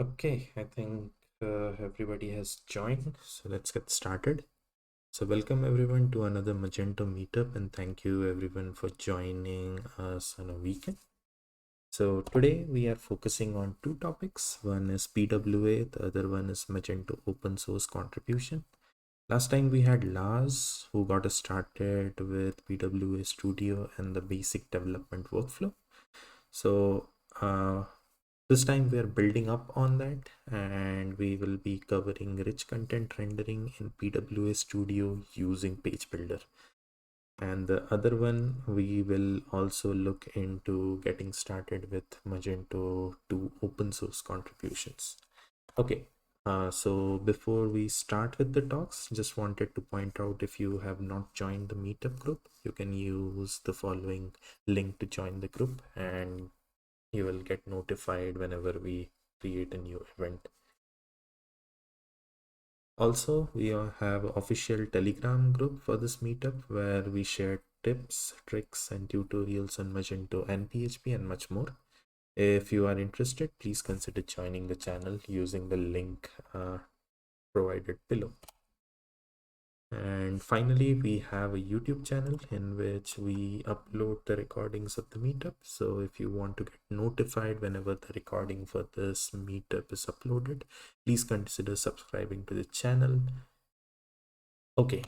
Okay, I think everybody has joined, so let's get started. So welcome everyone to another Magento meetup, and thank you everyone for joining us on a weekend. So today we are focusing on two topics. One is PWA, the other one is Magento open source contribution. Last time we had Lars who got us started with PWA Studio and the basic development workflow. So this time we are building up on that, and we will be covering rich content rendering in PWA Studio using Page Builder. And the other one, we will also look into getting started with Magento 2 open source contributions. Okay, so before we start with the talks, just wanted to point out, if you have not joined the meetup group, you can use the following link to join the group, and you will get notified whenever we create a new event. Also, we have an official Telegram group for this meetup where we share tips, tricks, and tutorials on Magento and PHP and much more. If you are interested, please consider joining the channel using the link provided below. And finally, we have a YouTube channel in which we upload the recordings of the meetup. So if you want to get notified whenever the recording for this meetup is uploaded, please consider subscribing to the channel. Okay,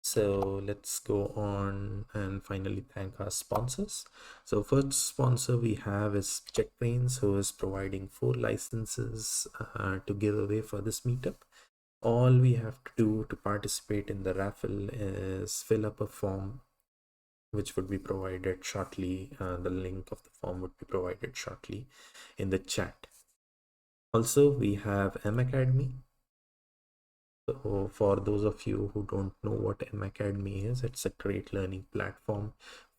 so let's go on and finally thank our sponsors. So first sponsor we have is JetBrains, who is providing 4 licenses to give away for this meetup. All we have to do to participate in the raffle is fill up a form, which would be provided shortly. The link of the form would be provided shortly in the chat. Also, we have M Academy. So for those of you who don't know what M Academy is, it's a great learning platform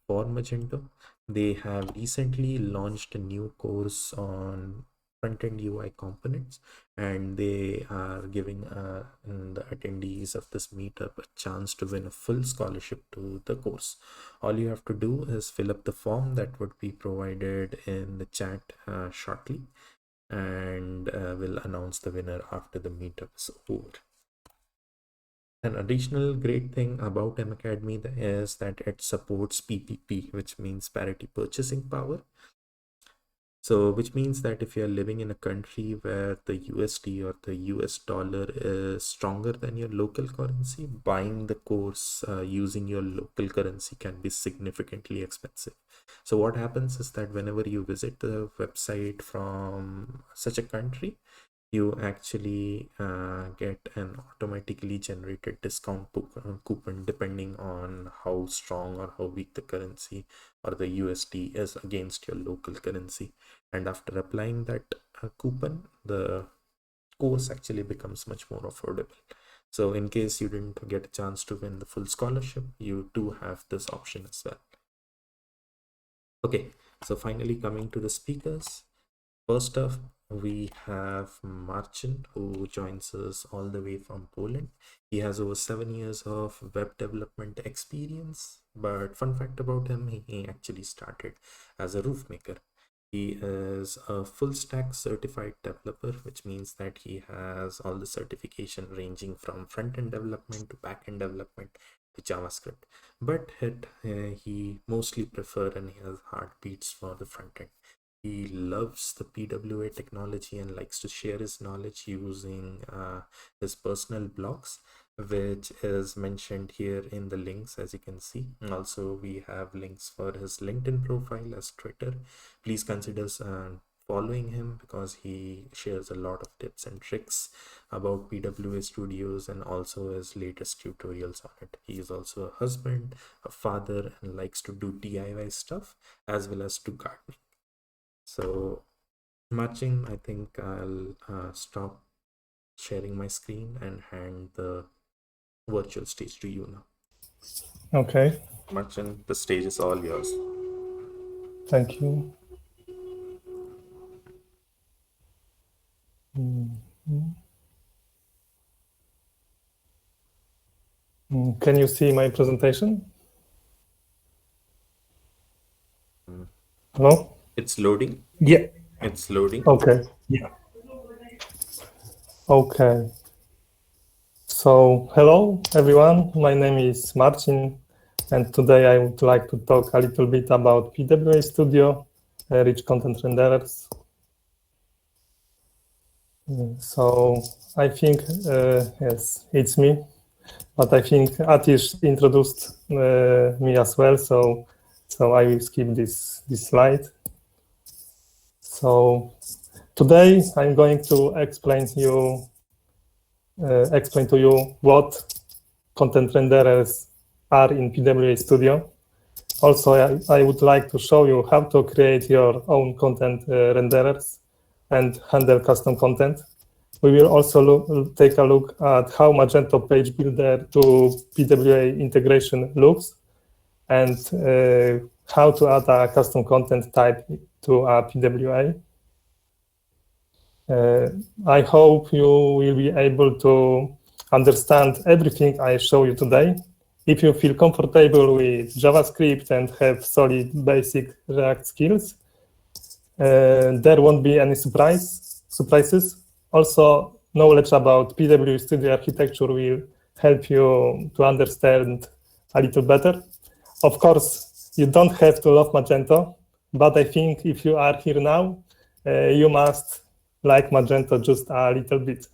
for Magento. They have recently launched a new course on front-end UI components, and they are giving the attendees of this meetup a chance to win a full scholarship to the course. All you have to do is fill up the form that would be provided in the chat shortly, and we'll announce the winner after the meetup is over. An additional great thing about M Academy is that it supports PPP, which means parity purchasing power. So which means that if you're living in a country where the USD or the US dollar is stronger than your local currency, buying the course using your local currency can be significantly expensive. So what happens is that whenever you visit the website from such a country, you actually get an automatically generated discount coupon depending on how strong or how weak the currency or the USD is against your local currency. And after applying that coupon, the course actually becomes much more affordable. So in case you didn't get a chance to win the full scholarship, you do have this option as well. Okay, so finally coming to the speakers. First off, we have Marcin, who joins us all the way from Poland. He has over 7 years of web development experience, but fun fact about him, he actually started as a roof maker. He is a full stack certified developer, which means that he has all the certification ranging from front-end development to back-end development to JavaScript. But he mostly prefer and he has heartbeats for the front-end. He loves the PWA technology and likes to share his knowledge using his personal blogs, which is mentioned here in the links, as you can see. And also, we have links for his LinkedIn profile as Twitter. Please consider following him because he shares a lot of tips and tricks about PWA Studios and also his latest tutorials on it. He is also a husband, a father, and likes to do DIY stuff as well as do gardening. So Marcin, I think I'll stop sharing my screen and hand the virtual stage to you now. Okay. Marcin, the stage is all yours. Thank you. Can you see my presentation? Hello? It's loading. Yeah. It's loading. Okay. Yeah. Okay. So, hello everyone. My name is Marcin, and today I would like to talk a little bit about PWA Studio, rich content renderers. So, I think yes, it's me, but I think Atish introduced me as well. So I will skip this slide. So today I'm going to explain to you what content renderers are in PWA Studio. Also, I would like to show you how to create your own content renderers and handle custom content. We will also take a look at how Magento page builder to PWA integration looks and how to add a custom content type to a PWA. I hope you will be able to understand everything I show you today. If you feel comfortable with JavaScript and have solid basic React skills, there won't be any surprises. Also, knowledge about PWA Studio architecture will help you to understand a little better. Of course, you don't have to love Magento, but I think if you are here now, you must like Magento just a little bit.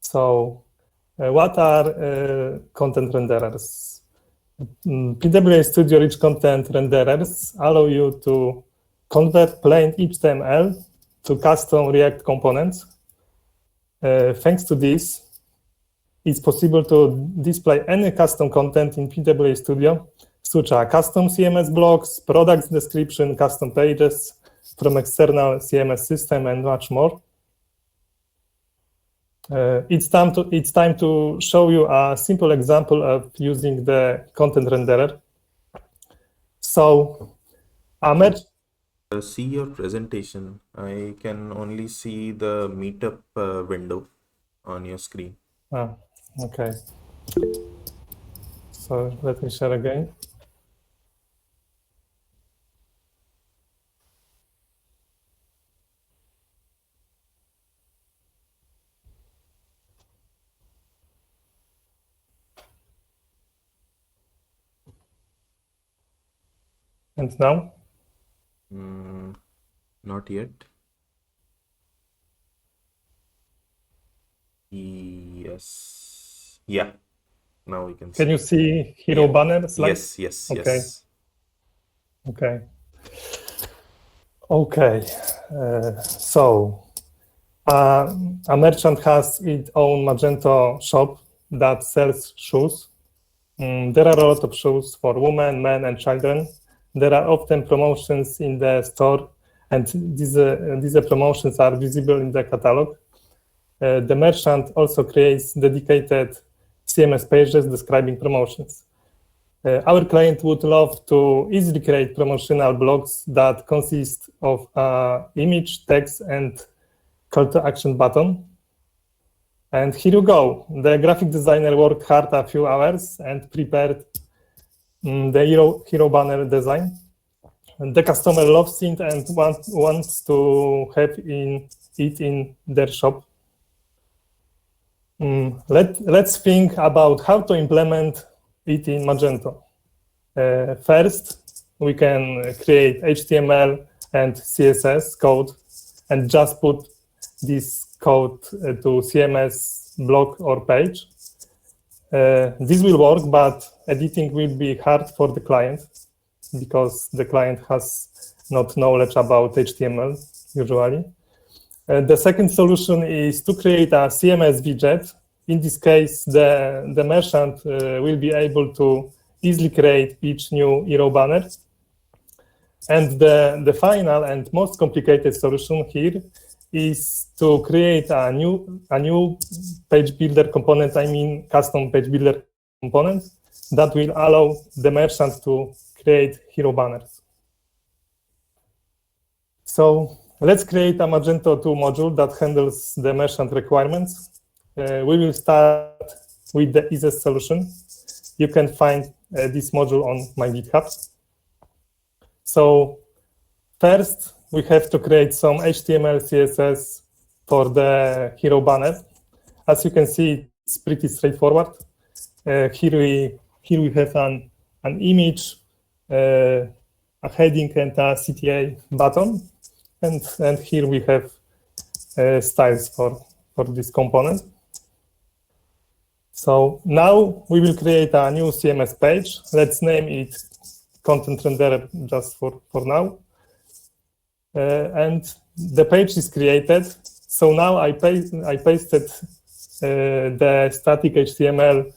So, what are content renderers? PWA Studio Rich Content Renderers allow you to convert plain HTML to custom React components. Thanks to this, it's possible to display any custom content in PWA Studio, such as custom CMS blocks, product description, custom pages from external CMS system, and much more. It's time to show you a simple example of using the content renderer. So, Ahmed, See your presentation. I can only see the Meetup window on your screen. Okay. So let me share again. And now? Not yet. Yes. Yeah. Now we can see. Can you see hero banner slide? Yes. Okay. So a merchant has its own Magento shop that sells shoes. There are a lot of shoes for women, men, and children. There are often promotions in the store, and these promotions are visible in the catalog. The merchant also creates dedicated CMS pages describing promotions. Our client would love to easily create promotional blocks that consist of image, text, and call to action button. And here you go. The graphic designer worked hard a few hours and prepared the hero banner design. And the customer loves it and wants to have it in their shop. Let's think about how to implement it in Magento. First, we can create HTML and CSS code and just put this code to CMS block or page. This will work, but editing will be hard for the client because the client has not knowledge about HTML usually. The second solution is to create a CMS widget. In this case, the merchant will be able to easily create each new hero banner. And the final and most complicated solution here is to create a new page builder component, custom page builder component that will allow the merchant to create hero banners. So let's create a Magento 2 module that handles the merchant requirements. We will start with the easiest solution. You can find this module on my GitHub. So first, we have to create some HTML, CSS for the hero banner. As you can see, it's pretty straightforward. Here we have an image, a heading, and a CTA button, and here we have styles for this component. So now we will create a new CMS page. Let's name it Content Renderer just for now. And the page is created. So now I pasted the static HTML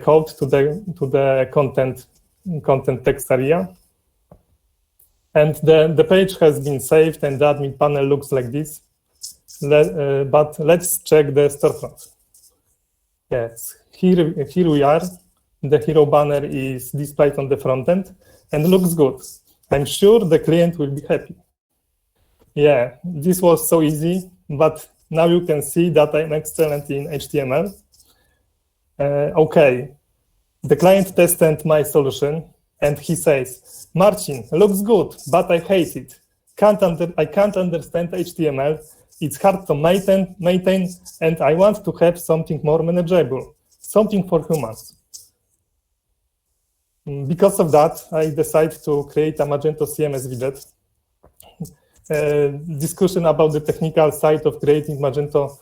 code to the content text area. And the page has been saved, and the admin panel looks like this. But let's check the storefront. Yes, here we are. The hero banner is displayed on the front end and looks good. I'm sure the client will be happy. Yeah, this was so easy, but now you can see that I'm excellent in HTML. Okay, the client tested my solution, and he says, Marcin, looks good, but I hate it. I can't understand HTML. It's hard to maintain, and I want to have something more manageable, something for humans. Because of that, I decided to create a Magento CMS widget. Discussion about the technical side of creating Magento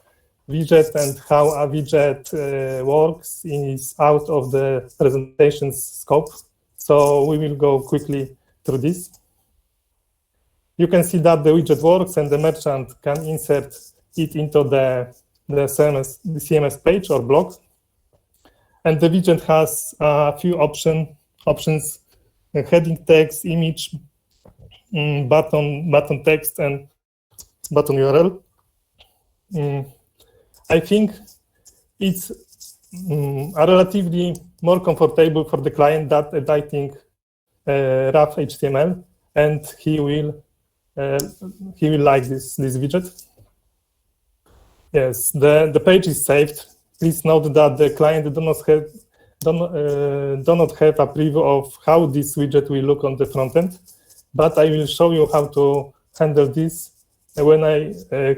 widget and how a widget works is out of the presentation's scope. So we will go quickly through this. You can see that the widget works, and the merchant can insert it into the CMS page or block. And the widget has a few options, heading text, image, button text, and button URL. I think it's relatively more comfortable for the client than editing rough HTML, and he will like this widget. Yes, the page is saved. Please note that the client do not have a preview of how this widget will look on the front end, but I will show you how to handle this when I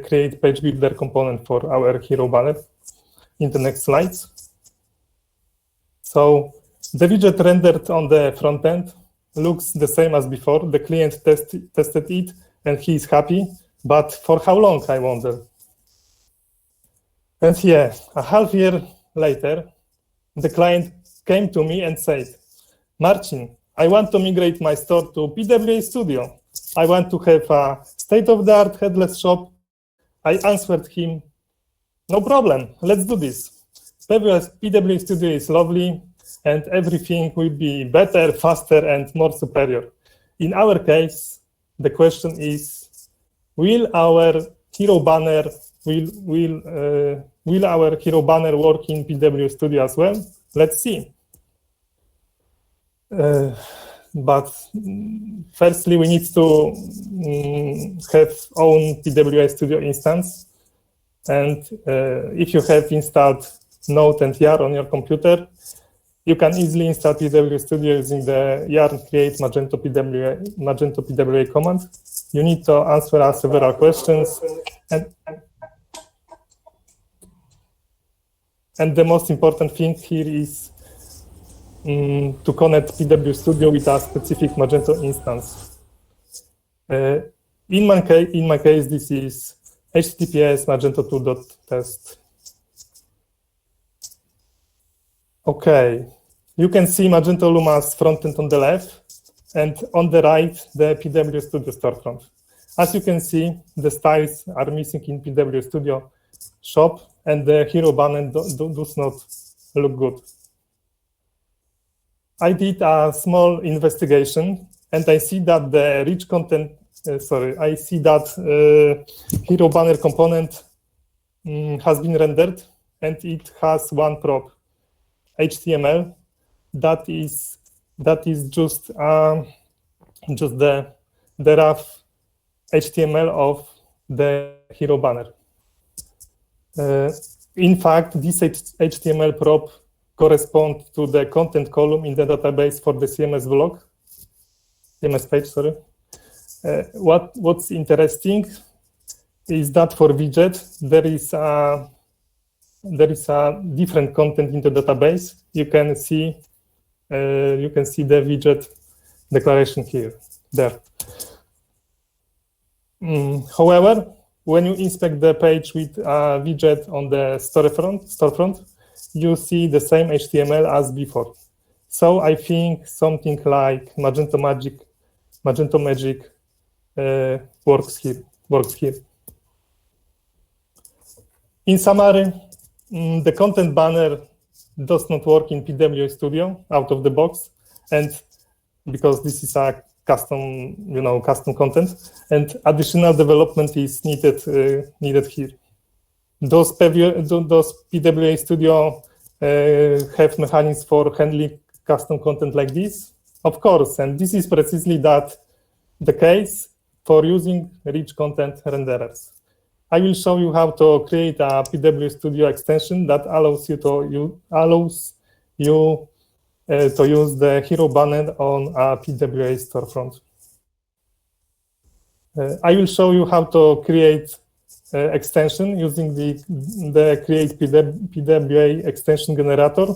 create page builder component for our hero banner in the next slides. So the widget rendered on the front end looks the same as before. The client tested it, and he is happy, but for how long, I wonder? And yeah, a half year later, the client came to me and said, Marcin, I want to migrate my store to PWA Studio. I want to have a state-of-the-art headless shop. I answered him, no problem, let's do this. PWA Studio is lovely, and everything will be better, faster, and more superior. In our case, the question is, will our hero banner work in PWA Studio as well? Let's see. But firstly, we need to have own PWA Studio instance. And if you have installed Node and YAR on your computer, you can easily install PWA Studio using the yarn create Magento PWA command. You need to answer us several questions. And the most important thing here is to connect PWA Studio with a specific Magento instance. In my case, this is HTTPS magento2.test. Okay, you can see Magento Luma's frontend on the left, and on the right, the PWA Studio storefront. As you can see, the styles are missing in PWA Studio shop, and the hero banner does not look good. I did a small investigation, and I see that the rich content, I see that hero banner component has been rendered, and it has one prop, HTML, that is just the rough HTML of the hero banner. In fact, this HTML prop corresponds to the content column in the database for the CMS page, sorry. What's interesting is that for widget, there is a different content in the database. You can see the widget declaration here, there. However, when you inspect the page with a widget on the storefront, you see the same HTML as before. So I think something like Magento Magic works here. In summary, the content banner does not work in PWA Studio out of the box, and because this is a custom content, and additional development is needed here. Does PWA Studio have mechanisms for handling custom content like this? Of course, and this is precisely the case for using rich content renderers. I will show you how to create a PWA Studio extension that allows you to use the hero banner on a PWA storefront. I will show you how to create extension using the create PWA extension generator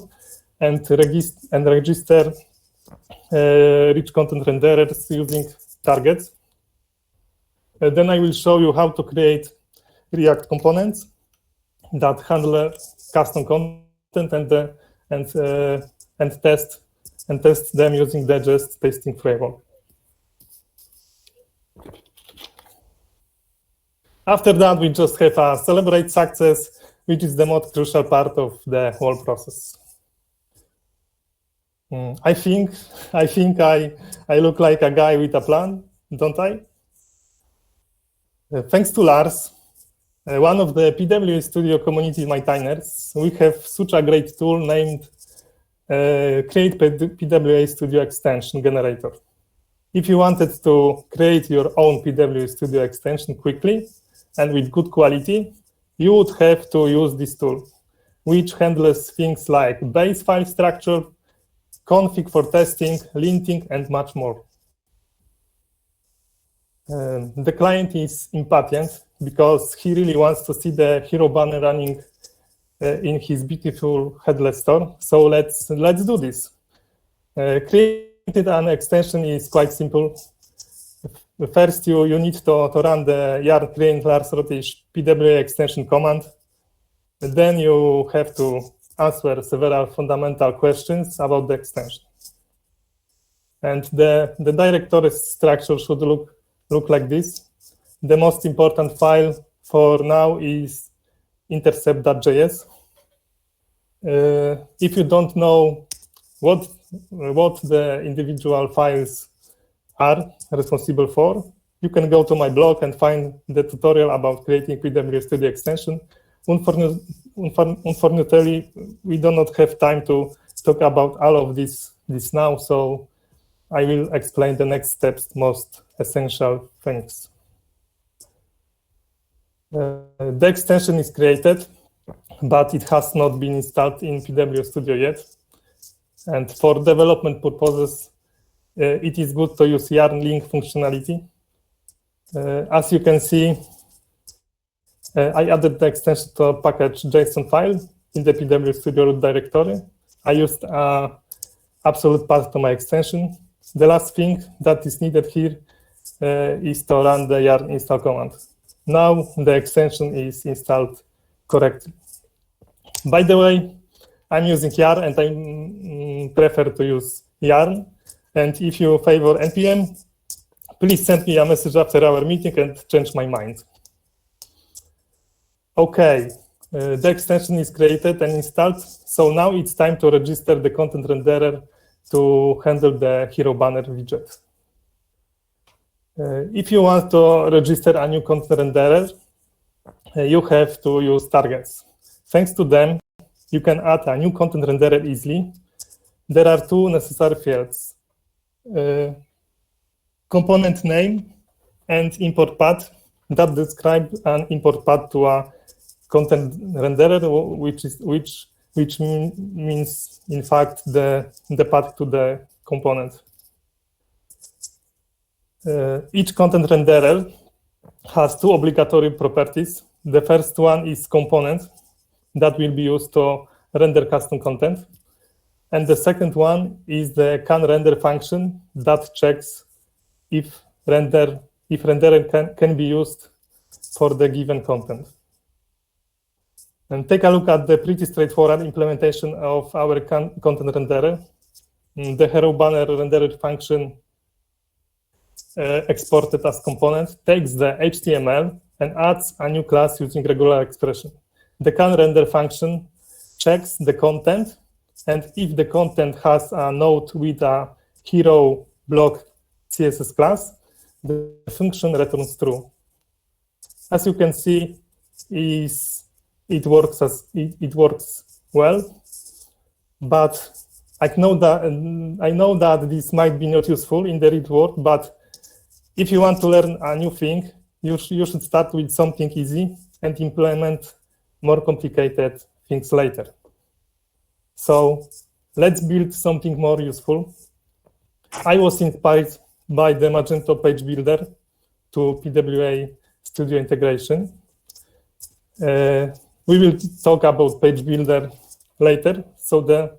and register rich content renderers using targets. Then I will show you how to create React components that handle custom content and test them using the Jest testing framework. After that, we just have a celebrate success, which is the most crucial part of the whole process. I think I look like a guy with a plan, don't I? Thanks to Lars, one of the PWA Studio community maintainers, we have such a great tool named Create PWA Studio Extension Generator. If you wanted to create your own PWA Studio extension quickly and with good quality, you would have to use this tool, which handles things like base file structure, config for testing, linting, and much more. The client is impatient because he really wants to see the hero banner running in his beautiful headless store. So let's do this. Creating an extension is quite simple. First, you need to run the yarn create Lars Rotish PWA extension command. Then you have to answer several fundamental questions about the extension. And the directory structure should look like this. The most important file for now is intercept.js. If you don't know what the individual files are responsible for, you can go to my blog and find the tutorial about creating PWA Studio extension. Unfortunately, we do not have time to talk about all of this now, so I will explain the next steps, most essential things. The extension is created, but it has not been installed in PWA Studio yet. And for development purposes, it is good to use yarn link functionality. As you can see, I added the extension to a package JSON file in the PWA Studio root directory. I used an absolute path to my extension. The last thing that is needed here is to run the yarn install command. Now the extension is installed correctly. By the way, I'm using yarn and I prefer to use yarn. And if you favor NPM, please send me a message after our meeting and change my mind. Okay, the extension is created and installed. So now it's time to register the content renderer to handle the hero banner widget. If you want to register a new content renderer, you have to use targets. Thanks to them, you can add a new content renderer easily. There are two necessary fields, component name and import path that describe an import path to a content renderer, which means in fact the path to the component. Each content renderer has two obligatory properties. The first one is component that will be used to render custom content. And the second one is the can_render function that checks if renderer can be used for the given content. And take a look at the pretty straightforward implementation of our content renderer. The hero banner renderer function exported as component takes the HTML and adds a new class using regular expression. The can_render function checks the content, and if the content has a node with a hero block CSS class, the function returns true. As you can see, it works well, but I know that this might be not useful in the real world, but if you want to learn a new thing, you should start with something easy and implement more complicated things later. So let's build something more useful. I was inspired by the Magento page builder to PWA Studio integration. We will talk about page builder later. So the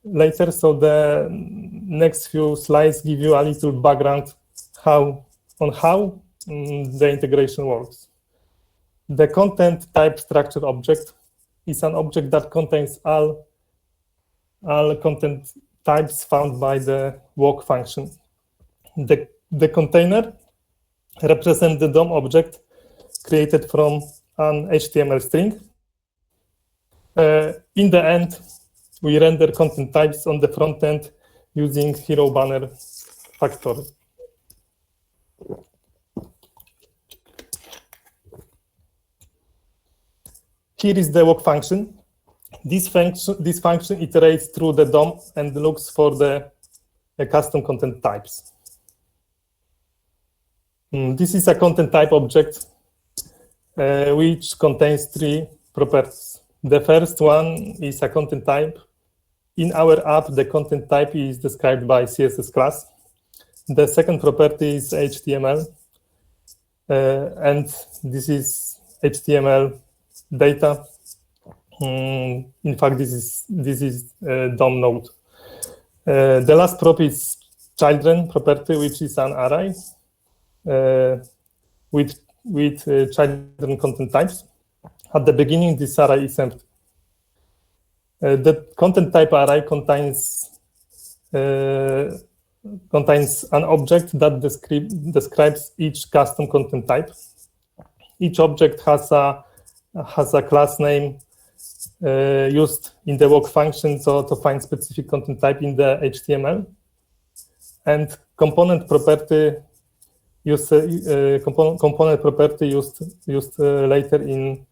next few slides give you a little background on how the integration works. The content type structure object is an object that contains all content types found by the walk function. The container represents the DOM object created from an HTML string. In the end, we render content types on the front end using hero banner factory. Here is the walk function. This function iterates through the DOM and looks for the custom content types. This is a content type object which contains three properties. The first one is a content type. In our app, the content type is described by CSS class. The second property is HTML, and this is HTML data. In fact, this is DOM node. The last prop is children property, which is an array with children content types. At the beginning, this array is empty. The content type array contains an object that describes each custom content type. Each object has a class name used in the walk function to find specific content type in the HTML, and component property used later in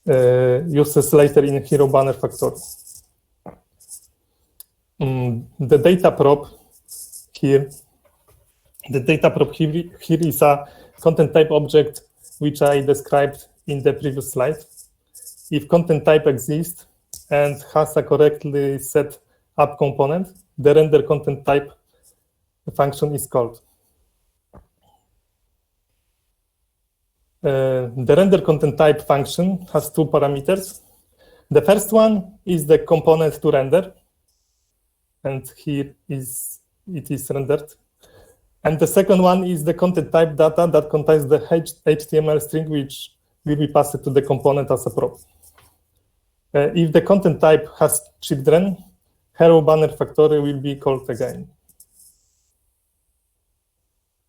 uses later in hero banner factory. The data prop here is a content type object which I described in the previous slide. If content type exists and has a correctly set up component, the render content type function is called. The render content type function has two parameters. The first one is the component to render, and here it is rendered. And the second one is the content type data that contains the HTML string, which will be passed to the component as a prop. If the content type has children, hero banner factory will be called again.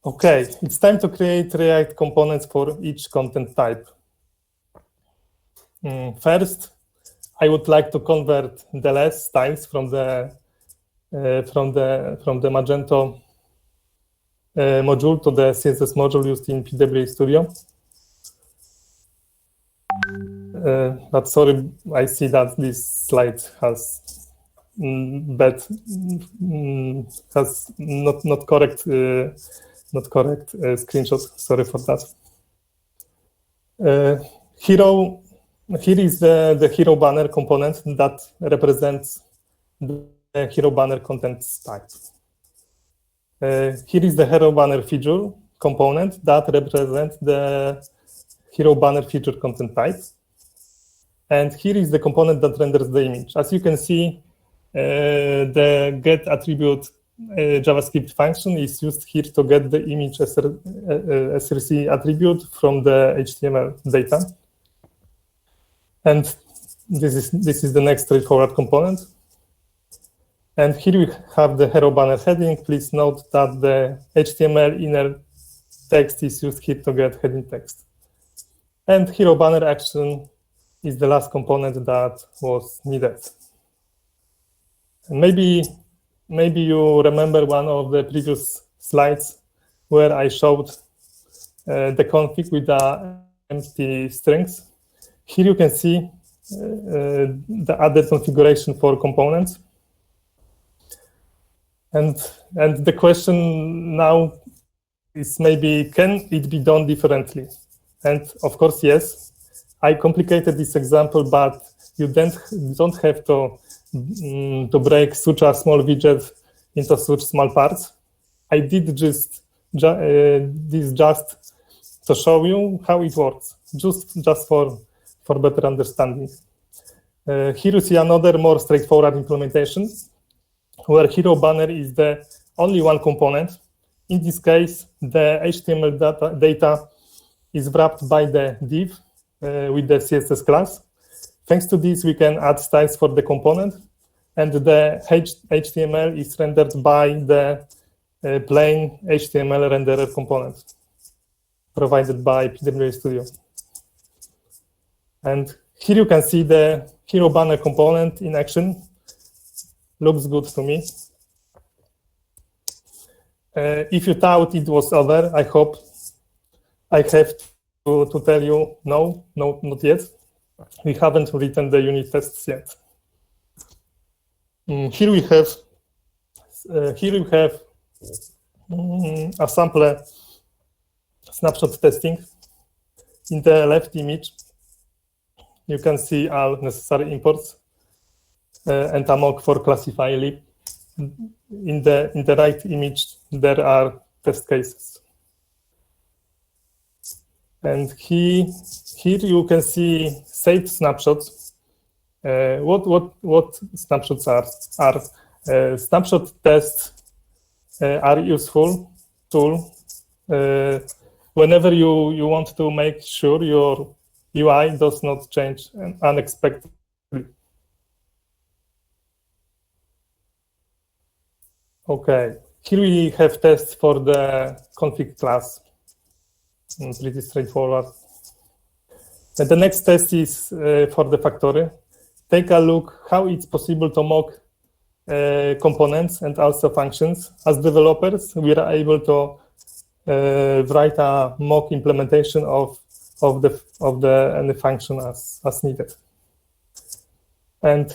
Okay, it's time to create React components for each content type. First, I would like to convert the less styles from the Magento module to the CSS module used in PWA Studio. But sorry, I see that this slide has not correct screenshot. Sorry for that. Here is the hero banner component that represents the hero banner content type. Here is the hero banner feature component that represents the hero banner feature content type. And here is the component that renders the image. As you can see, the get attribute JavaScript function is used here to get the image src attribute from the HTML data. And this is the next straightforward component. And here we have the hero banner heading. Please note that the HTML inner text is used here to get heading text. And hero banner action is the last component that was needed. And maybe you remember one of the previous slides where I showed the config with the empty strings. Here you can see the added configuration for components. And the question now is maybe, can it be done differently? And of course, yes. I complicated this example, but you don't have to break such a small widget into such small parts. I did this just to show you how it works, just for better understanding. Here you see another more straightforward implementation where hero banner is the only one component. In this case, the HTML data is wrapped by the div with the CSS class. Thanks to this, we can add styles for the component, and the HTML is rendered by the plain HTML renderer component provided by PWA Studio. And here you can see the hero banner component in action. Looks good to me. If you thought it was over, I hope I have to tell you, no, not yet. We haven't written the unit tests yet. Here we have a sample snapshot testing. In the left image, you can see all necessary imports and a mock for classify lib. In the right image, there are test cases. And here you can see saved snapshots. What snapshots are? Snapshot tests are useful tool whenever you want to make sure your UI does not change unexpectedly. Okay, here we have tests for the config class. Pretty straightforward. And the next test is for the factory. Take a look how it's possible to mock components and also functions. As developers, we are able to write a mock implementation of any function as needed. And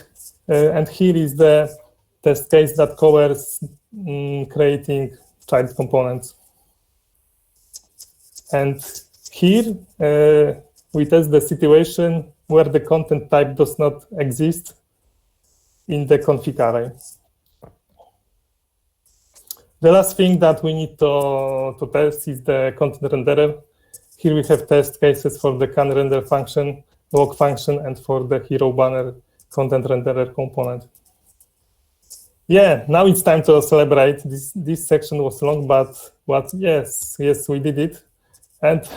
here is the test case that covers creating child components. And here we test the situation where the content type does not exist in the config array. The last thing that we need to test is the content renderer. Here we have test cases for the can render function, walk function, and for the hero banner content renderer component. Yeah, now it's time to celebrate. This section was long, but yes, we did it. And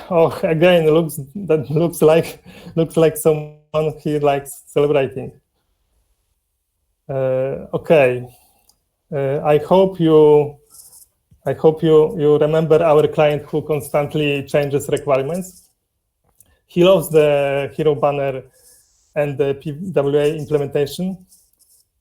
again, looks like someone here likes celebrating. Okay, I hope you remember our client who constantly changes requirements. He loves the hero banner and the PWA implementation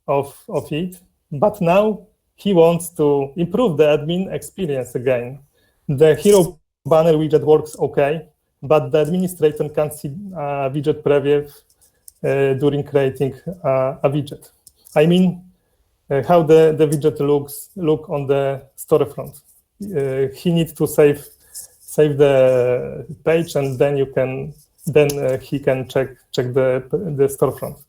of it, but now he wants to improve the admin experience again. The hero banner widget works okay, but the administrator can see a widget preview during creating a widget. I mean, how the widget look on the storefront. He needs to save the page, and then he can check the storefront.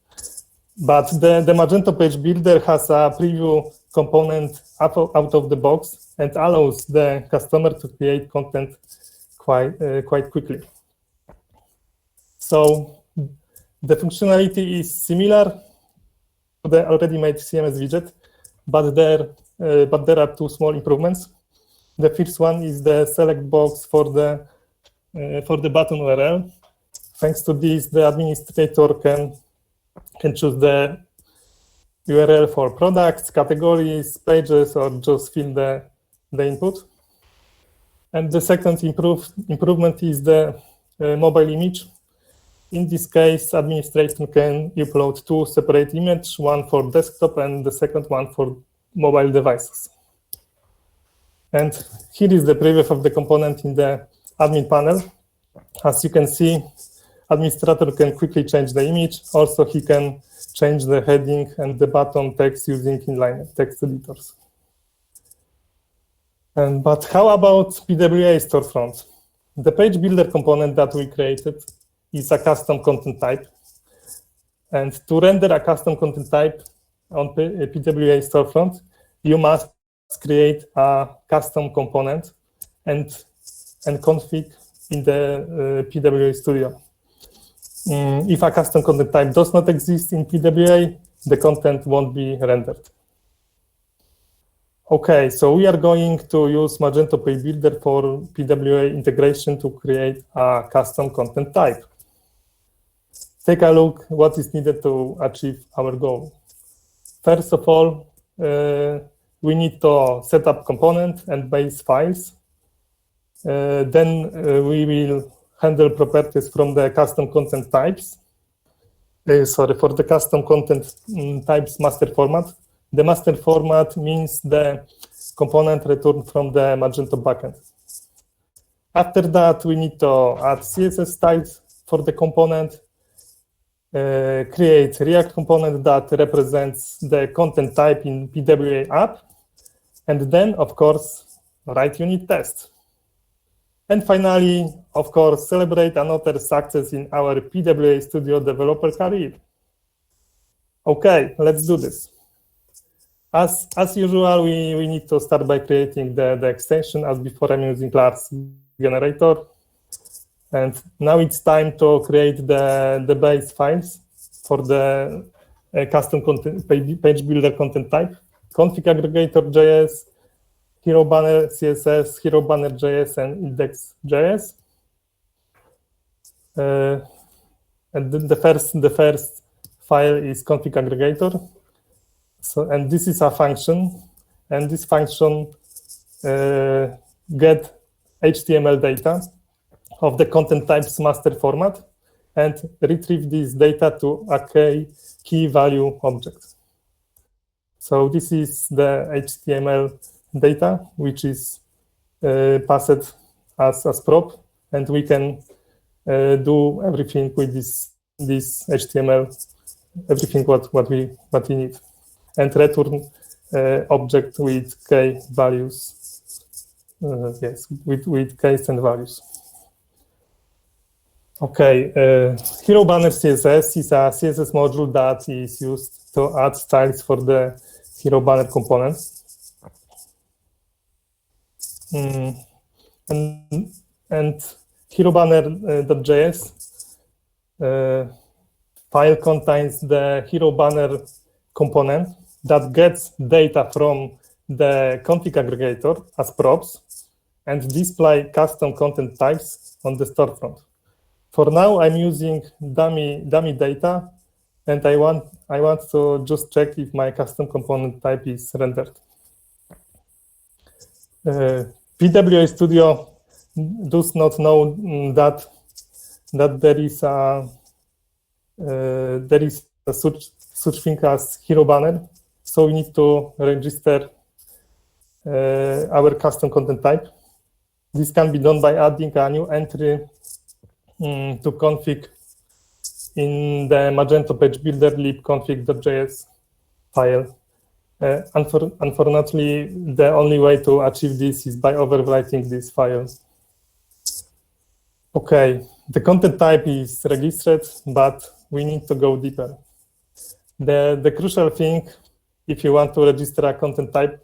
But the Magento page builder has a preview component out of the box and allows the customer to create content quite quickly. So the functionality is similar to the already made CMS widget, but there are two small improvements. The first one is the select box for the button URL. Thanks to this, the administrator can choose the URL for products, categories, pages, or just fill the input. And the second improvement is the mobile image. In this case, administration can upload two separate images, one for desktop and the second one for mobile devices. And here is the preview of the component in the admin panel. As you can see, administrator can quickly change the image. Also, he can change the heading and the button text using inline text editors. But how about PWA storefront? The page builder component that we created is a custom content type. And to render a custom content type on PWA storefront, you must create a custom component and config in the PWA Studio. If a custom content type does not exist in PWA, the content won't be rendered. Okay, so we are going to use Magento Page Builder for PWA integration to create a custom content type. Take a look what is needed to achieve our goal. First of all, we need to set up component and base files. Then we will handle properties from the custom content types. For the custom content types master format. The master format means the component returned from the Magento backend. After that, we need to add CSS styles for the component, create React component that represents the content type in PWA app, and then, of course, write unit tests. And finally, of course, celebrate another success in our PWA Studio developer career. Okay, let's do this. As usual, we need to start by creating the extension. As before, I'm using class generator. And now it's time to create the base files for the custom content, page builder content type. Config aggregator.js, hero banner CSS, hero banner.js, and index.js. And then the first file is config aggregator. So, and this is a function, and this function get HTML data of the content type's master format and retrieve this data to a key value object. So this is the HTML data, which is passed as prop, and we can do everything with this HTML, everything what we need, and return object with key values. Yes, with keys and values. Okay, Hero Banner CSS is a CSS module that is used to add styles for the Hero Banner components. And Hero Banner.js file contains the Hero Banner component that gets data from the config aggregator as props and display custom content types on the storefront. For now, I'm using dummy data, and I want to just check if my custom component type is rendered. PWA Studio does not know that there is a such thing as Hero Banner, so we need to register our custom content type. This can be done by adding a new entry to config in the Magento page builder libconfig.js file. Unfortunately, the only way to achieve this is by overwriting this file. Okay, the content type is registered, but we need to go deeper. The crucial thing if you want to register a content type,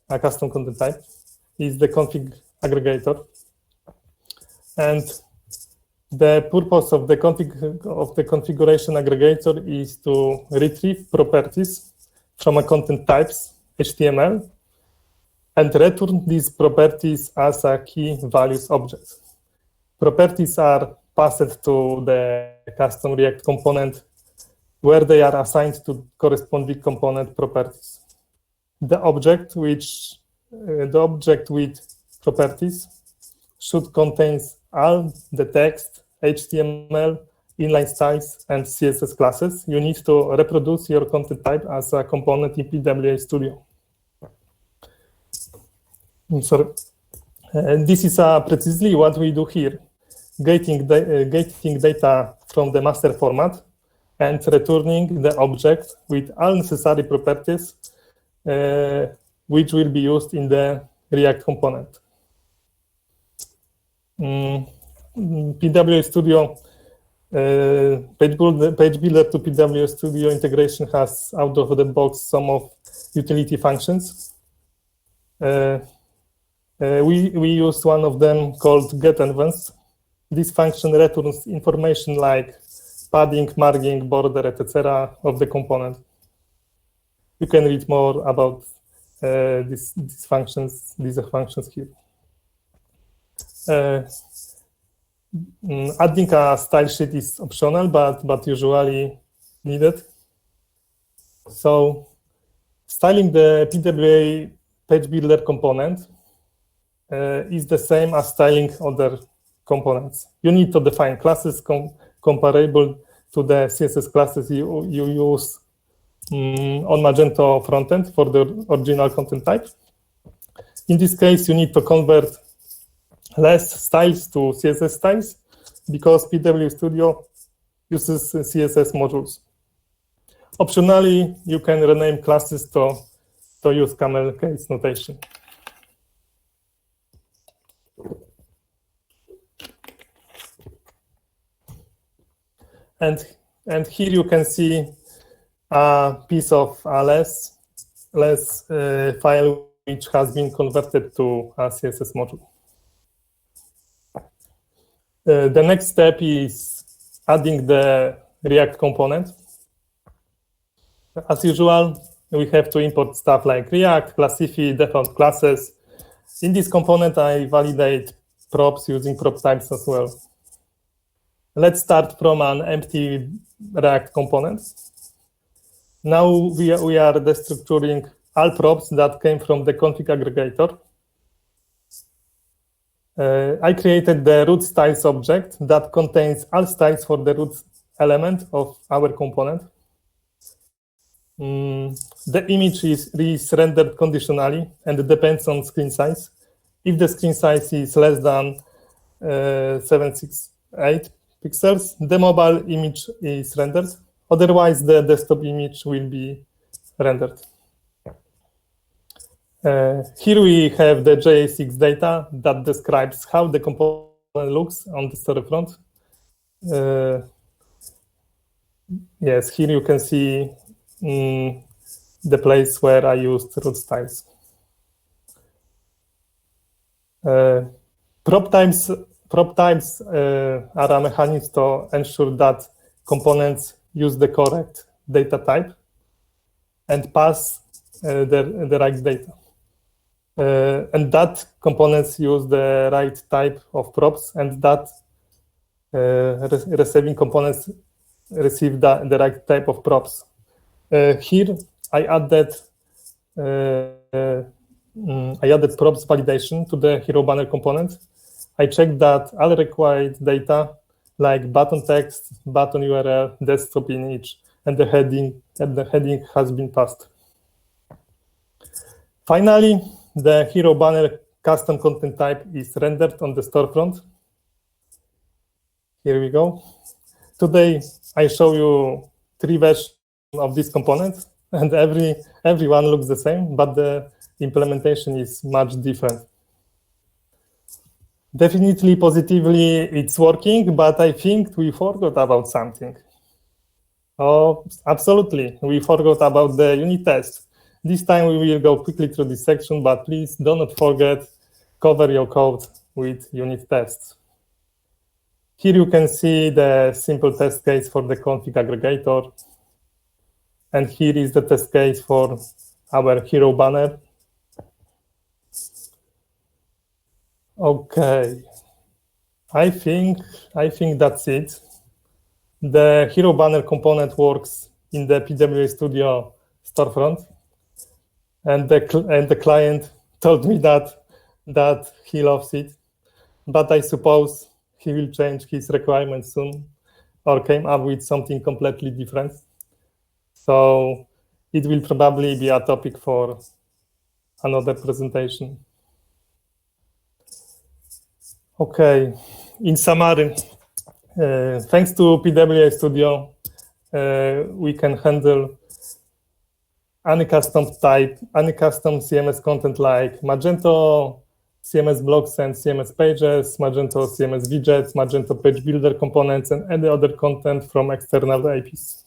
a custom content type, is the config aggregator. And the purpose of the configuration aggregator is to retrieve properties from a content types HTML and return these properties as a key values object. Properties are passed to the custom React component where they are assigned to corresponding component properties. The object with properties should contain all the text, HTML, inline styles, and CSS classes you need to reproduce your content type as a component in PWA Studio. Sorry. This is precisely what we do here, getting data from the master format and returning the object with all necessary properties which will be used in the React component. PWA Studio, page builder to PWA Studio integration has out of the box some of utility functions. We use one of them called getEnvance. This function returns information like padding, margin, border, etc. of the component. You can read more about these functions here. Adding a style sheet is optional, but usually needed. So styling the PWA page builder component is the same as styling other components. You need to define classes comparable to the CSS classes you use on Magento frontend for the original content type. In this case, you need to convert less styles to CSS styles because PWA Studio uses CSS modules. Optionally, you can rename classes to use camel case notation. And here you can see a piece of a less file which has been converted to a CSS module. The next step is adding the React component. As usual, we have to import stuff like React, classify, default classes. In this component, I validate props using prop types as well. Let's start from an empty React component. Now we are destructuring all props that came from the config aggregator. I created the root styles object that contains all styles for the root element of our component. The image is rendered conditionally and it depends on screen size. If the screen size is less than 768 pixels, the mobile image is rendered. Otherwise, the desktop image will be rendered. Here we have the JSX data that describes how the component looks on the storefront. Yes, here you can see the place where I used root styles. Prop types are a mechanism to ensure that components use the correct data type and pass the right data. And that components use the right type of props and that receiving components receive the right type of props. Here I added props validation to the hero banner component. I checked that all required data like button text, button URL, desktop image, and the heading has been passed. Finally, the hero banner custom content type is rendered on the storefront. Here we go. Today, I show you 3 versions of this component, and everyone looks the same, but the implementation is much different. Definitely, positively, it's working, but I think we forgot about something. Oh, absolutely. We forgot about the unit test. This time we will go quickly through this section, but please do not forget, cover your code with unit tests. Here you can see the simple test case for the config aggregator. And here is the test case for our hero banner. Okay, I think that's it. The hero banner component works in the PWA Studio storefront, and the client told me that he loves it, but I suppose he will change his requirements soon, or came up with something completely different. So it will probably be a topic for another presentation. Okay, in summary, thanks to PWA Studio, we can handle any custom type, any custom CMS content like Magento, CMS blocks and CMS pages, Magento CMS widgets, Magento page builder components, and any other content from external APIs.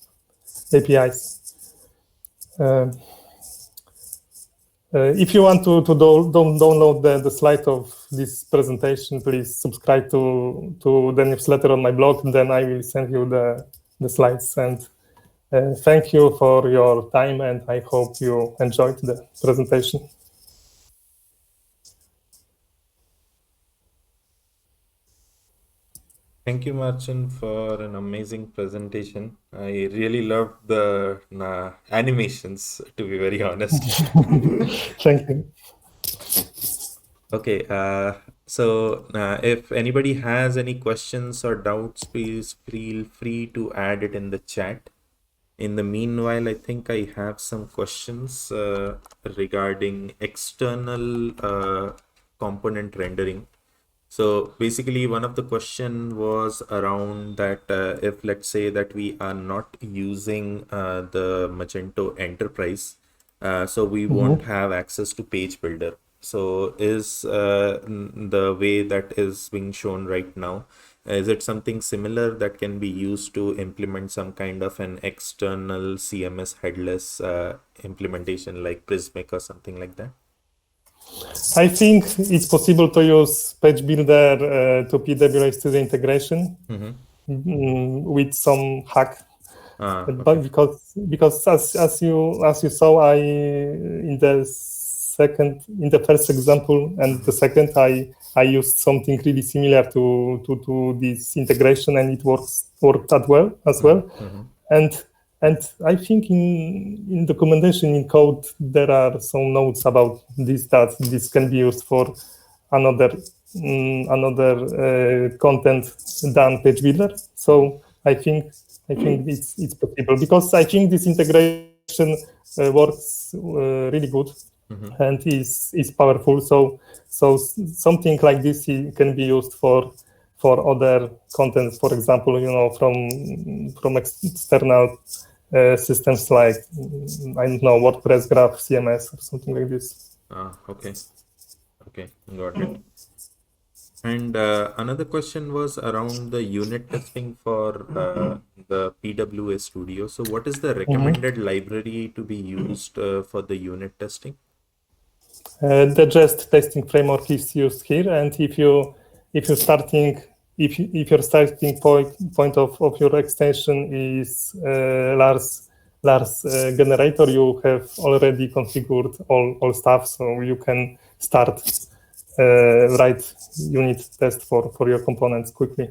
If you want to download the slide of this presentation, please subscribe to the newsletter on my blog, and then I will send you the slides. And thank you for your time, and I hope you enjoyed the presentation. Thank you, Marcin, for an amazing presentation. I really loved the animations, to be very honest. Thank you. Okay, so if anybody has any questions or doubts, please feel free to add it in the chat. In the meanwhile, I think I have some questions regarding external component rendering. So basically, one of the question was around that if let's say that we are not using the Magento Enterprise, so we won't have access to Page Builder. So is the way that is being shown right now, is it something similar that can be used to implement some kind of an external CMS headless implementation like Prismic or something like that? I think it's possible to use Page Builder to PWA Studio integration with some hack. But Okay. because as you saw, I in the first example and the second, I used something really similar to this integration, and it worked that well as well. And I think in documentation in code there are some notes about this, that this can be used for another content than Page Builder. So I think it's possible, because I think this integration works really good and is powerful. So something like this can be used for other content, for example, from external systems like, I don't know, WordPress graph, CMS, or something like this. Okay. Okay, got it. And another question was around the unit testing for the PWA Studio. So what is the recommended library to be used for the unit testing? The Jest testing framework is used here, and if your starting point of your extension is Lars generator, you have already configured all stuff, so you can start write unit test for your components quickly.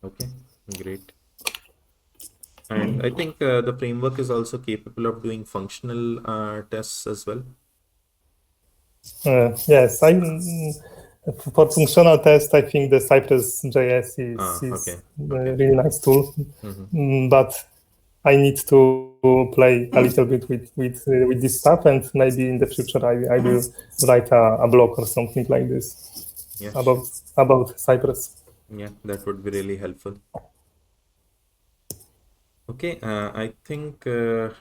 Okay, great. And I think the framework is also capable of doing functional tests as well. Yes, for functional test, I think the Cypress JS is really nice tool, but I need to play a little bit with this stuff, and maybe in the future I will write a blog or something like this about Cypress. Yeah, that would be really helpful. Okay, I think there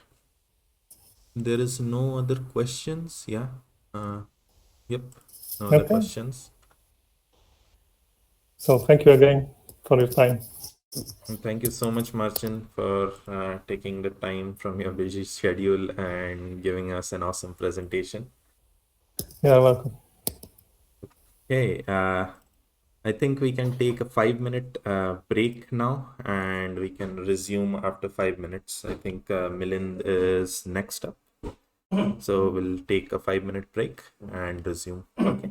is no other questions. Yeah. Yep. No other questions. So thank you again for your time. And thank you so much, Marcin, for taking the time from your busy schedule and giving us an awesome presentation. You're welcome. Okay, I think we can take a 5 minute break now and we can resume after 5 minutes. I think Milind is next up. So we'll take a 5 minute break and resume. Okay.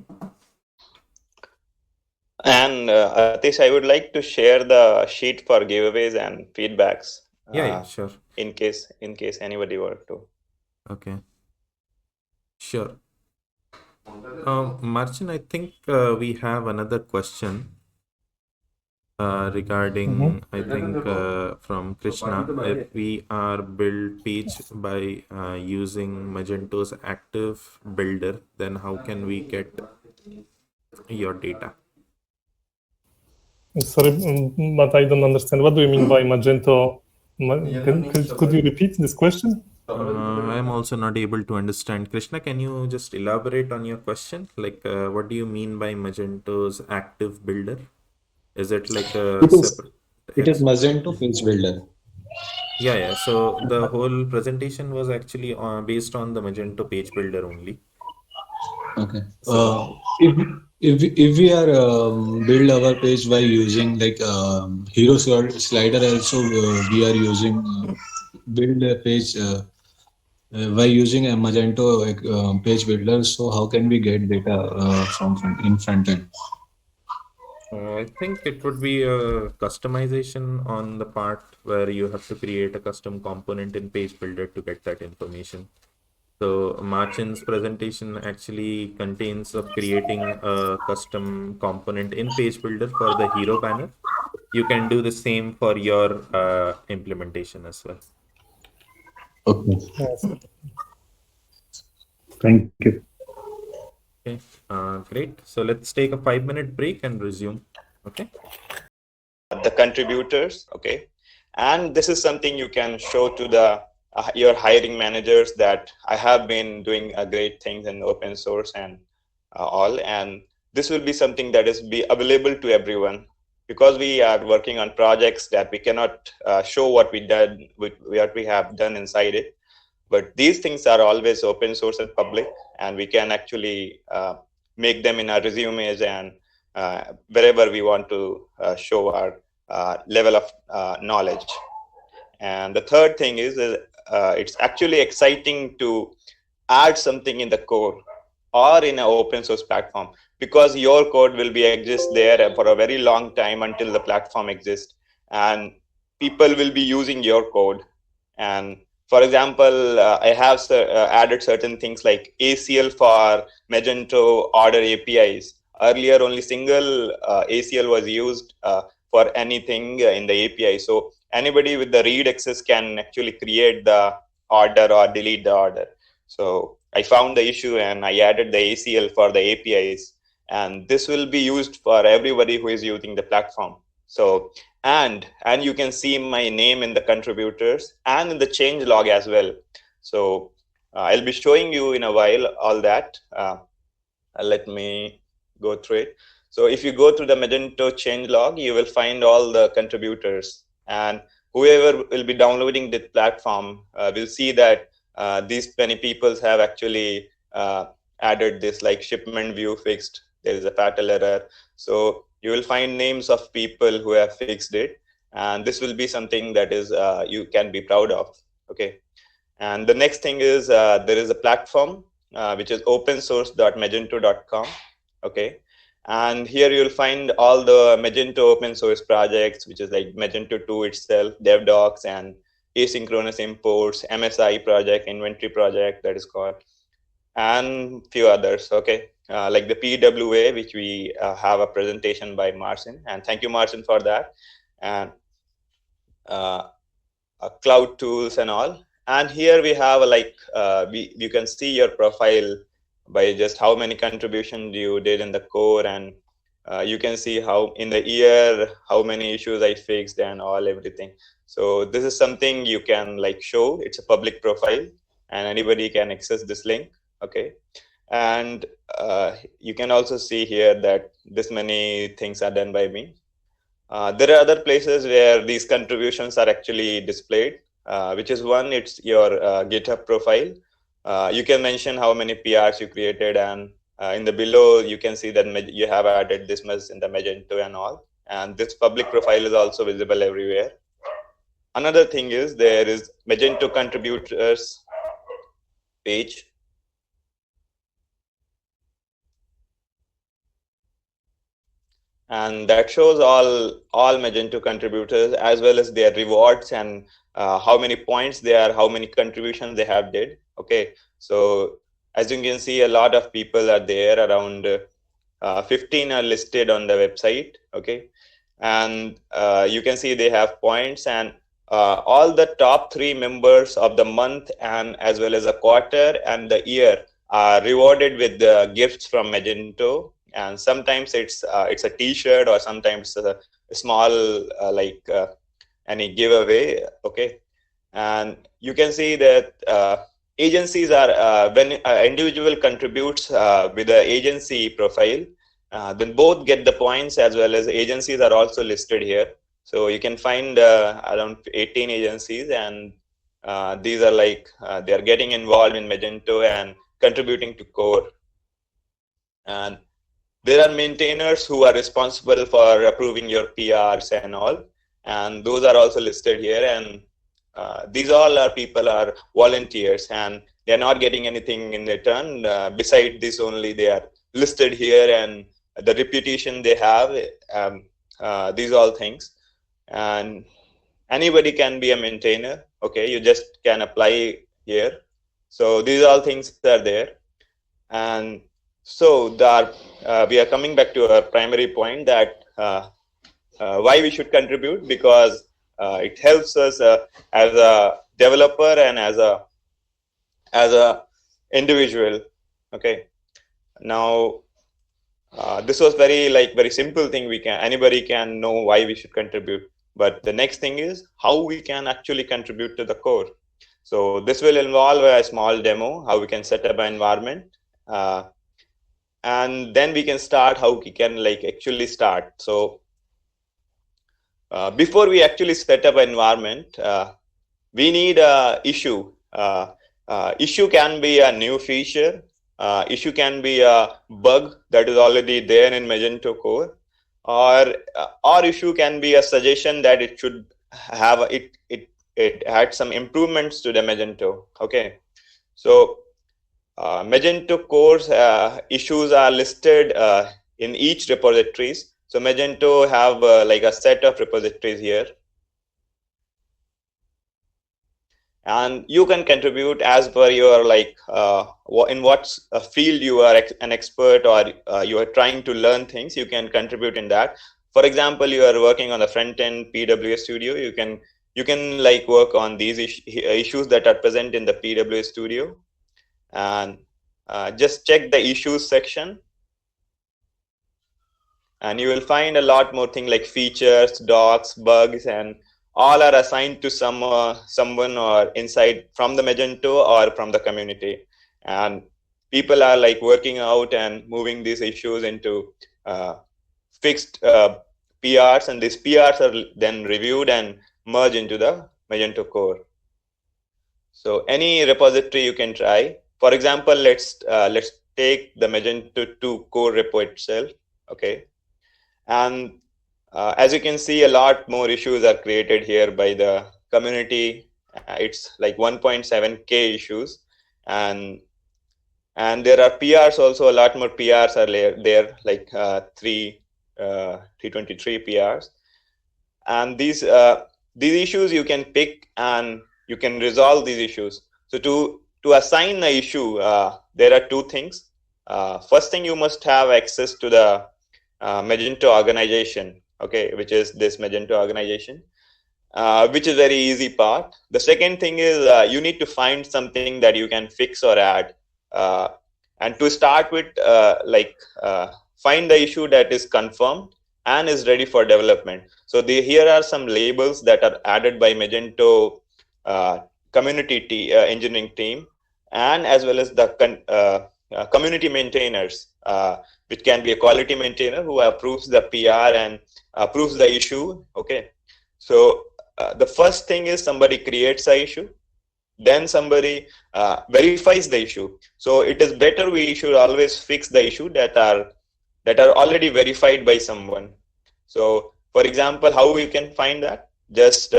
And Atish, I would like to share the sheet for giveaways and feedbacks. Yeah, sure. In case anybody were to. Okay. Sure. Marcin, I think we have another question regarding, I think, from Krishna. If we are build page by using Magento's active builder, then how can we get your data? Sorry, but I don't understand. What do you mean by Magento? Could you repeat this question? I'm also not able to understand. Krishna, can you just elaborate on your question? Like, what do you mean by Magento's active builder? Is it like a separate? It is Magento Page Builder. Yeah. So the whole presentation was actually based on the Magento page builder only. Okay. So If we are build our page by using like hero slider, also we are using build a page by using a Magento page builder. So how can we get data from front end? I think it would be a customization on the part where you have to create a custom component in page builder to get that information. So Marcin's presentation actually contains of creating a custom component in page builder for the hero banner. You can do the same for your implementation as well. Okay. Yes. Thank you. Okay, great. So let's take a 5 minute break and resume. Okay. The contributors, okay, and this is something you can show to the your hiring managers that I have been doing great things in open source and all, and this will be something that is be available to everyone, because we are working on projects that we cannot show what we did with what we have done inside it, but these things are always open source and public, and we can actually make them in our resumes and wherever we want to show our level of knowledge. And the third thing is it's actually exciting to add something in the core or in an open source platform, because your code will be exist there for a very long time until the platform exists, and people will be using your code. And for example, I have added certain things like ACL for Magento order APIs. Earlier, only single ACL was used for anything in the API. So anybody with the read access can actually create the order or delete the order. So I found the issue and I added the ACL for the APIs. And this will be used for everybody who is using the platform. So and you can see my name in the contributors and in the change log as well. So I'll be showing you in a while all that. Let me go through it. So if you go through the Magento change log, you will find all the contributors, and whoever will be downloading the platform will see that these many people have actually added this, like shipment view fixed, there is a fatal error. So you will find names of people who have fixed it, and this will be something that is you can be proud of. Okay. And the next thing is there is a platform which is opensource.magento.com. Okay. And here you'll find all the Magento open source projects, which is like Magento 2 itself, DevDocs and asynchronous imports, MSI project, inventory project that is called, and few others. Okay. Like the PWA, which we have a presentation by Marcin, and thank you, Marcin, for that. And cloud tools and all. And here we have like you can see your profile by just how many contributions you did in the core, and you can see how in the year how many issues I fixed and all everything. So this is something you can like show. It's a public profile and anybody can access this link. Okay. And you can also see here that this many things are done by me. There are other places where these contributions are actually displayed, which is one, it's your GitHub profile. You can mention how many PRs you created, and in the below, you can see that you have added this much in the Magento and all. And this public profile is also visible everywhere. Another thing is there is Magento contributors page. And that shows all Magento contributors as well as their rewards and how many points they are, how many contributions they have did. Okay, so as you can see, a lot of people are there. Around 15 are listed on the website. Okay, and you can see they have points, and all the top 3 members of the month and as well as a quarter and the year are rewarded with the gifts from Magento. And sometimes it's a T-shirt, or sometimes a small any giveaway. Okay, and you can see that agencies are when an individual contributes with the agency profile, then both get the points, as well as agencies are also listed here. So you can find around 18 agencies, and these are they are getting involved in Magento and contributing to core. And there are maintainers who are responsible for approving your PRs and all, and those are also listed here. And these all are people are volunteers, and they are not getting anything in return. Beside this, only they are listed here, and the reputation they have, these all things. And anybody can be a maintainer. Okay, you just can apply here. So these all things are there. And so we are coming back to our primary point, that why we should contribute, because it helps us as a developer and as a individual. Okay, now this was very simple thing. Anybody can know why we should contribute, but the next thing is how we can actually contribute to the core. So this will involve a small demo, how we can set up an environment. And then we can start how we can actually start. So before we actually set up an environment, we need a issue. Issue can be a new feature. Issue can be a bug that is already there in Magento core, or issue can be a suggestion that it should have it had some improvements to the Magento. Okay, so Magento core's issues are listed in each repositories. So Magento have a set of repositories here, and you can contribute as per your in what field you are an expert, or you are trying to learn things. You can contribute in that. For example, you are working on the front end PWA Studio. You can work on these issues that are present in the PWA Studio. And just check the issues section, and you will find a lot more things like features, docs, bugs, and all are assigned to someone or inside from the Magento or from the community. And people are working out and moving these issues into fixed PRs, and these PRs are then reviewed and merged into the Magento core. So any repository you can try. For example, let's take the Magento 2 core repo itself. Okay, and as you can see, a lot more issues are created here by the community. It's 1.7K issues, and there are PRs also. A lot more PRs are there, 323 PRs, and these issues you can pick and you can resolve these issues. So to assign an issue, there are two things. First thing, you must have access to the Magento organization, okay, which is this Magento organization, which is very easy part. The second thing is you need to find something that you can fix or add. And to start with, find the issue that is confirmed and is ready for development. So here are some labels that are added by Magento community engineering team, and as well as the community maintainers. which can be a quality maintainer who approves the PR and approves the issue. Okay, so the first thing is somebody creates the issue, then somebody verifies the issue. So it is better we should always fix the issue that are already verified by someone. So for example, how we can find that? Just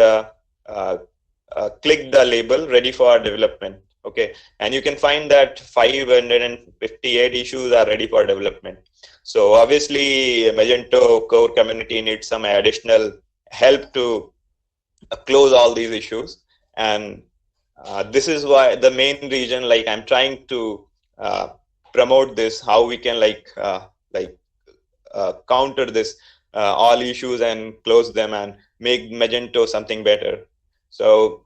click the label ready for development. Okay, and you can find that 558 issues are ready for development. So obviously Magento core community needs some additional help to close all these issues, and this is why the main reason, like, I'm trying to promote this, how we can counter this all issues and close them and make Magento something better. So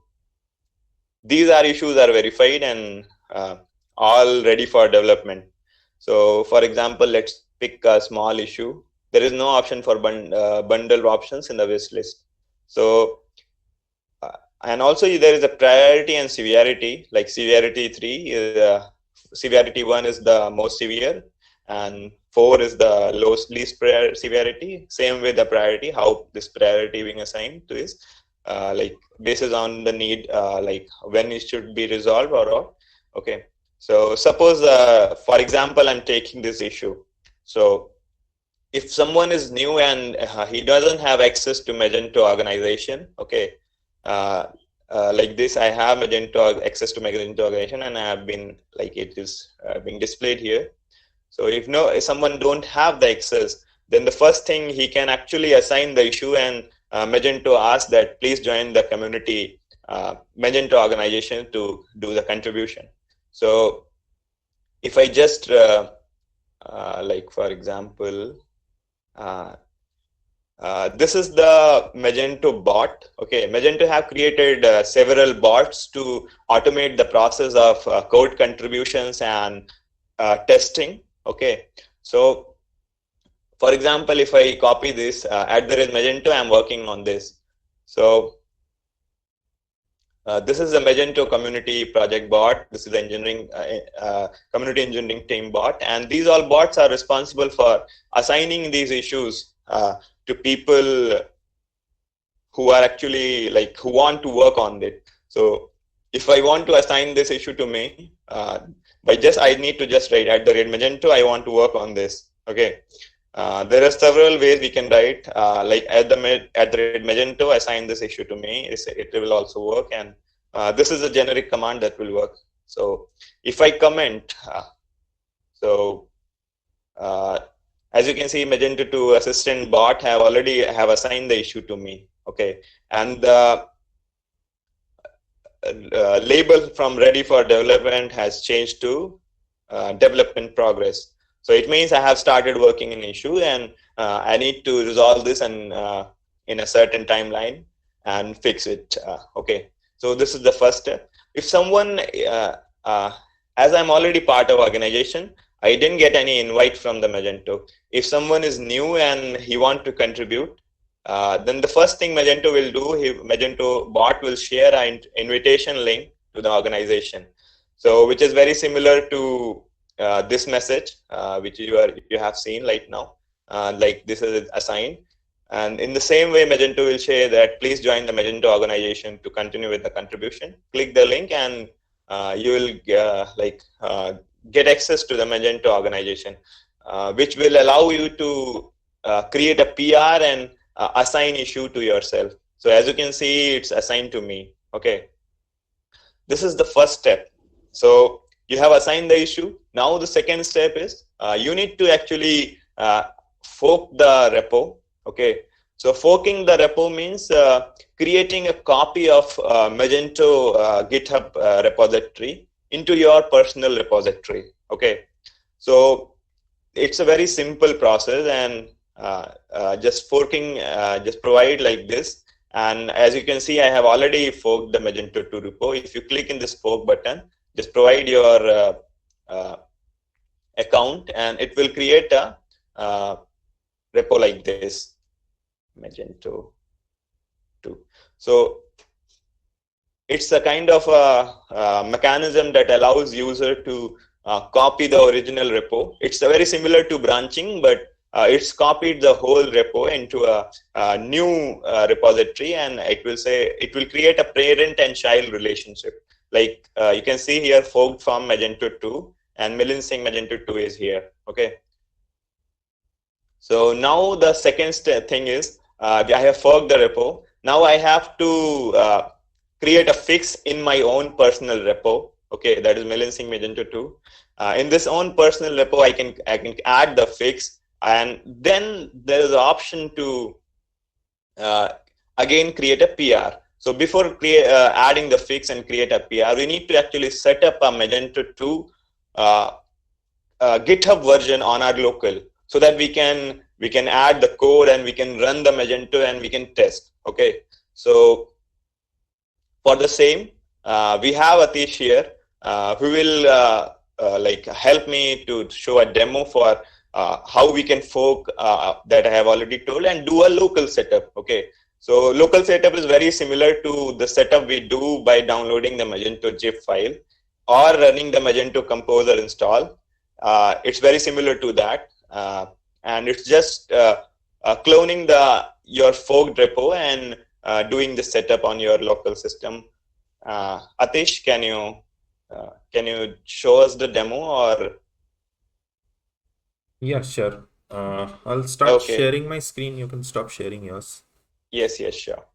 these are issues are verified and all ready for development. So for example, let's pick a small issue. There is no option for bundle options in the wish list. So and also there is a priority and severity, like severity 3 is severity 1 is the most severe and 4 is the least severity. Same with the priority, how this priority being assigned to is like basis on the need, like when it should be resolved or not. Okay, so suppose for example, I'm taking this issue. So if someone is new and he doesn't have access to Magento organization, okay, like this, I have Magento access to Magento organization, and I have been, like, it is being displayed here. So if someone don't have the access, then the first thing he can actually assign the issue, and Magento asks that please join the community Magento organization to do the contribution. So if I just like for example, this is the Magento bot. Okay, Magento have created several bots to automate the process of code contributions and testing. Okay, so for example, if I copy this @Magento, I'm working on this. So this is the Magento community project bot. This is the engineering community engineering team bot, and these all bots are responsible for assigning these issues to people who are actually, like, who want to work on it. So if I want to assign this issue to me, I need to just write @Magento, I want to work on this. Okay, there are several ways we can write, like @Magento, assign this issue to me. It will also work, and this is a generic command that will work. So if I comment, as you can see, Magento 2 assistant bot have assigned the issue to me. Okay, and the label from ready for development has changed to development progress. So it means I have started working in issue, and I need to resolve this and in a certain timeline and fix it. Okay, so this is the first step. If someone, as I'm already part of organization, I didn't get any invite from the Magento. If someone is new and he want to contribute, then the first thing Magento will do, Magento bot will share an invitation link to the organization. So which is very similar to this message, which you have seen right now, like this is assigned. And in the same way, Magento will share that please join the Magento organization to continue with the contribution. Click the link and you will get access to the Magento organization, which will allow you to create a PR and assign issue to yourself. So as you can see, it's assigned to me. Okay, this is the first step. So you have assigned the issue. Now the second step is you need to actually fork the repo. Okay, so forking the repo means creating a copy of Magento GitHub repository into your personal repository. Okay, so it's a very simple process, and just forking, just provide like this. And as you can see, I have already forked the Magento 2 repo. If you click in this fork button, just provide your account, and it will create a repo like this, Magento 2. So it's a kind of a mechanism that allows user to copy the original repo. It's very similar to branching, but it's copied the whole repo into a new repository, and it will create a parent and child relationship. Like you can see here, forked from Magento 2, and Milind Singh Magento 2 is here. Okay. So now the second thing is I have forked the repo. Now I have to create a fix in my own personal repo. Okay, that is Milind Singh Magento 2. In this own personal repo, I can add the fix, and then there is an option to again create a PR. So before adding the fix and create a PR, we need to actually set up a Magento 2 GitHub version on our local, so that we can add the code and we can run the Magento and we can test. Okay, so for the same, we have Atish here who will like help me to show a demo for how we can fork that I have already told, and do a local setup. Okay, so local setup is very similar to the setup we do by downloading the Magento zip file or running the Magento Composer install. It's very similar to that, and it's just cloning your forked repo and doing the setup on your local system. Atish, can you show us the demo? Or Yeah, sure. I'll start sharing my screen. You can stop sharing yours. Yes, sure.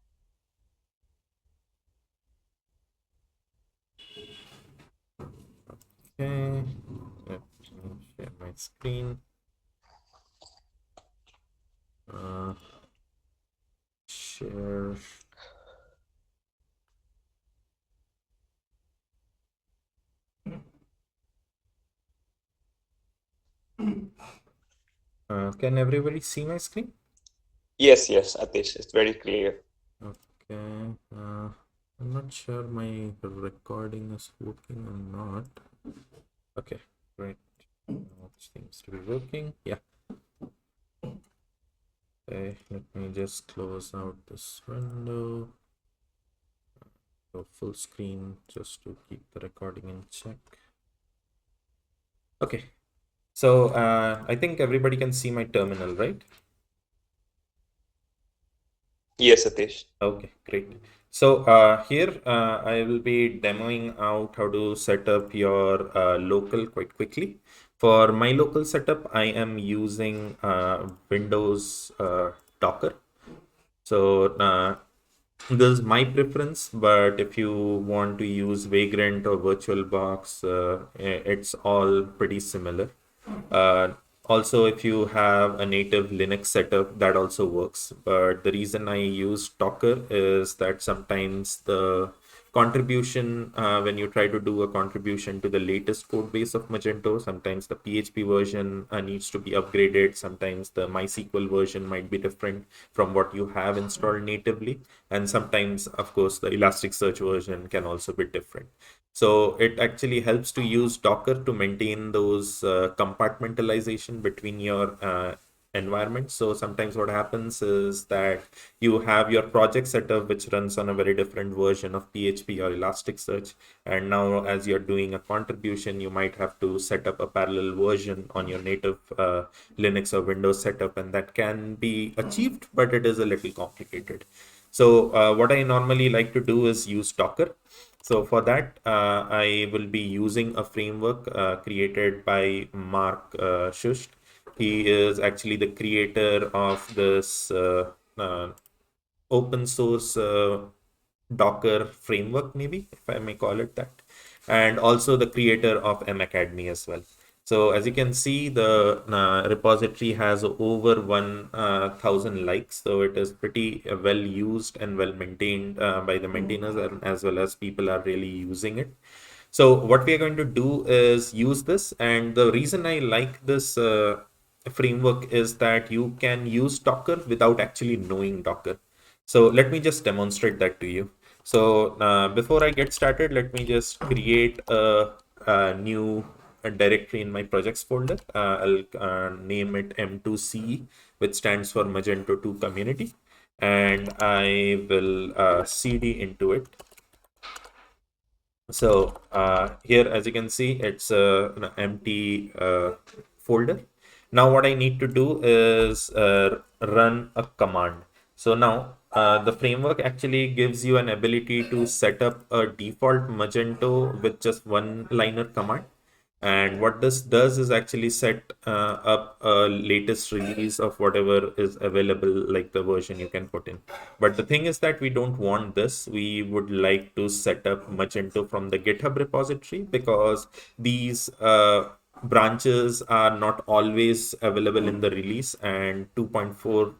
Okay, let me share my screen. Share. Can everybody see my screen? Yes, Atish, it's very clear. Okay. I'm not sure my recording is working or not. Okay, great. Now it seems to be working. Yeah. Okay, let me just close out this window. Go full screen just to keep the recording in check. Okay. So I think everybody can see my terminal, right? Yes, Atish. Okay, great. So here I will be demoing out how to set up your local quite quickly. For my local setup, I am using Windows Docker. So this is my preference, but if you want to use Vagrant or VirtualBox, it's all pretty similar. Also, if you have a native Linux setup, that also works. But the reason I use Docker is that sometimes the contribution, when you try to do a contribution to the latest code base of Magento, sometimes the PHP version needs to be upgraded. Sometimes the MySQL version might be different from what you have installed natively. And sometimes, of course, the Elasticsearch version can also be different. So it actually helps to use Docker to maintain those compartmentalization between your environment. So sometimes what happens is that you have your project setup which runs on a very different version of PHP or Elasticsearch, and now as you're doing a contribution, you might have to set up a parallel version on your native Linux or Windows setup, and that can be achieved, but it is a little complicated. So what I normally like to do is use Docker. So for that, I will be using a framework created by Mark Shusht. He is actually the creator of this open source Docker framework, maybe, if I may call it that, and also the creator of M Academy as well. So as you can see, the repository has over 1,000 likes, so it is pretty well used and well maintained by the maintainers, and as well as people are really using it. So what we are going to do is use this, and the reason I like this framework is that you can use Docker without actually knowing Docker. So let me just demonstrate that to you. So before I get started, let me just create a new directory in my projects folder. I'll name it M2CE, which stands for Magento 2 Community, and I will cd into it. So here, as you can see, it's an empty folder. Now what I need to do is run a command. So now the framework actually gives you an ability to set up a default Magento with just one liner command. And what this does is actually set up a latest release of whatever is available, like the version you can put in. But the thing is that we don't want this. We would like to set up Magento from the GitHub repository, because these branches are not always available in the release, and 2.4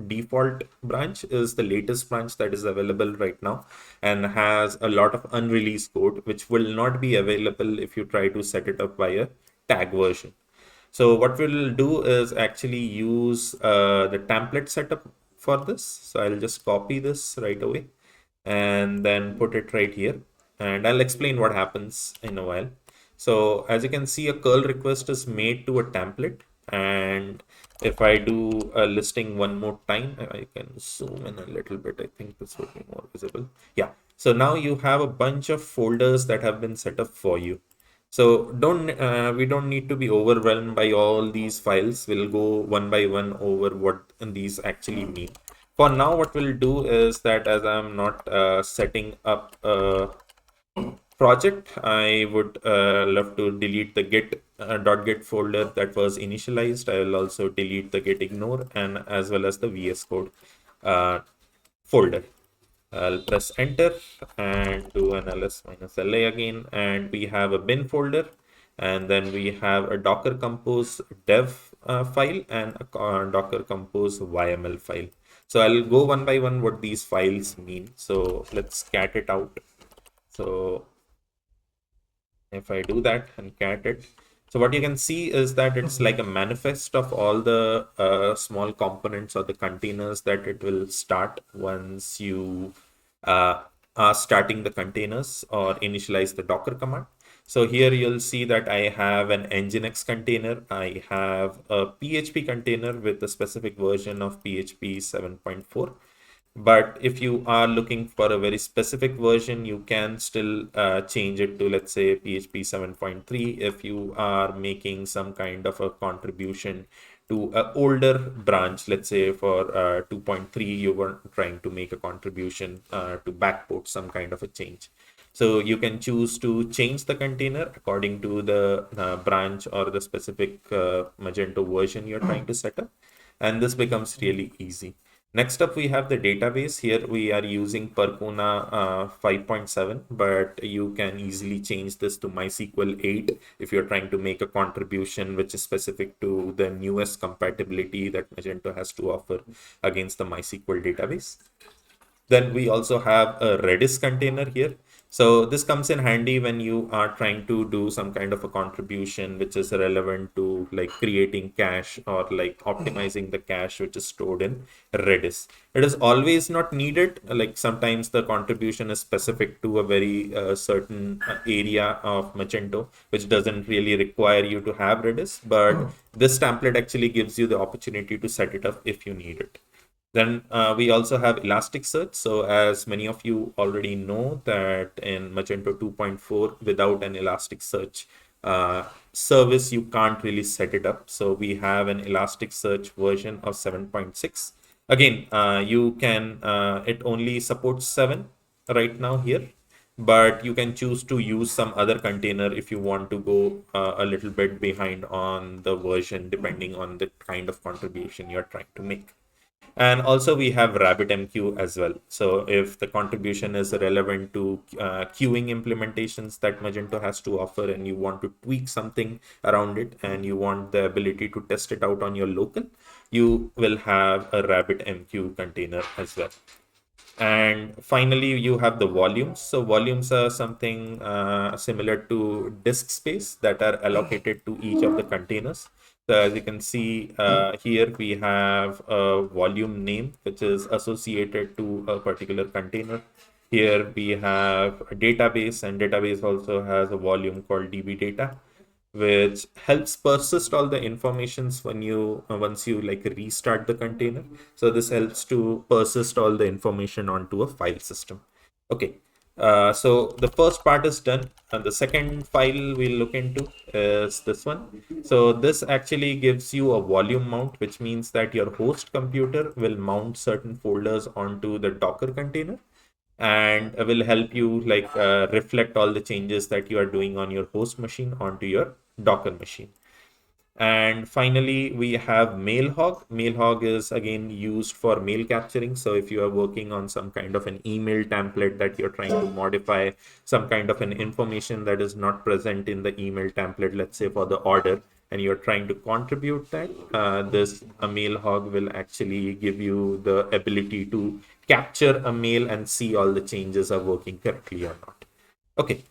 default branch is the latest branch that is available right now and has a lot of unreleased code which will not be available if you try to set it up via tag version. So what we'll do is actually use the template setup for this. So I'll just copy this right away and then put it right here, and I'll explain what happens in a while. So as you can see, a curl request is made to a template, and if I do a listing one more time, I can zoom in a little bit. I think this would be more visible. Yeah. So now you have a bunch of folders that have been set up for you. So we don't need to be overwhelmed by all these files. We'll go one by one over what these actually mean. For now, what we'll do is that, as I'm not setting up a project, I would love to delete the .git folder that was initialized. I will also delete the git ignore and as well as the VS Code folder. I'll press enter and do an ls-la again, and we have a bin folder, and then we have a docker compose dev file and a docker compose YML file. So I'll go one by one what these files mean. So let's cat it out. So if I do that and cat it, so what you can see is that it's like a manifest of all the small components or the containers that it will start once you are starting the containers or initialize the Docker command. So here you'll see that I have an Nginx container. I have a PHP container with a specific version of PHP 7.4. But if you are looking for a very specific version, you can still change it to, let's say, PHP 7.3 if you are making some kind of a contribution to an older branch. Let's say for 2.3, you were trying to make a contribution to backport some kind of a change. So you can choose to change the container according to the branch or the specific Magento version you're trying to set up. And this becomes really easy. Next up, we have the database. Here we are using Percona 5.7, but you can easily change this to MySQL 8 if you're trying to make a contribution which is specific to the newest compatibility that Magento has to offer against the MySQL database. Then we also have a Redis container here. So this comes in handy when you are trying to do some kind of a contribution which is relevant to like creating cache or like optimizing the cache which is stored in Redis. It is always not needed. Like sometimes the contribution is specific to a very certain area of Magento, which doesn't really require you to have Redis. But this template actually gives you the opportunity to set it up if you need it. Then we also have Elasticsearch. So as many of you already know that in Magento 2.4, without an Elasticsearch service, you can't really set it up. So we have an Elasticsearch version of 7.6. Again, you can, it only supports 7 right now here, but you can choose to use some other container if you want to go a little bit behind on the version, depending on the kind of contribution you're trying to make. And also we have RabbitMQ as well. So if the contribution is relevant to queuing implementations that Magento has to offer and you want to tweak something around it and you want the ability to test it out on your local, you will have a RabbitMQ container as well. And finally, you have the volumes. So volumes are something similar to disk space that are allocated to each of the containers. So as you can see here, we have a volume name, which is associated to a particular container. Here we have a database, and database also has a volume called DB data, which helps persist all the informations when you once you like restart the container. So this helps to persist all the information onto a file system. Okay, So the first part is done, and the second file we'll look into is this one. So this actually gives you a volume mount, which means that your host computer will mount certain folders onto the Docker container, and will help you like reflect all the changes that you are doing on your host machine onto your Docker machine. And finally, we have Mailhog. Mailhog is again used for mail capturing. So if you are working on some kind of an email template that you're trying to modify, some kind of an information that is not present in the email template, let's say for the order, and you're trying to contribute that, this a Mailhog will actually give you the ability to capture a mail and see all the changes are working correctly or not. Okay,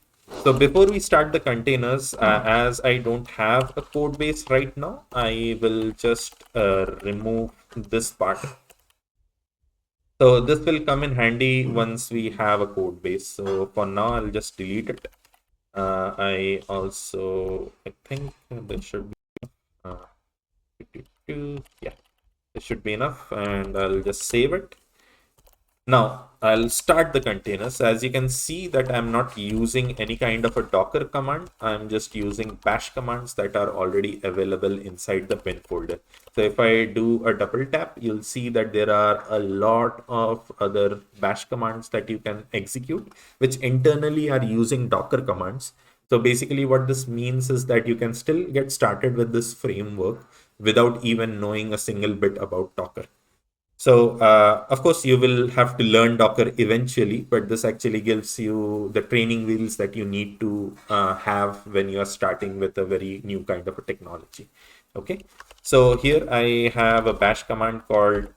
so before we start the containers, as I don't have a code base right now, I will just remove this part. So this will come in handy once we have a code base. So for now, I'll just delete it. I think there should be, yeah, this should be enough, and I'll just save it. Now I'll start the containers. As you can see that I'm not using any kind of a Docker command. I'm just using bash commands that are already available inside the bin folder. So if I do a double tap, you'll see that there are a lot of other bash commands that you can execute, which internally are using Docker commands. So basically what this means is that you can still get started with this framework without even knowing a single bit about Docker. So, of course, you will have to learn Docker eventually, but this actually gives you the training wheels that you need to have when you are starting with a very new kind of a technology. Okay, so here I have a bash command called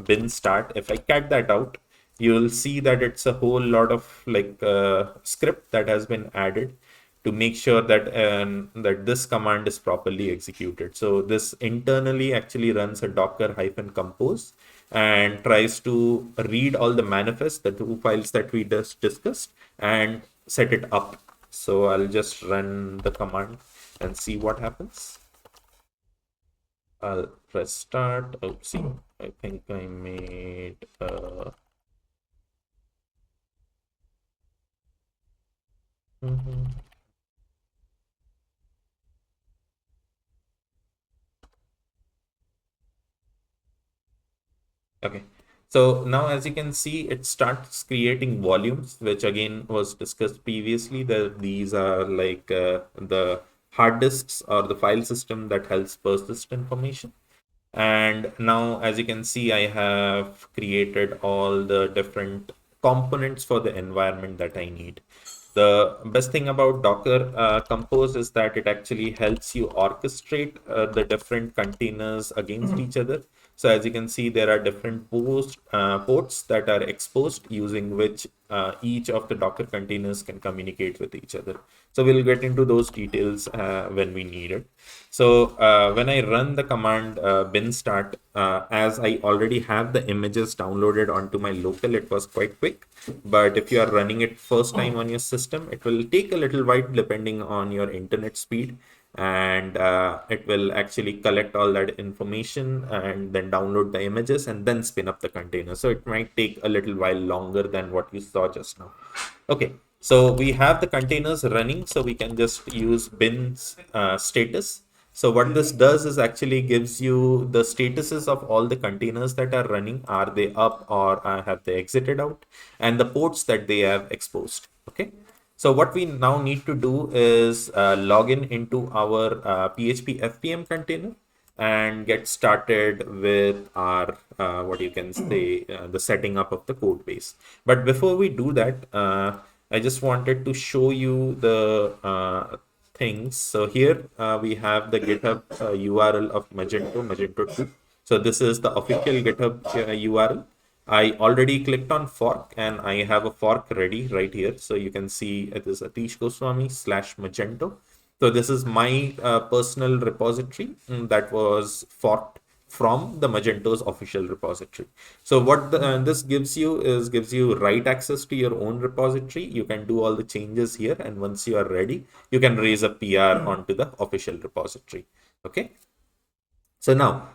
bin start. If I cut that out, you'll see that it's a whole lot of like script that has been added to make sure that that this command is properly executed. So this internally actually runs a docker-compose and tries to read all the manifests, the two files that we just discussed, and set it up. So I'll just run the command and see what happens. I'll press start. Oh, see, I think I made Okay, so now as you can see, it starts creating volumes, which again was discussed previously. That these are like the hard disks or the file system that helps persist information. And now, as you can see, I have created all the different components for the environment that I need. The best thing about Docker Compose is that it actually helps you orchestrate the different containers against each other. So as you can see, there are different ports that are exposed using which each of the Docker containers can communicate with each other. So we'll get into those details when we need it. So when I run the command bin start, as I already have the images downloaded onto my local, it was quite quick. But if you are running it first time on your system, it will take a little while depending on your internet speed. And it will actually collect all that information and then download the images and then spin up the container. So it might take a little while longer than what you saw just now. Okay, so we have the containers running, so we can just use bin status. So what this does is actually gives you the statuses of all the containers that are running. Are they up or have they exited out? And the ports that they have exposed. Okay. So what we now need to do is log in into our PHP FPM container and get started with our what you can say the setting up of the code base. But before we do that, I just wanted to show you the things. So here we have the GitHub URL of Magento 2. So this is the official GitHub URL. I already clicked on fork and I have a fork ready right here. So you can see it is Atish Goswami /Magento. So this is my personal repository that was forked from the Magento's official repository. So what this gives you is gives you write access to your own repository. You can do all the changes here, and once you are ready, you can raise a PR onto the official repository. Okay. So now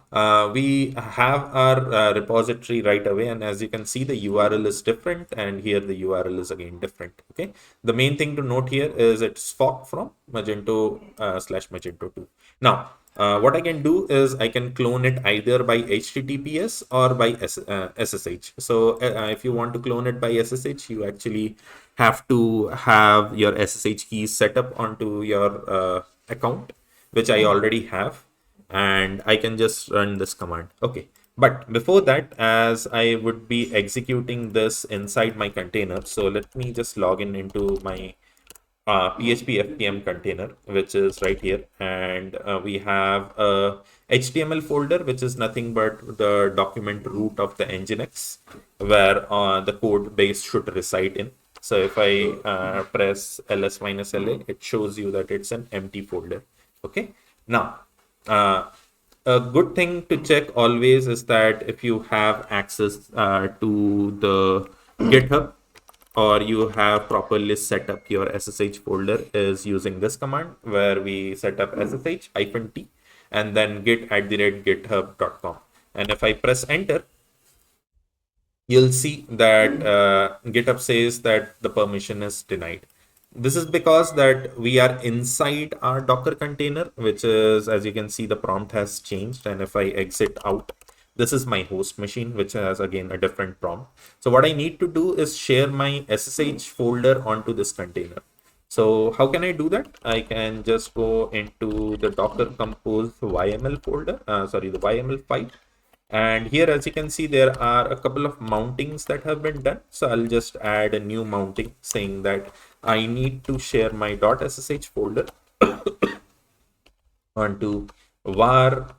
we have our repository right away, and as you can see, the URL is different, and here the URL is again different. Okay. The main thing to note here is it's forked from Magento /Magento 2. Now, what I can do is I can clone it either by HTTPS or by SSH. So if you want to clone it by SSH, you actually have to have your SSH keys set up onto your account, which I already have, and I can just run this command. Okay, but before that, as I would be executing this inside my container, so let me just log in into my PHP FPM container, which is right here, and we have a HTML folder, which is nothing but the document root of the Nginx, where the code base should reside in. So if I press ls-la, it shows you that it's an empty folder. Okay, now a good thing to check always is that if you have access to the GitHub, or you have properly set up your SSH folder, is using this command where we set up SSH-t and then git@github.com. And if I press enter, you'll see that GitHub says that the permission is denied. This is because that we are inside our Docker container, which is, as you can see, the prompt has changed. And if I exit out, this is my host machine, which has again a different prompt. So what I need to do is share my SSH folder onto this container. So how can I do that? I can just go into the Docker Compose YML folder, the YML file. And here, as you can see, there are a couple of mountings that have been done. So I'll just add a new mounting saying that I need to share my .ssh folder onto var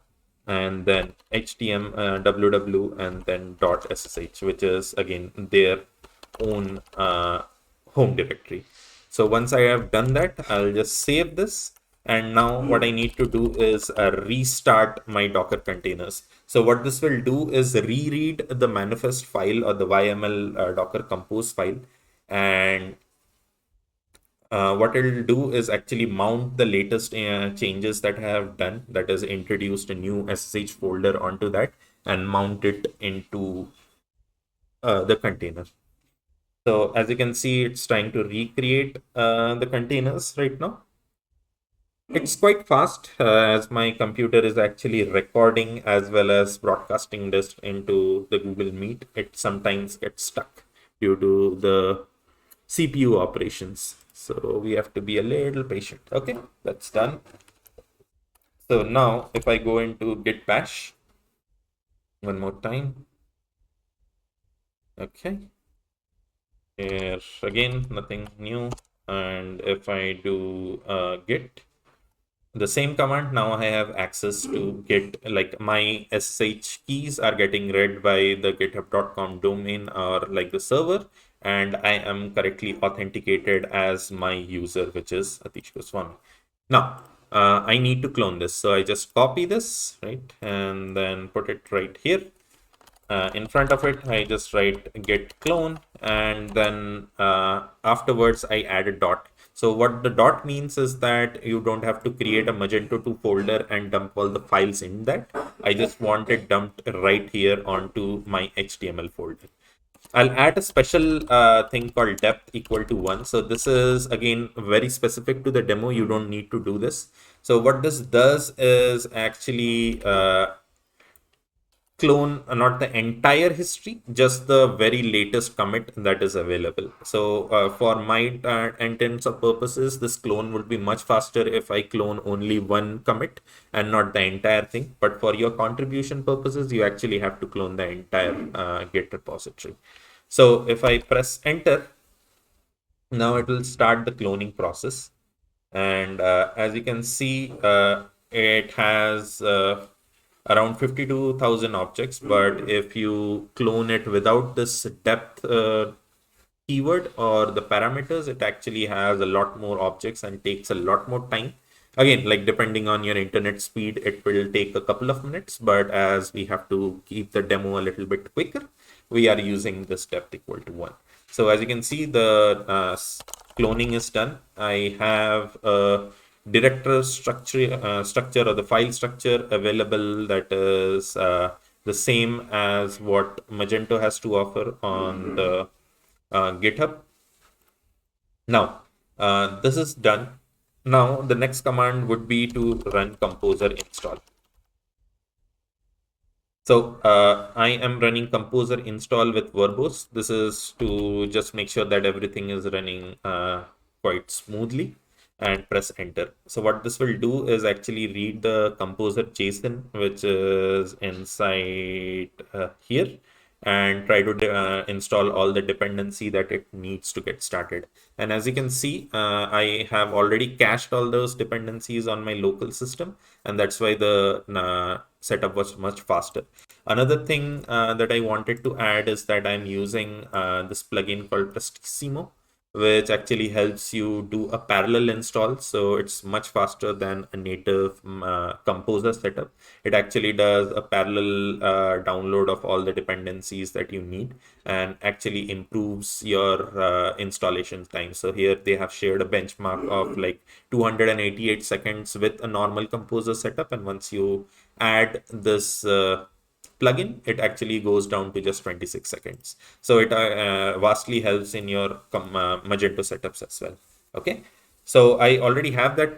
and then htm ww and then .ssh, which is again their own home directory. So once I have done that, I'll just save this. And now what I need to do is restart my Docker containers. So what this will do is reread the manifest file or the YML Docker Compose file. And what it'll do is actually mount the latest changes that I have done, that is introduced a new SSH folder onto that and mount it into the container. So as you can see, it's trying to recreate the containers right now. It's quite fast as my computer is actually recording as well as broadcasting this into the Google Meet. It sometimes gets stuck due to the CPU operations. So we have to be a little patient. Okay, that's done. So now if I go into git bash one more time. Okay. Here again, nothing new. And if I do git, the same command, now I have access to get, like, my SSH keys are getting read by the github.com domain or like the server, and I am correctly authenticated as my user, which is Atish Goswami. Now, I need to clone this. So I just copy this, right? And then put it right here. In front of it, I just write get clone, and then afterwards I add a dot. So what the dot means is that you don't have to create a Magento 2 folder and dump all the files in that. I just want it dumped right here onto my HTML folder. I'll add a special thing called depth equal to 1. So this is again very specific to the demo. You don't need to do this. So what this does is actually clone not the entire history, just the very latest commit that is available. So for my intents or purposes, this clone would be much faster if I clone only one commit and not the entire thing. But for your contribution purposes, you actually have to clone the entire Git repository. So if I press enter, now it will start the cloning process. And as you can see, it has around 52,000 objects, but if you clone it without this depth keyword or the parameters, it actually has a lot more objects and takes a lot more time. Again, like depending on your internet speed, it will take a couple of minutes, but as we have to keep the demo a little bit quicker, we are using this depth equal to 1. So as you can see, the cloning is done. I have a director structure or the file structure available that is the same as what Magento has to offer on the GitHub. Now, this is done. Now, the next command would be to run composer install. So I am running composer install with verbose. This is to just make sure that everything is running quite smoothly, and press enter. So what this will do is actually read the composer JSON, which is inside here, and try to install all the dependency that it needs to get started. And as you can see, I have already cached all those dependencies on my local system, and that's why the setup was much faster. Another thing that I wanted to add is that I'm using this plugin called Prestissimo, which actually helps you do a parallel install. So it's much faster than a native composer setup. It actually does a parallel download of all the dependencies that you need, and actually improves your installation time. So here they have shared a benchmark of like 288 seconds with a normal composer setup, and once you add this plugin, it actually goes down to just 26 seconds. So it vastly helps in your Magento setups as well. Okay. So I already have that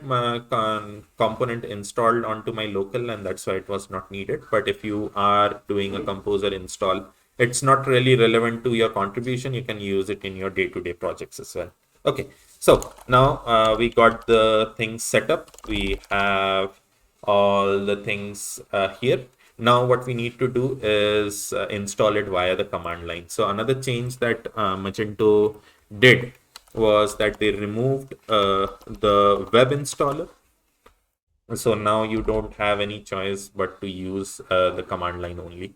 component installed onto my local, and that's why it was not needed. But if you are doing a composer install, it's not really relevant to your contribution. You can use it in your day-to-day projects as well. Okay. So now we got the things set up. We have all the things here. Now what we need to do is install it via the command line. So another change that Magento did was that they removed the web installer. So now you don't have any choice but to use the command line only.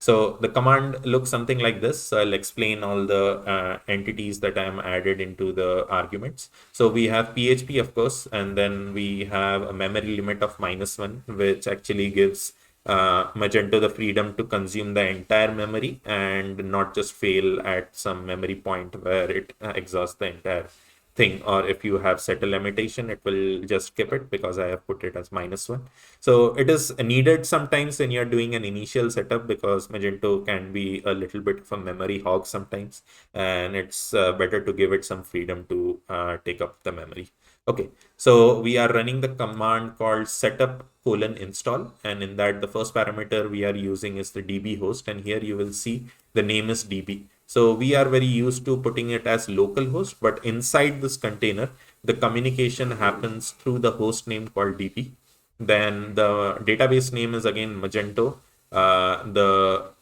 So the command looks something like this. So I'll explain all the entities that I am added into the arguments. So we have PHP, of course, and then we have a memory limit of -1, which actually gives Magento the freedom to consume the entire memory and not just fail at some memory point where it exhausts the entire thing. Or if you have set a limitation, it will just skip it because I have put it as -1. So it is needed sometimes when you're doing an initial setup, because Magento can be a little bit of a memory hog sometimes, and it's better to give it some freedom to take up the memory. Okay, so we are running the command called setup:install, and in that the first parameter we are using is the DB host, and here you will see the name is DB. So we are very used to putting it as localhost, but inside this container, the communication happens through the host name called DB. Then the database name is again Magento. The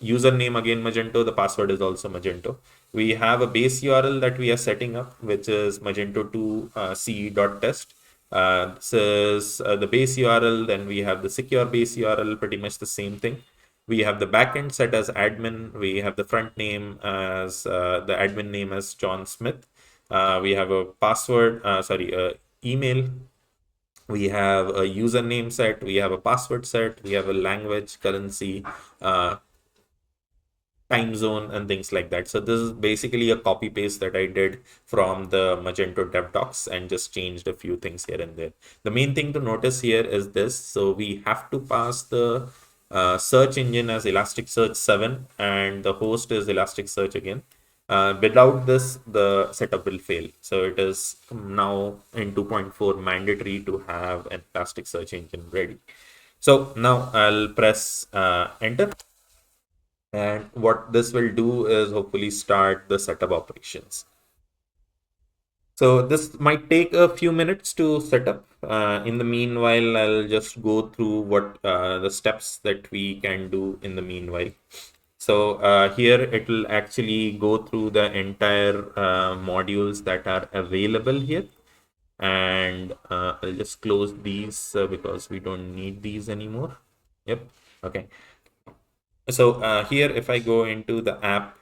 username again Magento. The password is also Magento. We have a base URL that we are setting up, which is magento2 ce.test. This is the base URL. Then we have the secure base URL, pretty much the same thing. We have the backend set as admin. We have the front name as the admin name as John Smith. We have a password, email. We have a username set. We have a password set. We have a language, currency, time zone, and things like that. So this is basically a copy paste that I did from the Magento dev docs and just changed a few things here and there. The main thing to notice here is this. So we have to pass the search engine as Elasticsearch 7 and the host is Elasticsearch again. Without this, the setup will fail. So it is now in 2.4 mandatory to have an Elasticsearch engine ready. So now I'll press enter. And what this will do is hopefully start the setup operations. So this might take a few minutes to set up. In the meanwhile, I'll just go through what the steps that we can do in the meanwhile. So here it will actually go through the entire modules that are available here. And I'll just close these because we don't need these anymore. Yep. Okay. So here, if I go into the app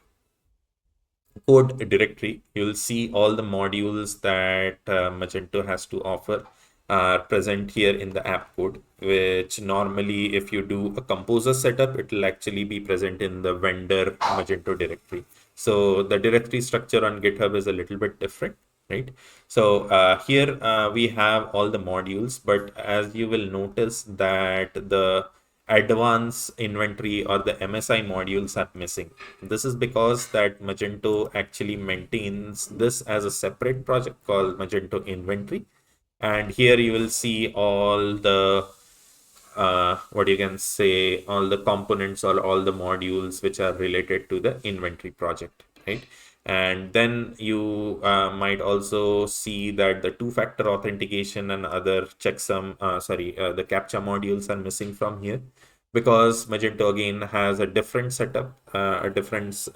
code directory, you'll see all the modules that Magento has to offer are present here in the app code, which normally if you do a composer setup, it will actually be present in the vendor Magento directory. So the directory structure on GitHub is a little bit different. right? So here we have all the modules, but as you will notice that the advanced inventory or the MSI modules are missing. This is because that Magento actually maintains this as a separate project called Magento Inventory. And here you will see all the what you can say, all the components or all the modules which are related to the inventory project, right? And then you might also see that the two-factor authentication and other checksum, the CAPTCHA modules are missing from here, because Magento again has a different setup, a different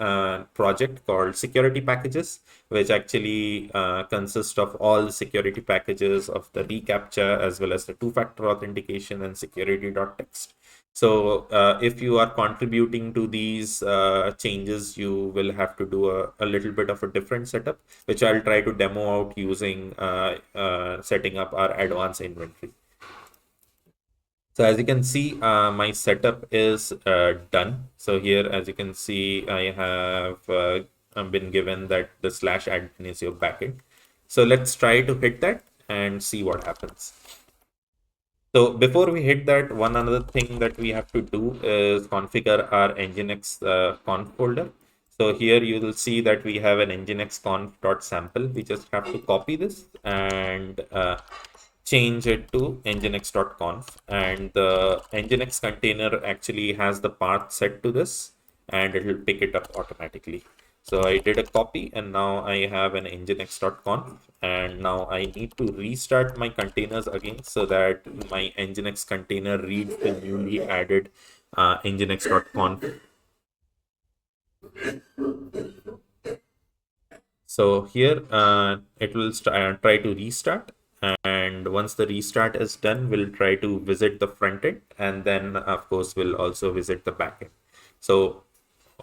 project called security packages, which actually consists of all the security packages of the reCAPTCHA as well as the two-factor authentication and security.txt. So if you are contributing to these changes, you will have to do a little bit of a different setup, which I'll try to demo out using setting up our advanced inventory. So as you can see, my setup is done. So here, as you can see, I have been given that the /admin is your backend. So let's try to hit that and see what happens. So before we hit that, one another thing that we have to do is configure our nginx conf folder. So here you will see that we have an nginx conf.sample. We just have to copy this and change it to nginx.conf, and the nginx container actually has the path set to this and it will pick it up automatically. So I did a copy and now I have an nginx.conf, and now I need to restart my containers again so that my nginx container reads the newly added nginx.conf. So here it will try to restart, and once the restart is done, we'll try to visit the front end, and then of course we'll also visit the back end. So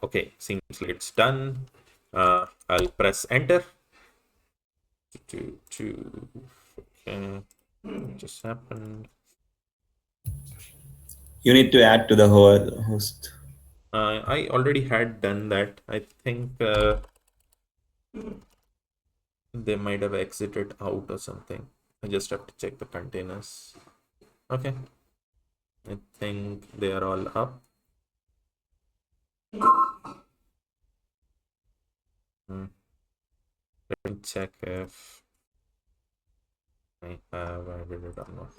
okay, seems like it's done. I'll press enter. Okay, just happened. You need to add to the host. I already had done that. I think they might have exited out or something. I just have to check the containers. Okay, I think they are all up. Let me check if I have added it or not.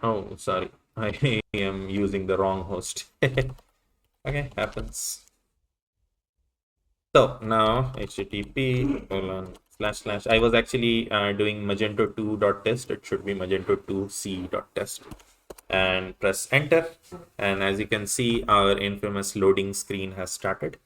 Oh, sorry. I am using the wrong host. Okay, happens. So now http:// I was actually doing magento2.test. It should be magento2c.test, and press enter. And as you can see, our infamous loading screen has started.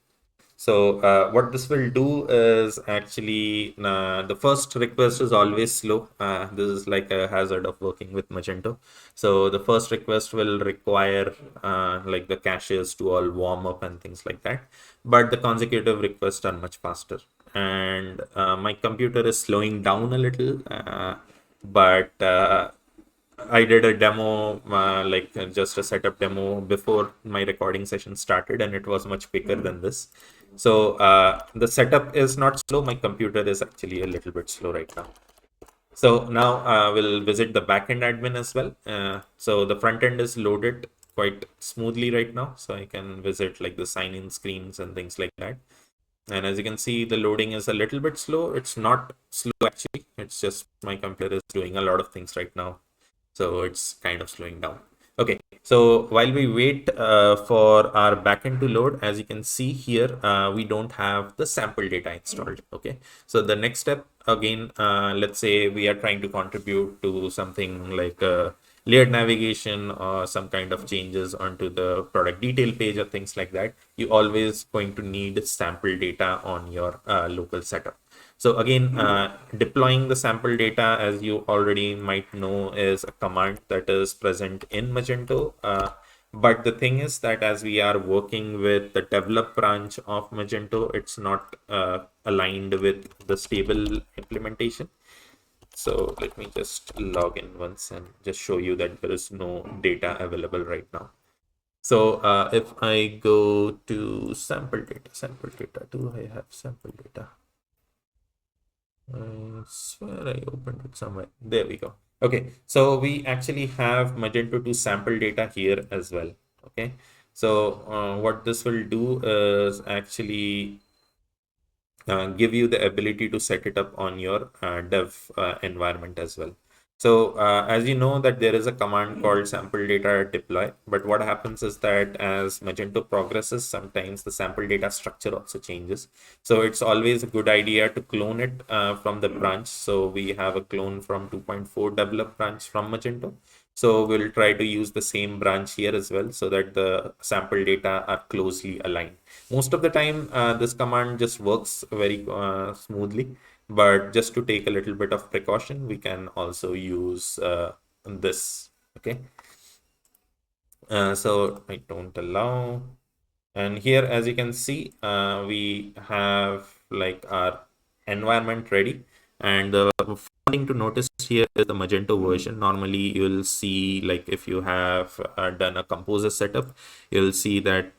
So what this will do is actually the first request is always slow. This is like a hazard of working with Magento. So the first request will require like the caches to all warm up and things like that. But the consecutive requests are much faster. And my computer is slowing down a little, but I did a demo, just a setup demo before my recording session started, and it was much quicker than this. So the setup is not slow. My computer is actually a little bit slow right now. So now we'll visit the backend admin as well. So the front end is loaded quite smoothly right now. So I can visit like the sign-in screens and things like that. And as you can see, the loading is a little bit slow. It's not slow actually. It's just my computer is doing a lot of things right now. So it's kind of slowing down. Okay, so while we wait for our backend to load, as you can see here, we don't have the sample data installed. Okay, so the next step again, let's say we are trying to contribute to something like layered navigation or some kind of changes onto the product detail page or things like that. You always going to need sample data on your local setup. So again, deploying the sample data, as you already might know, is a command that is present in Magento. But the thing is that as we are working with the develop branch of Magento, it's not aligned with the stable implementation. So let me just log in once and just show you that there is no data available right now. So if I go to sample data, do I have sample data? I swear I opened it somewhere. There we go. Okay, so we actually have Magento 2 sample data here as well. Okay, so what this will do is actually give you the ability to set it up on your dev environment as well. So as you know that there is a command called sample data deploy, but what happens is that as Magento progresses, sometimes the sample data structure also changes. So it's always a good idea to clone it from the branch. So we have a clone from 2.4 develop branch from Magento. So we'll try to use the same branch here as well so that the sample data are closely aligned. Most of the time, this command just works very smoothly, but just to take a little bit of precaution, we can also use this. Okay. So I don't allow. And here, as you can see, we have like our environment ready. And the thing to notice here is the Magento version. Normally, you'll see like if you have done a composer setup, you'll see that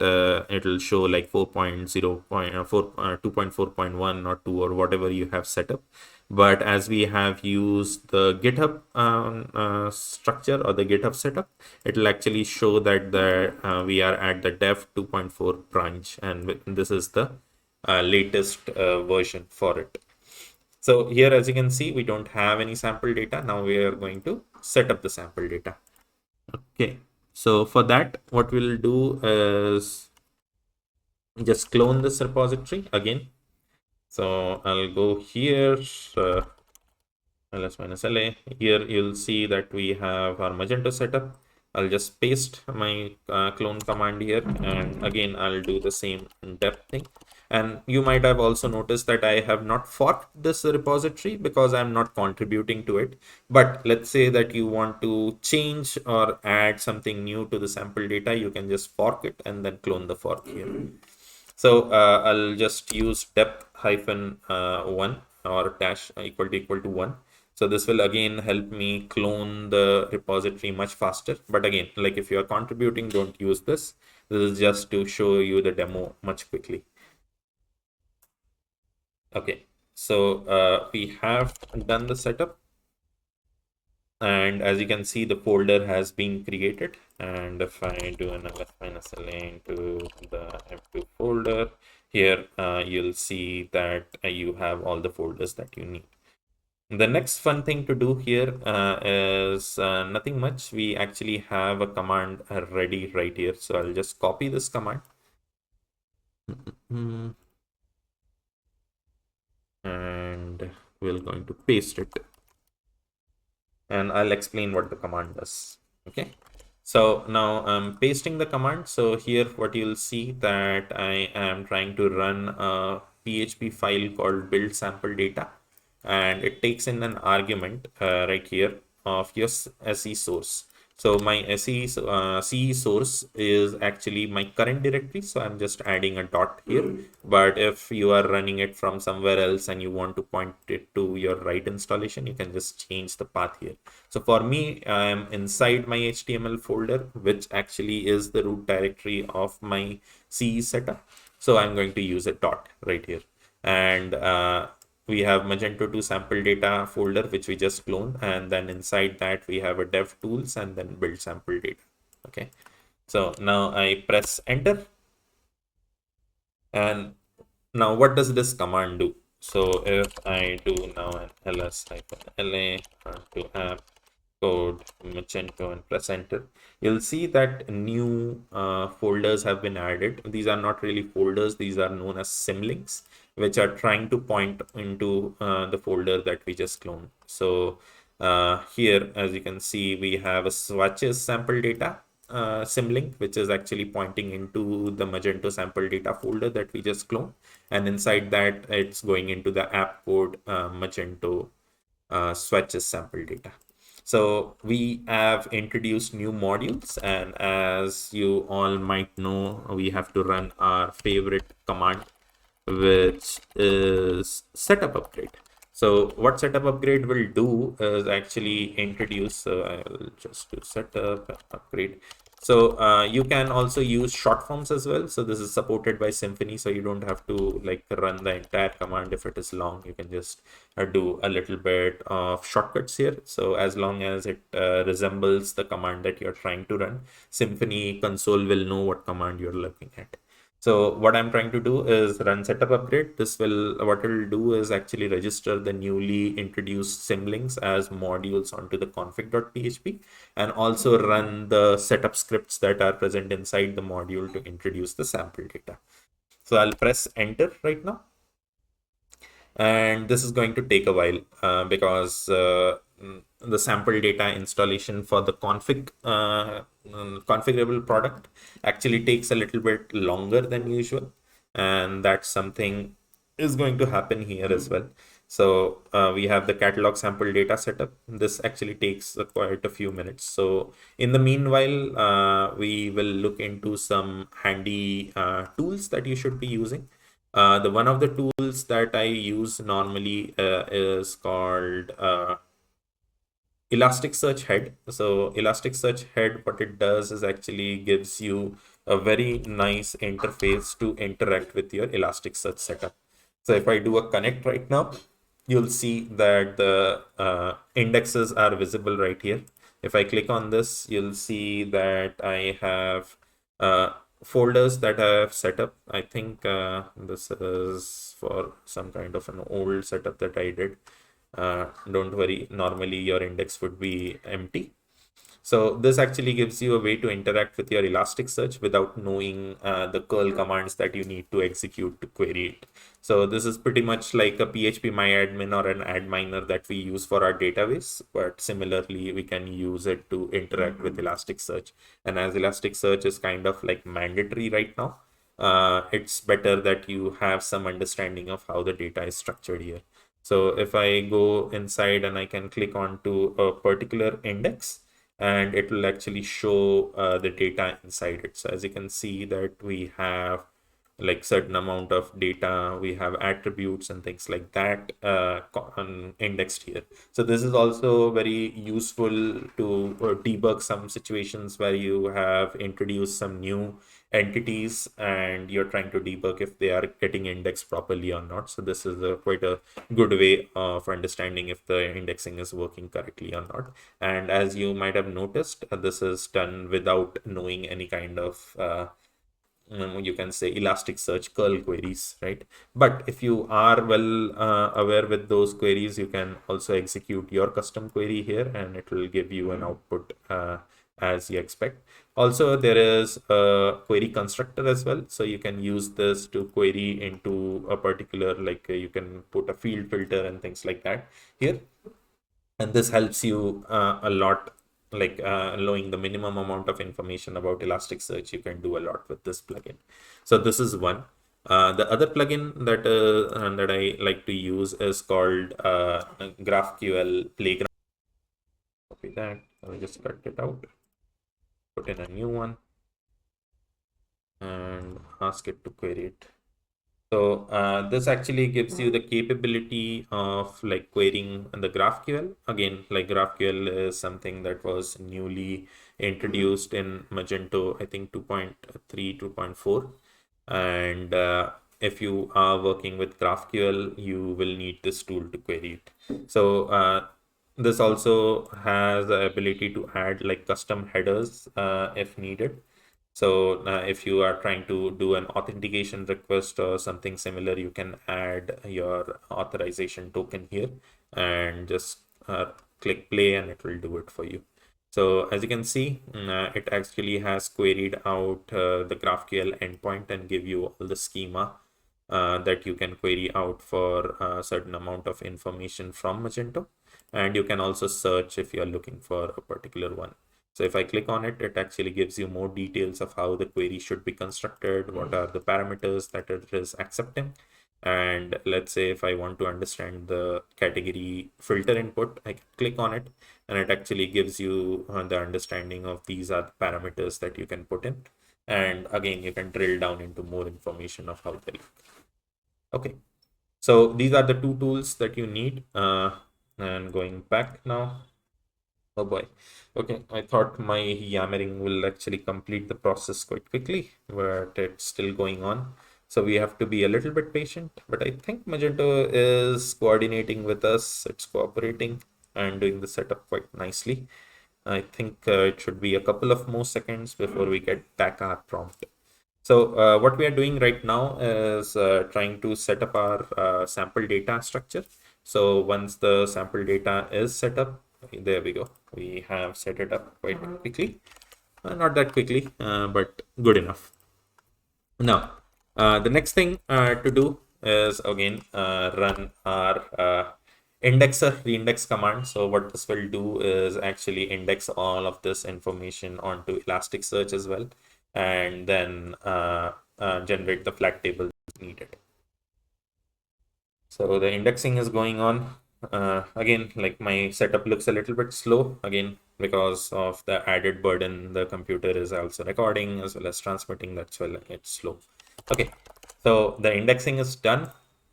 it'll show like 2.4.1 or 2 or whatever you have set up. But as we have used the GitHub structure or the GitHub setup, it will actually show that we are at the dev 2.4 branch, and this is the latest version for it. So here, as you can see, we don't have any sample data. Now we are going to set up the sample data. Okay, so for that, what we'll do is just clone this repository again. So I'll go here, ls-la. Here you'll see that we have our Magento setup. I'll just paste my clone command here, and again I'll do the same depth thing. And you might have also noticed that I have not forked this repository because I'm not contributing to it. But let's say that you want to change or add something new to the sample data, you can just fork it and then clone the fork here. So I'll just use depth -1 or dash equal to 1. So this will again help me clone the repository much faster. But again, like if you are contributing, don't use this. This is just to show you the demo much quickly. Okay, so we have done the setup. And as you can see, the folder has been created. And if I do an ls-la into the f2 folder, here you'll see that you have all the folders that you need. The next fun thing to do here is nothing much. We actually have a command ready right here. So I'll just copy this command. And we're going to paste it. And I'll explain what the command does. Okay. So now I'm pasting the command. So here what you'll see that I am trying to run a PHP file called build sample data. And it takes in an argument right here of your SE source. So my CE source is actually my current directory. So I'm just adding a dot here. But if you are running it from somewhere else and you want to point it to your right installation, you can just change the path here. So for me, I'm inside my HTML folder, which actually is the root directory of my CE setup. So I'm going to use a dot right here. And we have Magento 2 sample data folder, which we just cloned. And then inside that, we have a dev tools and then build sample data. Okay. So now I press enter. And now what does this command do? So if I do now an ls-la to app code Magento and press enter, you'll see that new folders have been added. These are not really folders. These are known as symlinks, which are trying to point into the folder that we just cloned. So here, as you can see, we have a swatches sample data symlink, which is actually pointing into the Magento sample data folder that we just cloned. And inside that, it's going into the app code Magento swatches sample data. So we have introduced new modules, and as you all might know, we have to run our favorite command, which is setup upgrade. So what setup upgrade will do is actually introduce, so I will just do setup upgrade. So you can also use short forms as well. So this is supported by Symfony, so you don't have to like run the entire command if it is long. You can just do a little bit of shortcuts here. So as long as it resembles the command that you're trying to run, Symfony console will know what command you're looking at. So what I'm trying to do is run setup upgrade. This will, what it will do is actually register the newly introduced symlinks as modules onto the config.php, and also run the setup scripts that are present inside the module to introduce the sample data. So I'll press enter right now. And this is going to take a while because the sample data installation for the configurable product actually takes a little bit longer than usual, and that's something is going to happen here as well. So we have the catalog sample data setup. This actually takes quite a few minutes. So in the meanwhile, we will look into some handy tools that you should be using. The one of the tools that I use normally is called Elasticsearch Head. So Elasticsearch Head, what it does is actually gives you a very nice interface to interact with your Elasticsearch setup. So if I do a connect right now, you'll see that the indexes are visible right here. If I click on this, you'll see that I have folders that I have set up. I think this is for some kind of an old setup that I did. Don't worry, normally your index would be empty. So this actually gives you a way to interact with your Elasticsearch without knowing the curl commands that you need to execute to query it. So this is pretty much like a PHP myadmin or an adminer that we use for our database, but similarly, we can use it to interact with Elasticsearch. And as Elasticsearch is kind of like mandatory right now, it's better that you have some understanding of how the data is structured here. So if I go inside and I can click onto a particular index, and it will actually show the data inside it. So as you can see that we have like certain amount of data, we have attributes and things like that indexed here. So this is also very useful to debug some situations where you have introduced some new entities and you're trying to debug if they are getting indexed properly or not. So this is quite a good way of understanding if the indexing is working correctly or not. And as you might have noticed, this is done without knowing any kind of you can say Elasticsearch curl queries, right? But if you are well aware with those queries, you can also execute your custom query here and it will give you an output as you expect. Also, there is a query constructor as well. So you can use this to query into a particular, like you can put a field filter and things like that here. And this helps you a lot, like allowing the minimum amount of information about Elasticsearch. You can do a lot with this plugin. So this is one. The other plugin that I like to use is called GraphQL Playground. Copy that. I'll just cut it out. Put in a new one and ask it to query it. So this actually gives you the capability of like querying the GraphQL. Again, like GraphQL is something that was newly introduced in Magento, I think 2.3, 2.4. And if you are working with GraphQL, you will need this tool to query it. So this also has the ability to add like custom headers if needed. So if you are trying to do an authentication request or something similar, you can add your authorization token here and just click play and it will do it for you. So as you can see, it actually has queried out the GraphQL endpoint and give you all the schema that you can query out for a certain amount of information from Magento. And you can also search if you're looking for a particular one. So if I click on it, it actually gives you more details of how the query should be constructed, what are the parameters that it is accepting. And let's say if I want to understand the category filter input, I can click on it and it actually gives you the understanding of these are the parameters that you can put in. And again, you can drill down into more information of how they look. Okay, so these are the two tools that you need. And going back now, oh boy. Okay, I thought my yammering will actually complete the process quite quickly, but it's still going on. So we have to be a little bit patient, but I think Magento is coordinating with us. It's cooperating and doing the setup quite nicely. I think it should be a couple of more seconds before we get back our prompt. So what we are doing right now is trying to set up our sample data structure. So once the sample data is set up, there we go. We have set it up quite quickly. Not that quickly, but good enough. Now, the next thing to do is again run our indexer reindex command. So what this will do is actually index all of this information onto Elasticsearch as well, and then generate the flag table needed. So the indexing is going on. Again, like my setup looks a little bit slow again because of the added burden. The computer is also recording as well as transmitting. That's why it's slow. Okay, so the indexing is done.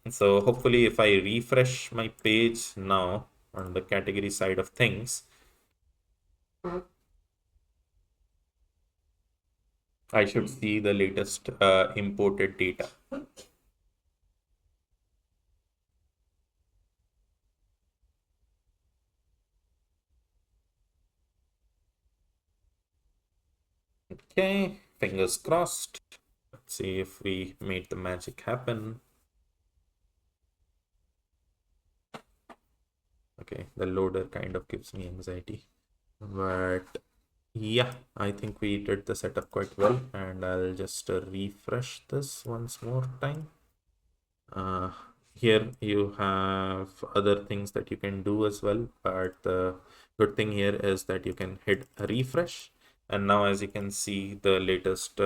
So hopefully if I refresh my page now on the category side of things, I should see the latest imported data. Okay, fingers crossed. Let's see if we made the magic happen. Okay, the loader kind of gives me anxiety, but yeah, I think we did the setup quite well, and I'll just refresh this once more time. Here you have other things that you can do as well, but the good thing here is that you can hit a refresh, and now as you can see, the latest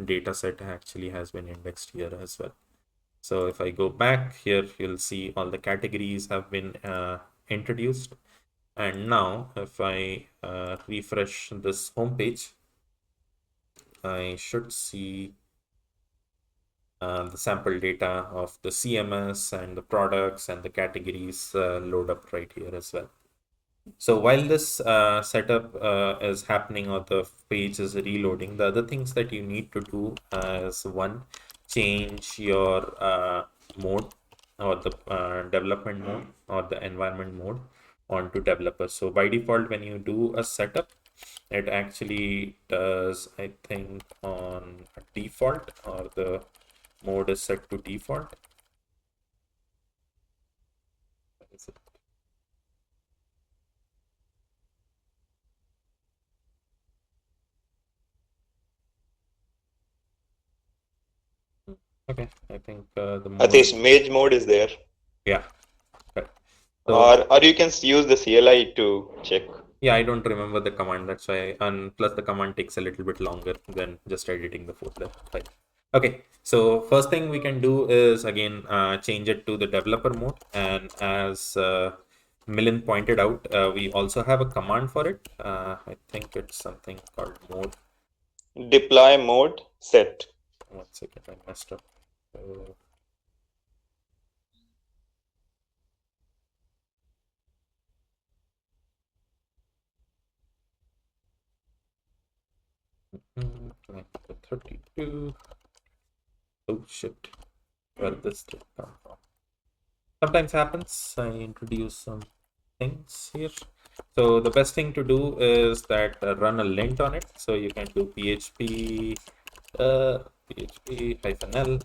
data set actually has been indexed here as well. So if I go back here, you'll see all the categories have been introduced. And now if I refresh this home page, I should see the sample data of the CMS and the products and the categories load up right here as well. So while this setup is happening or the page is reloading, the other things that you need to do is one, change your mode or the development mode or the environment mode onto developer. So by default, when you do a setup, it actually does, I think, on default, or the mode is set to default. Okay, I think the mode. Atish, mage mode is there. Yeah. Correct. So, Or you can use the CLI to check. yeah, I don't remember the command. That's why, and plus the command takes a little bit longer than just editing the folder file. Okay, so first thing we can do is again change it to the developer mode, and as Milind pointed out, we also have a command for it. I think it's something called mode. Deploy mode set. One second, I messed up. Connect to 32. Oh shit, where this did come from? Sometimes happens. I introduce some things here. So the best thing to do is that run a lint on it. So you can do php -l,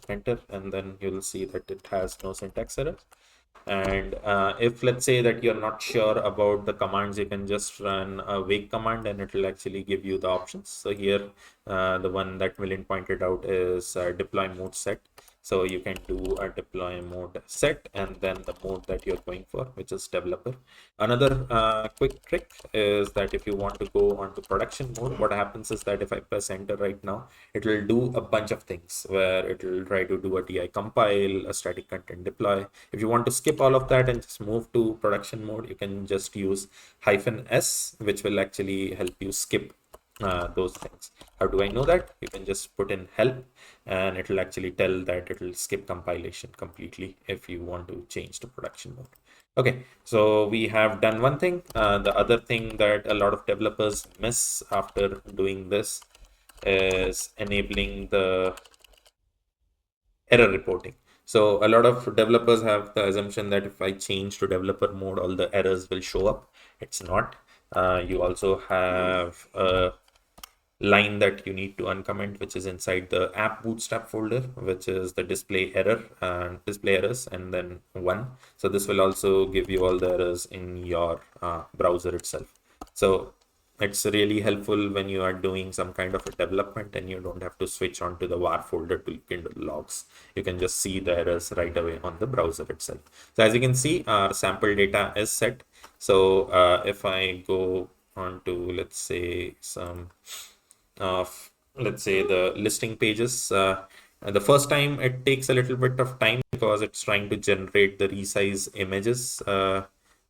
enter, and then you'll see that it has no syntax errors. And if let's say that you're not sure about the commands, you can just run a wake command and it will actually give you the options. So here the one that Milind pointed out is deploy mode set. So you can do a deploy mode set and then the mode that you're going for, which is developer. Another quick trick is that if you want to go onto production mode, what happens is that if I press enter right now, it will do a bunch of things where it will try to do a TI compile, a static content deploy. If you want to skip all of that and just move to production mode, you can just use -S, which will actually help you skip those things. How do I know that? You can just put in help and it will actually tell that it will skip compilation completely if you want to change to production mode. Okay, so we have done one thing. The other thing that a lot of developers miss after doing this is enabling the error reporting. So a lot of developers have the assumption that if I change to developer mode, all the errors will show up. It's not. You also have a line that you need to uncomment, which is inside the app bootstrap folder, which is the display error and display errors, and then 1. So this will also give you all the errors in your browser itself. So it's really helpful when you are doing some kind of a development and you don't have to switch on to the var folder to look into the logs. You can just see the errors right away on the browser itself. So as you can see, our sample data is set. So if I go on to, let's say, some of, let's say, the listing pages, the first time it takes a little bit of time because it's trying to generate the resize images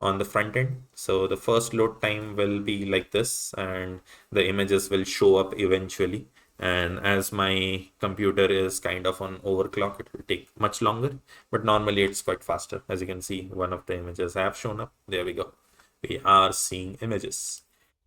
on the front end. So the first load time will be like this and the images will show up eventually. And as my computer is kind of on overclock, it will take much longer, but normally it's quite faster. As you can see, one of the images have shown up. There we go. We are seeing images.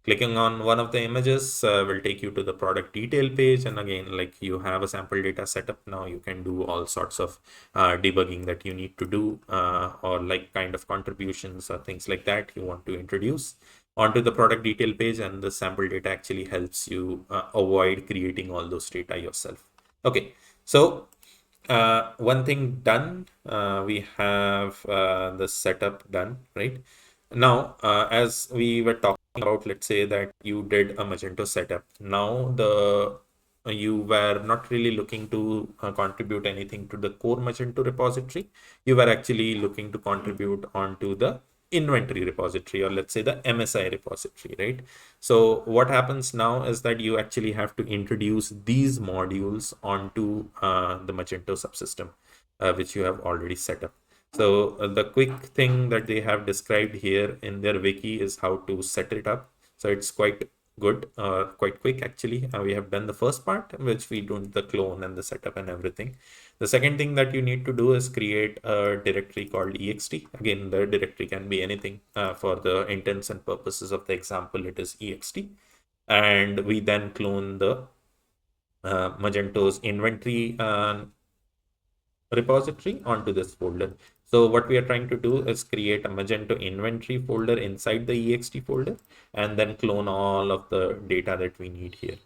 Clicking on one of the images will take you to the product detail page. And again, like you have a sample data setup now, you can do all sorts of debugging that you need to do or like kind of contributions or things like that you want to introduce onto the product detail page. And the sample data actually helps you avoid creating all those data yourself. Okay, so one thing done, we have the setup done, right? Now, as we were talking about, let's say that you did a Magento setup. Now you were not really looking to contribute anything to the core Magento repository. You were actually looking to contribute onto the inventory repository, or let's say the MSI repository, right? So what happens now is that you actually have to introduce these modules onto the Magento subsystem, which you have already set up. So the quick thing that they have described here in their wiki is how to set it up. So it's quite good, quite quick actually. We have done the first part, which we do the clone and the setup and everything. The second thing that you need to do is create a directory called ext. Again, the directory can be anything. For the intents and purposes of the example, it is ext. And we then clone the Magento's inventory repository onto this folder. So what we are trying to do is create a Magento inventory folder inside the ext folder and then clone all of the data that we need here.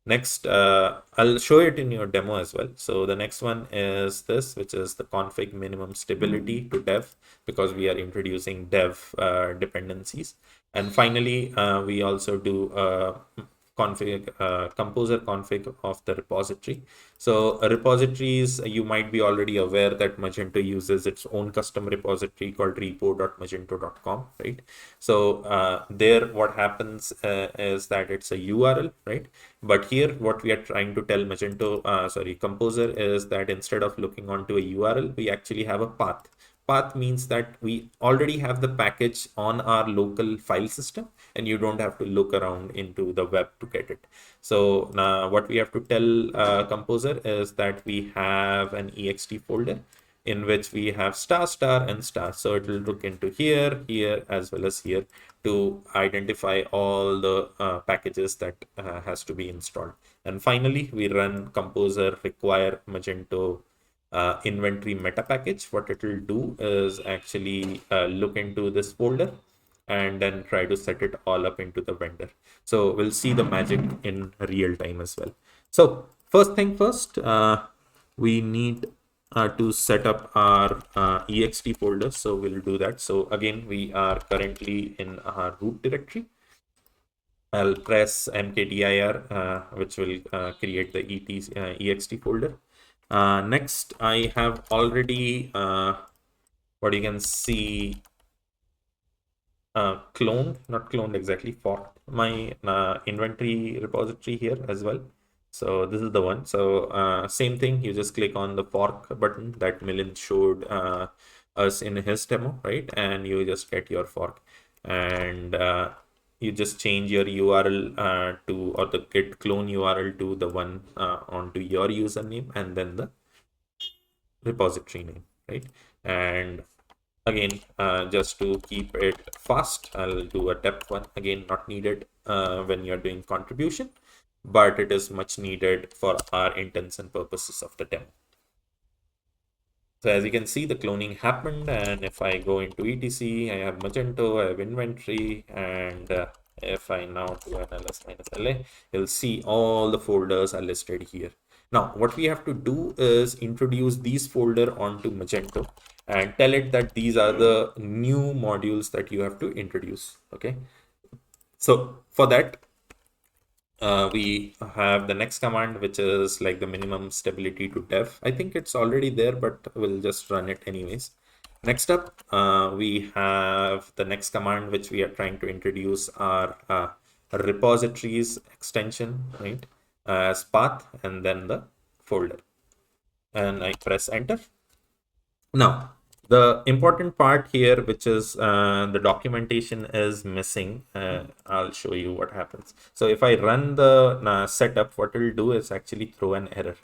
Next, I'll show it in your demo as well. So the next one is this, which is the config minimum stability to dev, because we are introducing dev dependencies. And finally, we also do config composer config of the repository. So repositories, you might be already aware that Magento uses its own custom repository called repo.magento.com, right? So there what happens is that it's a URL, right? But here what we are trying to tell Magento, Composer, is that instead of looking onto a URL, we actually have a path. Path means that we already have the package on our local file system and you don't have to look around into the web to get it. So now what we have to tell Composer is that we have an ext folder in which we have star, star, and star. So it will look into here, here, as well as here to identify all the packages that has to be installed. And finally, we run Composer require Magento inventory meta package. What it will do is actually look into this folder and then try to set it all up into the vendor. So we'll see the magic in real time as well. So first thing first, we need to set up our ext folder. So we'll do that. So again, we are currently in our root directory. I'll press mkdir, which will create the ext folder. Next, I have already, what you can see, not cloned exactly, forked my inventory repository here as well. So this is the one. So same thing, you just click on the fork button that Milind showed us in his demo, right? And you just get your fork, and you just change your URL to, or the git clone URL to the one onto your username, and then the repository name, right? And again, just to keep it fast, I'll do a depth one. Again, not needed when you're doing contribution, but it is much needed for our intents and purposes of the demo. So as you can see, the cloning happened, and if I go into etc, I have Magento, I have inventory, and if I now do an ls-la, you'll see all the folders are listed here. Now, what we have to do is introduce these folder onto Magento and tell it that these are the new modules that you have to introduce. Okay. So for that, we have the next command, which is like the minimum stability to dev. I think it's already there, but we'll just run it anyways. Next up, we have the next command, which we are trying to introduce our repositories extension, right, as path, and then the folder. And I press enter. Now, the important part here, which is the documentation is missing. I'll show you what happens. So if I run the setup, what it'll do is actually throw an error.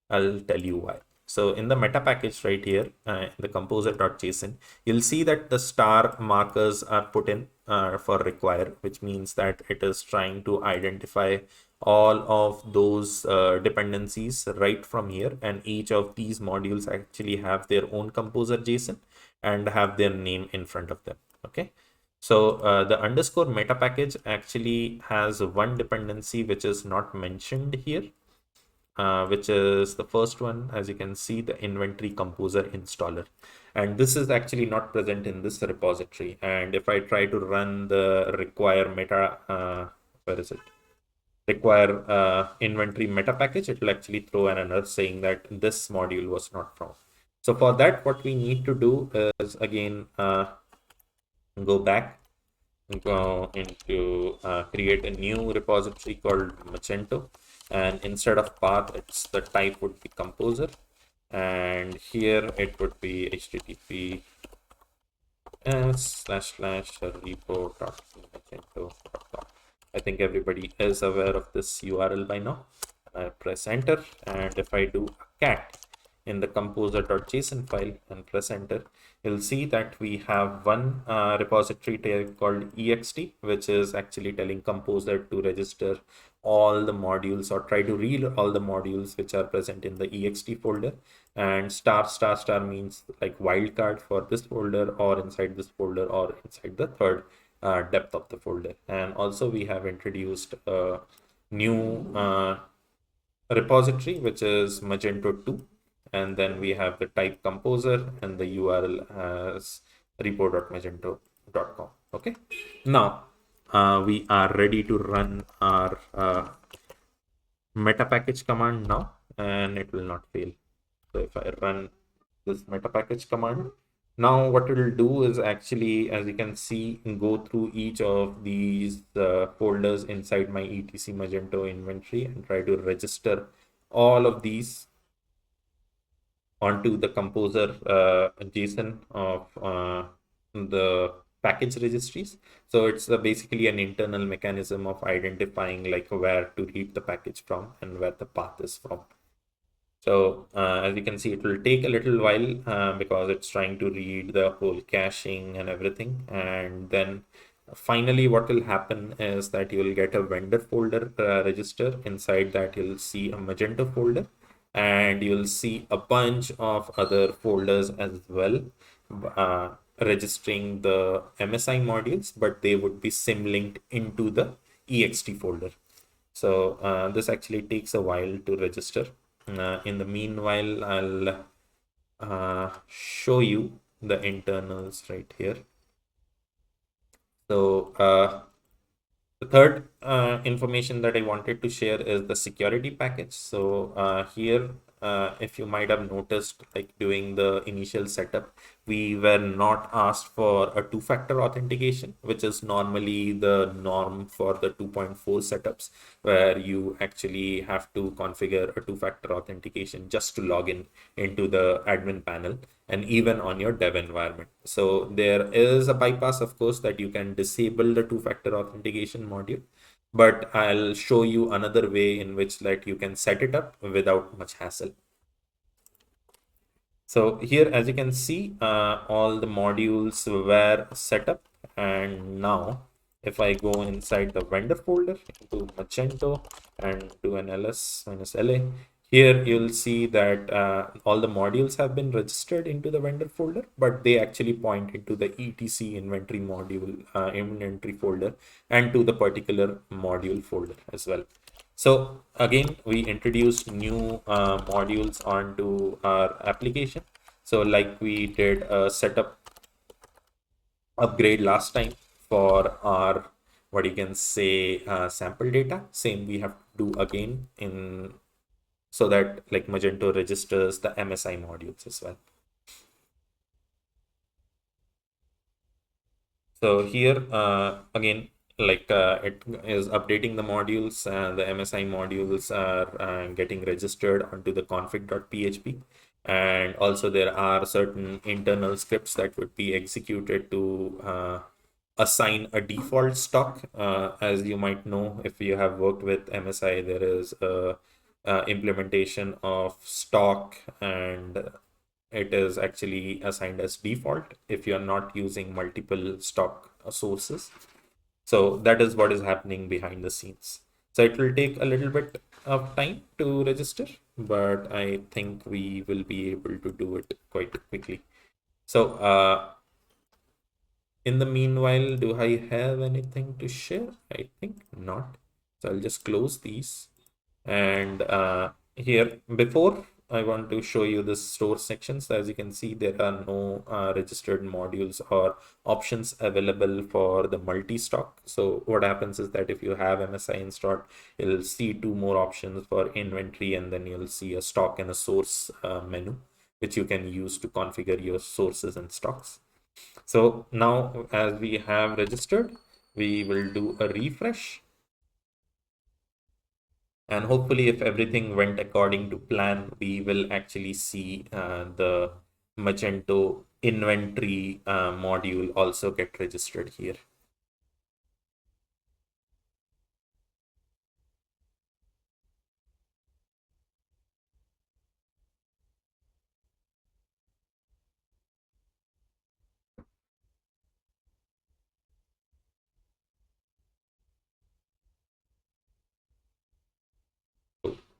I'll tell you why. So in the meta package right here, the composer.json, you'll see that the star markers are put in for require, which means that it is trying to identify all of those dependencies right from here, and each of these modules actually have their own composer JSON and have their name in front of them. Okay, so the underscore meta package actually has one dependency which is not mentioned here, which is the first one. As you can see, the inventory composer installer, and this is actually not present in this repository. And if I try to run the require meta, where is it? Require inventory meta package, it will actually throw an error saying that this module was not found. So for that, what we need to do is again go back, go into create a new repository called Magento, and instead of path, it's the type would be composer, and here it would be https://repo.magento.com. I think everybody is aware of this URL by now. I press enter, and if I do a cat in the composer.json file and press enter, you'll see that we have one repository tag called ext, which is actually telling composer to register all the modules or try to read all the modules which are present in the ext folder, and star star star means like wildcard for this folder or inside this folder or inside the third depth of the folder. And also we have introduced a new repository which is Magento 2, and then we have the type composer and the URL as repo.magento.com. Okay, now we are ready to run our meta package command now, and it will not fail. So if I run this meta package command, now what it will do is actually, as you can see, go through each of these folders inside my etc Magento inventory and try to register all of these onto the composer JSON of the package registries. So it's basically an internal mechanism of identifying like where to read the package from and where the path is from. So as you can see, it will take a little while because it's trying to read the whole caching and everything. And then finally, what will happen is that you will get a vendor folder register. Inside that, you'll see a Magento folder, and you'll see a bunch of other folders as well registering the MSI modules, but they would be symlinked into the ext folder. So this actually takes a while to register. In the meanwhile, I'll show you the internals right here. So The third information that I wanted to share is the security package. So here, if you might have noticed, like during the initial setup, we were not asked for a two-factor authentication, which is normally the norm for the 2.4 setups, where you actually have to configure a two-factor authentication just to log in into the admin panel and even on your dev environment. So there is a bypass, of course, that you can disable the two-factor authentication module, but I'll show you another way in which that you can set it up without much hassle. So here, as you can see, all the modules were set up, and now if I go inside the vendor folder into Magento and do an ls-la, here you'll see that all the modules have been registered into the vendor folder, but they actually point into the etc inventory module inventory folder and to the particular module folder as well. So again, we introduced new modules onto our application. So like we did a setup upgrade last time for our, what you can say, sample data. Same we have to do again in, so that like Magento registers the MSI modules as well. So here again, like it is updating the modules. The MSI modules are getting registered onto the config.php, and also there are certain internal scripts that would be executed to assign a default stock. As you might know, if you have worked with MSI, there is a implementation of stock, and it is actually assigned as default if you are not using multiple stock sources. So that is what is happening behind the scenes. So it will take a little bit of time to register, but I think we will be able to do it quite quickly. So in the meanwhile, do I have anything to share? I think not. So I'll just close these. And here, before I want to show you the store sections. So as you can see, there are no registered modules or options available for the multi-stock. So what happens is that if you have MSI installed, you'll see two more options for inventory, and then you'll see a stock and a source menu, which you can use to configure your sources and stocks. So now as we have registered, we will do a refresh. And hopefully, if everything went according to plan, we will actually see the Magento inventory module also get registered here.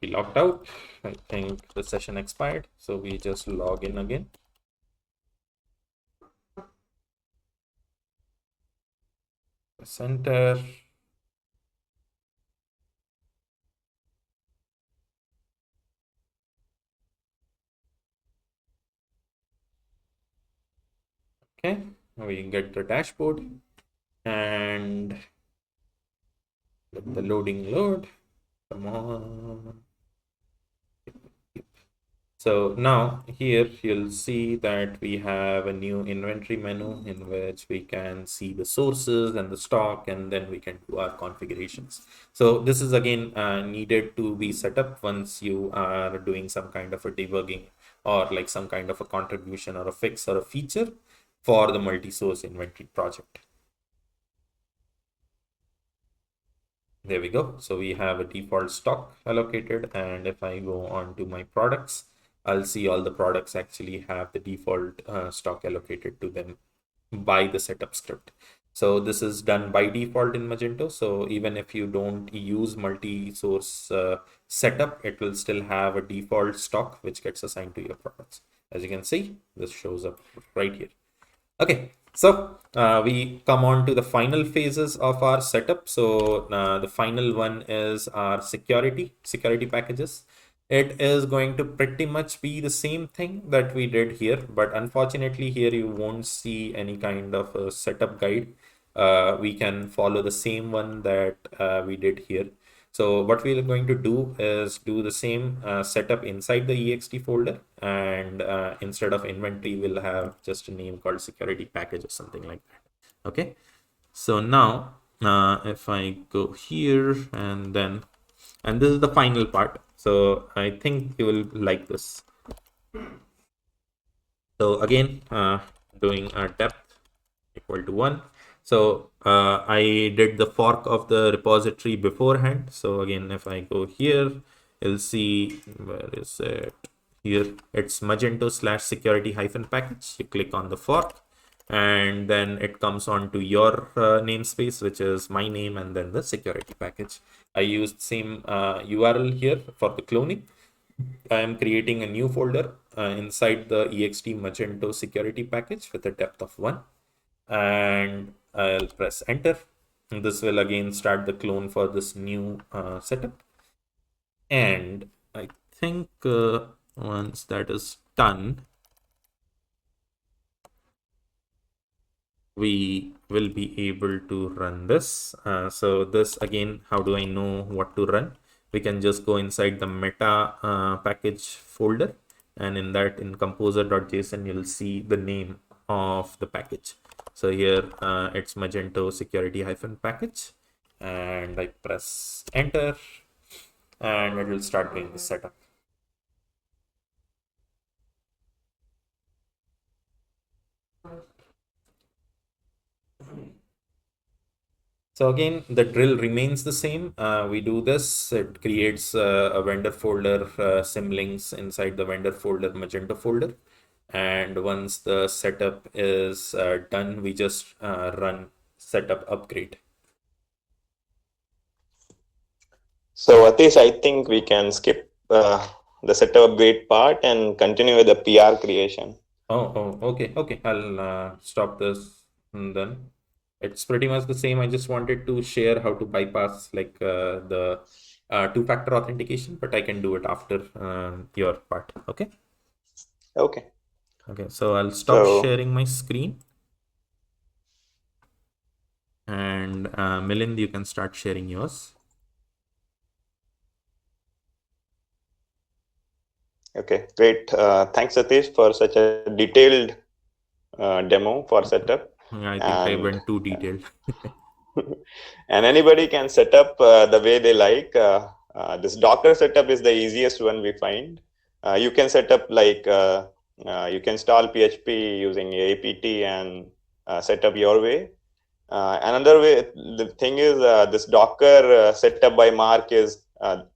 We logged out. I think the session expired, so we just log in again. Center. Okay, we get the dashboard and let the loading load. Come on. So now here you'll see that we have a new inventory menu in which we can see the sources and the stock, and then we can do our configurations. So this is again needed to be set up once you are doing some kind of a debugging or like some kind of a contribution or a fix or a feature for the multi-source inventory project. There we go. So we have a default stock allocated, and if I go on to my products, I'll see all the products actually have the default stock allocated to them by the setup script. So this is done by default in Magento. So even if you don't use multi-source setup, it will still have a default stock which gets assigned to your products. As you can see, this shows up right here. Okay, so we come on to the final phases of our setup. So the final one is our security packages. It is going to pretty much be the same thing that we did here, but unfortunately here you won't see any kind of a setup guide. we can follow the same one that we did here. So what we're going to do is do the same setup inside the ext folder, and instead of inventory, we'll have just a name called security package or something like that. Okay. So now if I go here and then, and this is the final part. So I think you will like this. So again, doing a depth equal to 1. So I did the fork of the repository beforehand. So again, if I go here, you'll see, where is it? Here, it's Magento /security -package. You click on the fork, and then it comes on to your namespace, which is my name, and then the security package. I used same URL here for the cloning. I am creating a new folder inside the ext Magento security package with a depth of 1, and I'll press enter. And this will again start the clone for this new setup. And I think once that is done, we will be able to run this. So this again, how do I know what to run? We can just go inside the meta package folder, and in that, in composer.json, you'll see the name of the package. So here it's Magento security -package, and I press enter, and it will start doing the setup. So again, the drill remains the same. We do this, it creates a vendor folder, symlinks inside the vendor folder, Magento folder. And once the setup is done, we just run setup upgrade. So Atish, I think we can skip the setup upgrade part and continue with the PR creation. Okay. I'll stop this and then. It's pretty much the same. I just wanted to share how to bypass like the two-factor authentication, but I can do it after your part. Okay. Okay. So I'll stop sharing my screen, and Milind, you can start sharing yours. Okay, great. Thanks, Satish, for such a detailed demo for setup. I think I went too detailed. And anybody can set up the way they like. This Docker setup is the easiest one we find. You can set up like, you can install PHP using apt and set up your way. Another way, the thing is, this Docker setup by Mark is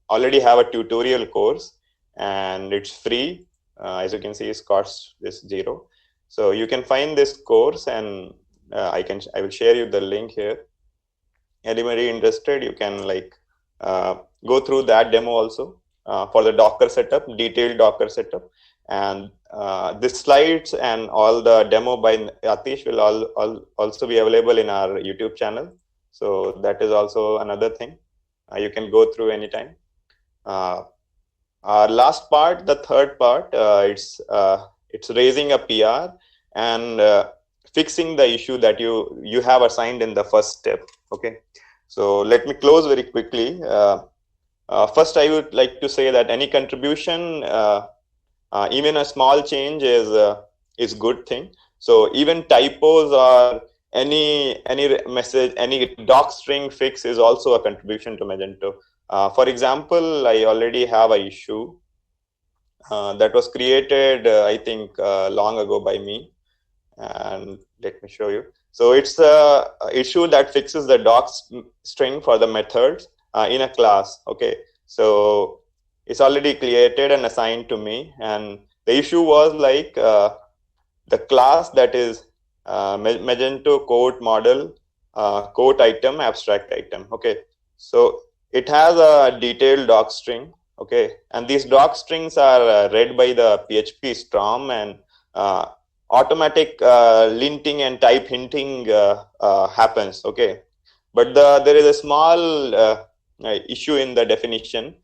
already have a tutorial course, and it's free. As you can see, its cost is 0. So you can find this course, and I will share you the link here. Anybody interested, you can like go through that demo also for the Docker setup, detailed Docker setup. And the slides and all the demo by Atish will also be available in our YouTube channel. So that is also another thing you can go through anytime. Our last part, the third part, it's raising a PR and fixing the issue that you have assigned in the first step. Okay, so let me close very quickly. First, I would like to say that any contribution, even a small change, is good thing. So even typos or any message, any doc string fix is also a contribution to Magento. For example, I already have an issue that was created, I think, long ago by me. And let me show you. So it's a issue that fixes the doc string for the methods in a class. Okay, so it's already created and assigned to me. And the issue was like the class that is Magento quote model, quote item, abstract item. Okay, so it has a detailed doc string. Okay, and these doc strings are read by the PHP Storm, and automatic linting and type hinting happens. Okay, but there is a small issue in the definition.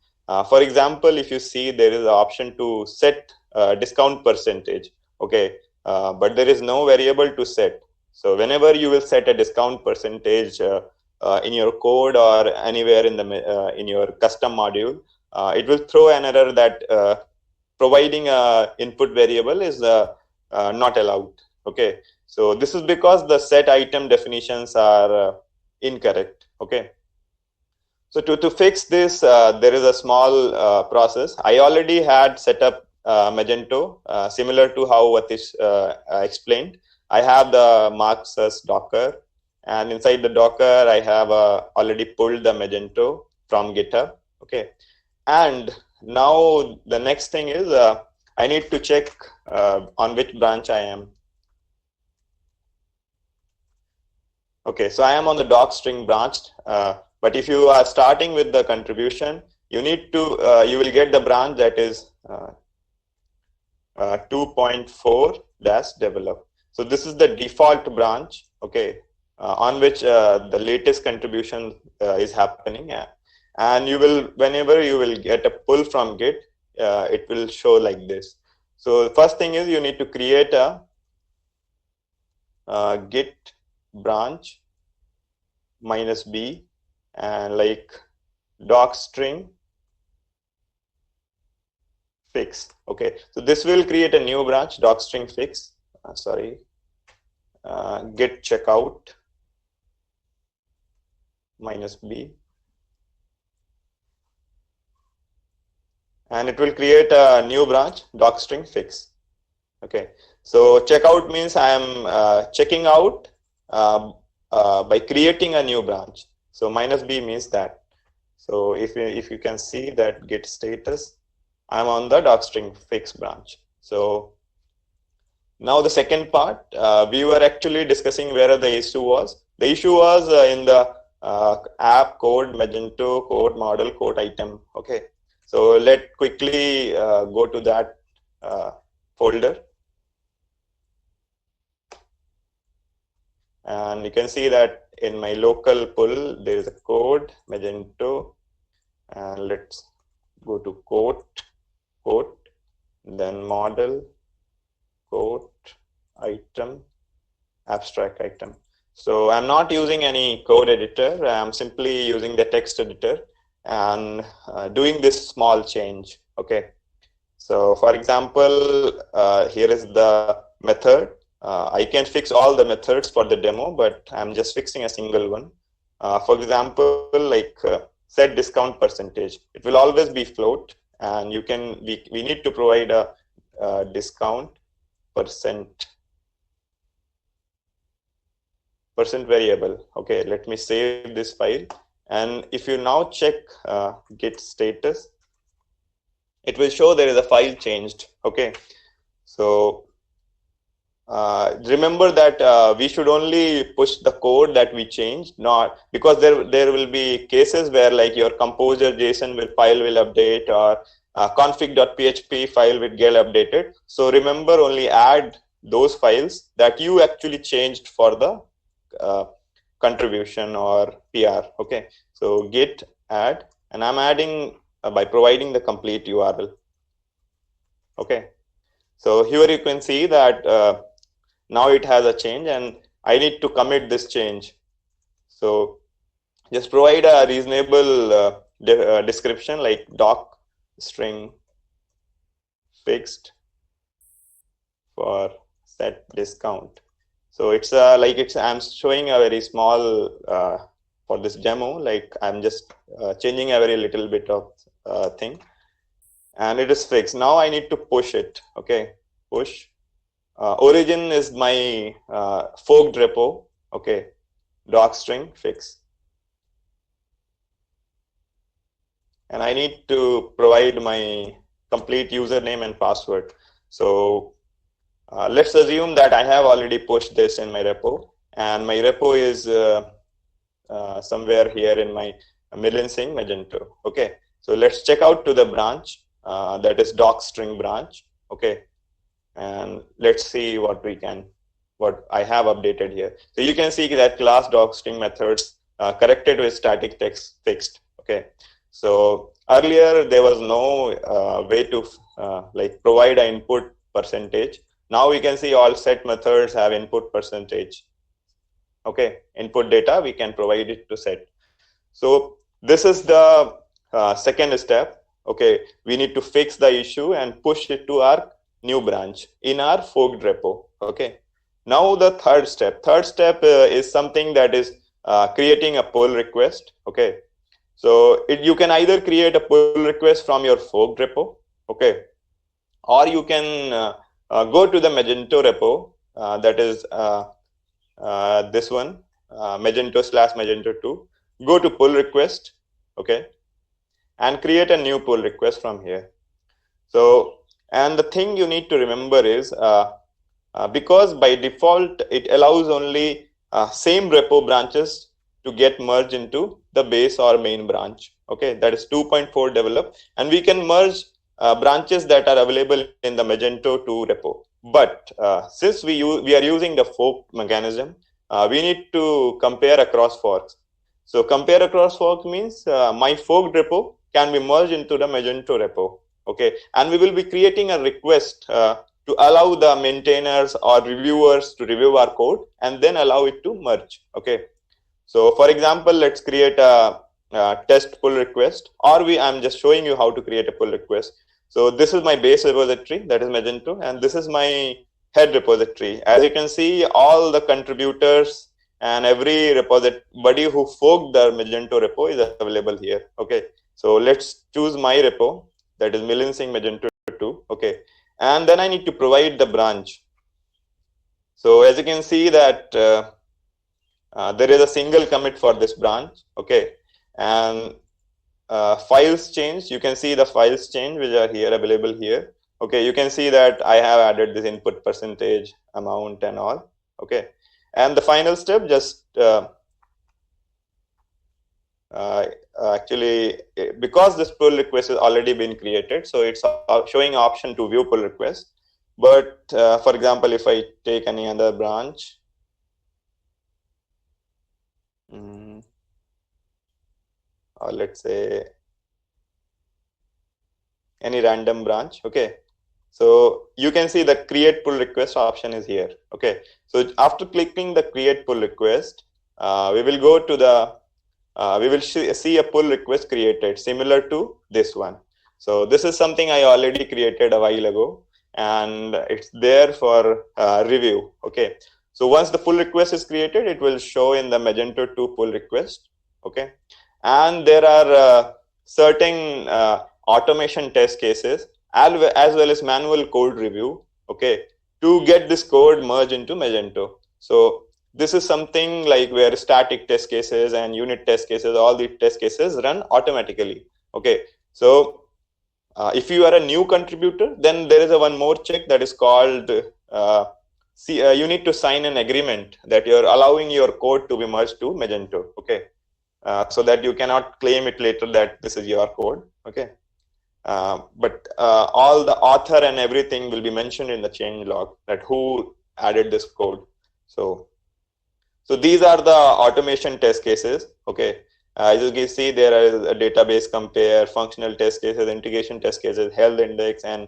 For example, if you see, there is an option to set discount percentage. Okay, but there is no variable to set. So whenever you will set a discount percentage in your code or anywhere in the in your custom module, it will throw an error that providing a input variable is not allowed. Okay, so this is because the set item definitions are incorrect. Okay, so to fix this, there is a small process. I already had set up Magento, similar to how Atish explained. I have the marks as Docker, and inside the Docker, I have already pulled the Magento from GitHub. Okay, and now the next thing is I need to check on which branch I am. Okay, so I am on the doc string branch, but if you are starting with the contribution, you need to you will get the branch that is 2.4-develop. So this is the default branch, okay, on which the latest contribution is happening, and you will, whenever you will get a pull from Git, it will show like this. So the first thing is you need to create a Git branch -b and like doc string fix. Okay, so this will create a new branch, doc string fix. Git checkout -b, and it will create a new branch, doc string fix. Okay, so checkout means I am checking out by creating a new branch. So -b means that. So if you can see that git status, I'm on the docstring fix branch. So now the second part, we were actually discussing where the issue was. The issue was in the app code, Magento, code model, code item. Okay, so let quickly go to that folder. And you can see that in my local pull, there is a code, Magento, and let's go to code, then model, code, item, abstract item. So I'm not using any code editor. I'm simply using the text editor and doing this small change. Okay. So for example, here is the method. I can fix all the methods for the demo, but I'm just fixing a single one. For example, like set discount percentage. It will always be float, and you can we need to provide a discount percent variable. Okay, let me save this file, and if you now check git status, it will show there is a file changed. Okay, so remember that we should only push the code that we changed, not because there will be cases where like your composer JSON file will update, or config.php file will get updated. So remember, only add those files that you actually changed for the contribution or PR. Okay, so git add, and I'm adding by providing the complete URL. Okay, so here you can see that now it has a change, and I need to commit this change. So just provide a reasonable description like doc string fixed for set discount. So it's I'm showing a very small for this demo, like I'm just changing a very little bit of thing, and it is fixed. Now I need to push it. Okay, push. Origin is my forked repo. Okay, doc string fix, and I need to provide my complete username and password. So let's assume that I have already pushed this in my repo, and my repo is somewhere here in my Milind Singh Magento. Okay, so let's check out to the branch that is doc string branch. Okay, and let's see what I have updated here. So you can see that class doc string methods corrected with static text fixed. Okay, so earlier there was no way to like provide an input percentage. Now we can see all set methods have input percentage. Okay, input data, we can provide it to set. So this is the second step. Okay, we need to fix the issue and push it to our new branch in our forked repo. Okay, now the third step. Third step is something that is creating a pull request. Okay, so you can either create a pull request from your forked repo. Okay, or you can go to the Magento repo, that is this one, Magento/Magento 2. Go to pull request, okay, and create a new pull request from here. So, and the thing you need to remember is because by default it allows only same repo branches to get merged into the base or main branch. Okay, that is 2.4 develop, and we can merge branches that are available in the Magento 2 repo. But since we are using the fork mechanism, we need to compare across forks. So compare across fork means my forked repo can be merged into the Magento repo. Okay, and we will be creating a request to allow the maintainers or reviewers to review our code and then allow it to merge. Okay, so for example, let's create a test pull request, or I'm just showing you how to create a pull request. So this is my base repository, that is Magento, and this is my head repository. As you can see, all the contributors and every repository who forked the Magento repo is available here. Okay, so let's choose my repo, that is Milind Singh Magento 2. Okay, and then I need to provide the branch. So as you can see that there is a single commit for this branch. Okay, and files change. You can see the files change which are here available here. Okay, you can see that I have added this input percentage, amount, and all. Okay, and the final step, just actually, because this pull request has already been created, so it's showing option to view pull request. But for example, if I take any other branch, or let's say any random branch. Okay, so you can see the create pull request option is here. Okay, so after clicking the create pull request, we will go to the we will see a pull request created similar to this one. So this is something I already created a while ago, and it's there for review. Okay, so once the pull request is created, it will show in the Magento 2 pull request. Okay, and there are certain automation test cases as well as manual code review. Okay, to get this code merged into Magento. So this is something like where static test cases and unit test cases, all the test cases run automatically. Okay, so if you are a new contributor, then there is one more check that is called you need to sign an agreement that you're allowing your code to be merged to Magento. Okay, so that you cannot claim it later that this is your code. Okay, but all the author and everything will be mentioned in the change log, that who added this code. So these are the automation test cases. Okay, as you can see, there is a database compare, functional test cases, integration test cases, health index, and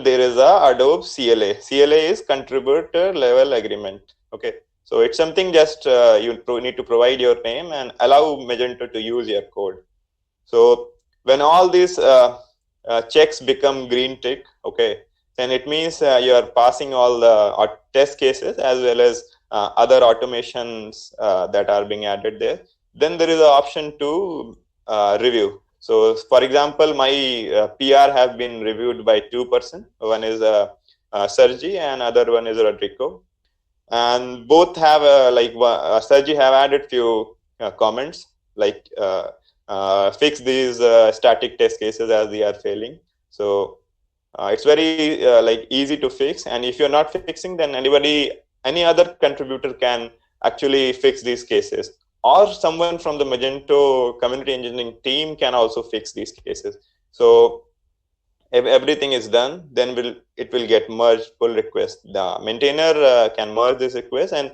there is a Adobe CLA. CLA is contributor level agreement. Okay, so it's something just you need to provide your name and allow Magento to use your code. So when all these checks become green tick, okay, then it means you are passing all the test cases as well as other automations that are being added there. Then there is an option to review. So for example, my PR have been reviewed by 2 persons. One is Sergi and other one is Rodrigo. And both have Sergi have added few comments like fix these static test cases as they are failing. So it's very easy to fix. And if you're not fixing, then any other contributor can actually fix these cases, or someone from the Magento community engineering team can also fix these cases. So if everything is done, then it will get merged pull request. The maintainer can merge this request, and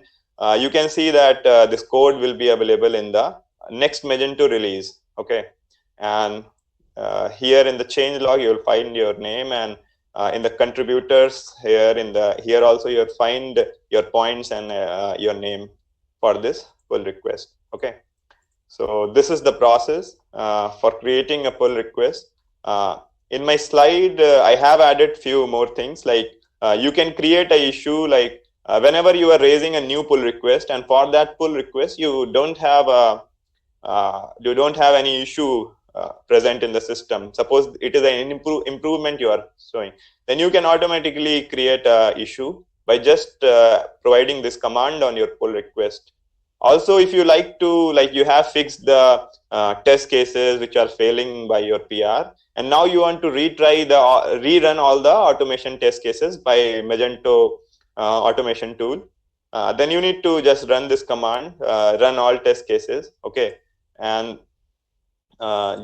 you can see that this code will be available in the next Magento release. Okay, and here in the change log, you will find your name, and in the contributors here also you'll find your points and your name for this pull request. Okay, so this is the process for creating a pull request. In my slide, I have added few more things, like you can create a issue like whenever you are raising a new pull request, and for that pull request you don't have any issue present in the system. Suppose it is an improvement you are showing, then you can automatically create a issue by just providing this command on your pull request. Also, if you you have fixed the test cases which are failing by your PR, and now you want to rerun all the automation test cases by Magento automation tool, then you need to just run this command, run all test cases. Okay, and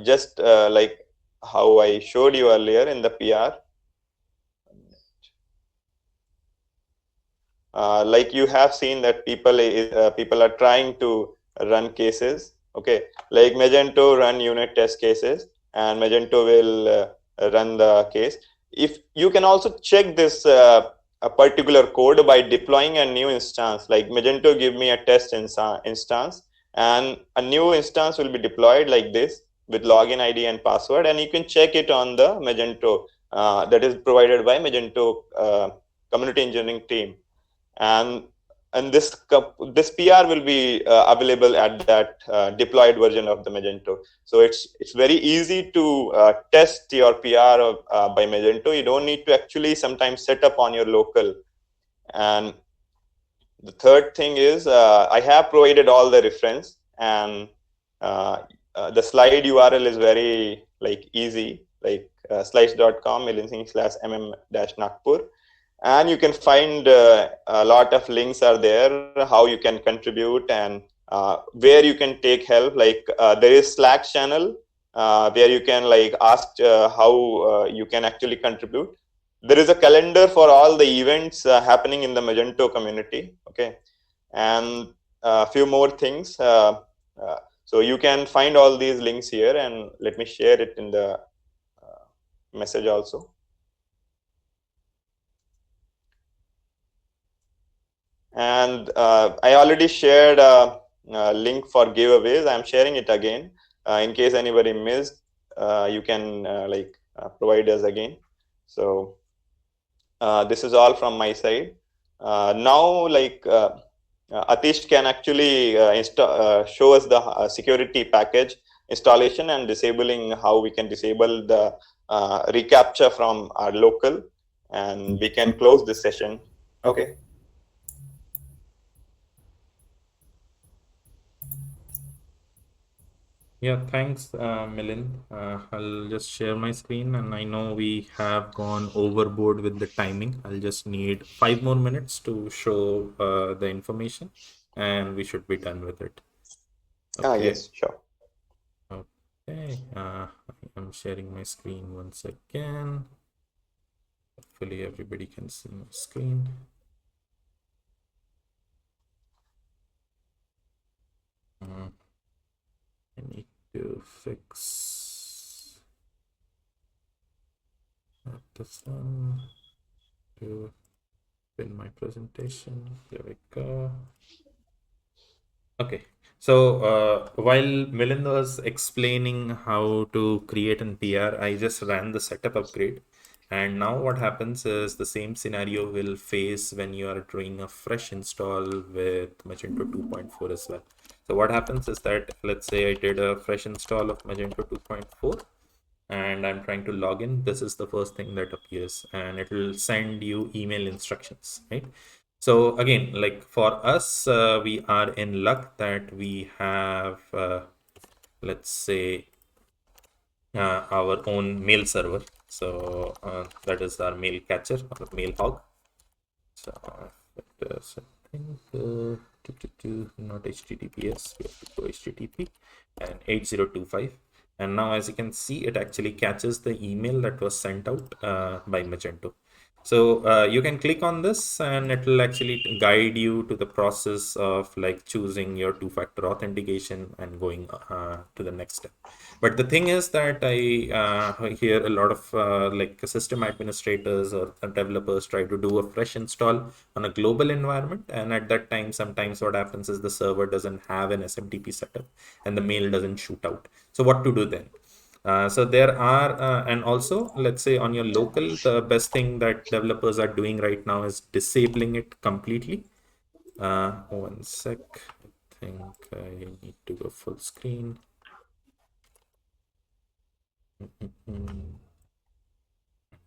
just like how I showed you earlier in the PR, like you have seen that people are trying to run cases. Okay, like Magento run unit test cases, and Magento will run the case. If you can also check this a particular code by deploying a new instance, like Magento give me a test instance, and a new instance will be deployed like this with login ID and password, and you can check it on the Magento that is provided by Magento community engineering team. And this PR will be available at that deployed version of the Magento. So it's very easy to test your PR by Magento. You don't need to actually sometimes set up on your local. And the third thing is I have provided all the reference, and the slide URL is very easy, like slides.com Milind/mm-Nagpur. And you can find a lot of links are there, how you can contribute and where you can take help. Like there is Slack channel where you can ask how you can actually contribute. There is a calendar for all the events happening in the Magento community. Okay, and a few more things. So you can find all these links here, and let me share it in the message also. And I already shared a link for giveaways. I'm sharing it again in case anybody missed. You can provide us again. So this is all from my side. Now Atish can actually show us the security package installation and disabling, how we can disable the reCAPTCHA from our local, and we can close this session. Okay. Yeah, thanks, Milind. I'll just share my screen, and I know we have gone overboard with the timing. I'll just need 5 more minutes to show the information, and we should be done with it. Okay. Yes, sure. Okay, I'm sharing my screen once again. Hopefully everybody can see my screen. I need to fix this one to pin my presentation. There we go. Okay, so while Milind was explaining how to create an PR, I just ran the setup upgrade. And now what happens is the same scenario will face when you are doing a fresh install with Magento 2.4 as well. So what happens is that, let's say I did a fresh install of Magento 2.4 and I'm trying to log in. This is the first thing that appears, and it will send you email instructions, right? So again, like for us, we are in luck that we have, let's say, our own mail server. So that is our mail catcher or mail hog. So it is, I think, not HTTPS, we have to go HTTP and 8025. And now, as you can see, it actually catches the email that was sent out by Magento. So you can click on this and it will actually guide you to the process of like choosing your two-factor authentication and going to the next step. But the thing is that I hear a lot of like system administrators or developers try to do a fresh install on a global environment. And at that time, sometimes what happens is the server doesn't have an SMTP setup and the mail doesn't shoot out. So what to do then? So there are, and also let's say on your local, the best thing that developers are doing right now is disabling it completely. One sec, I think I need to go full screen.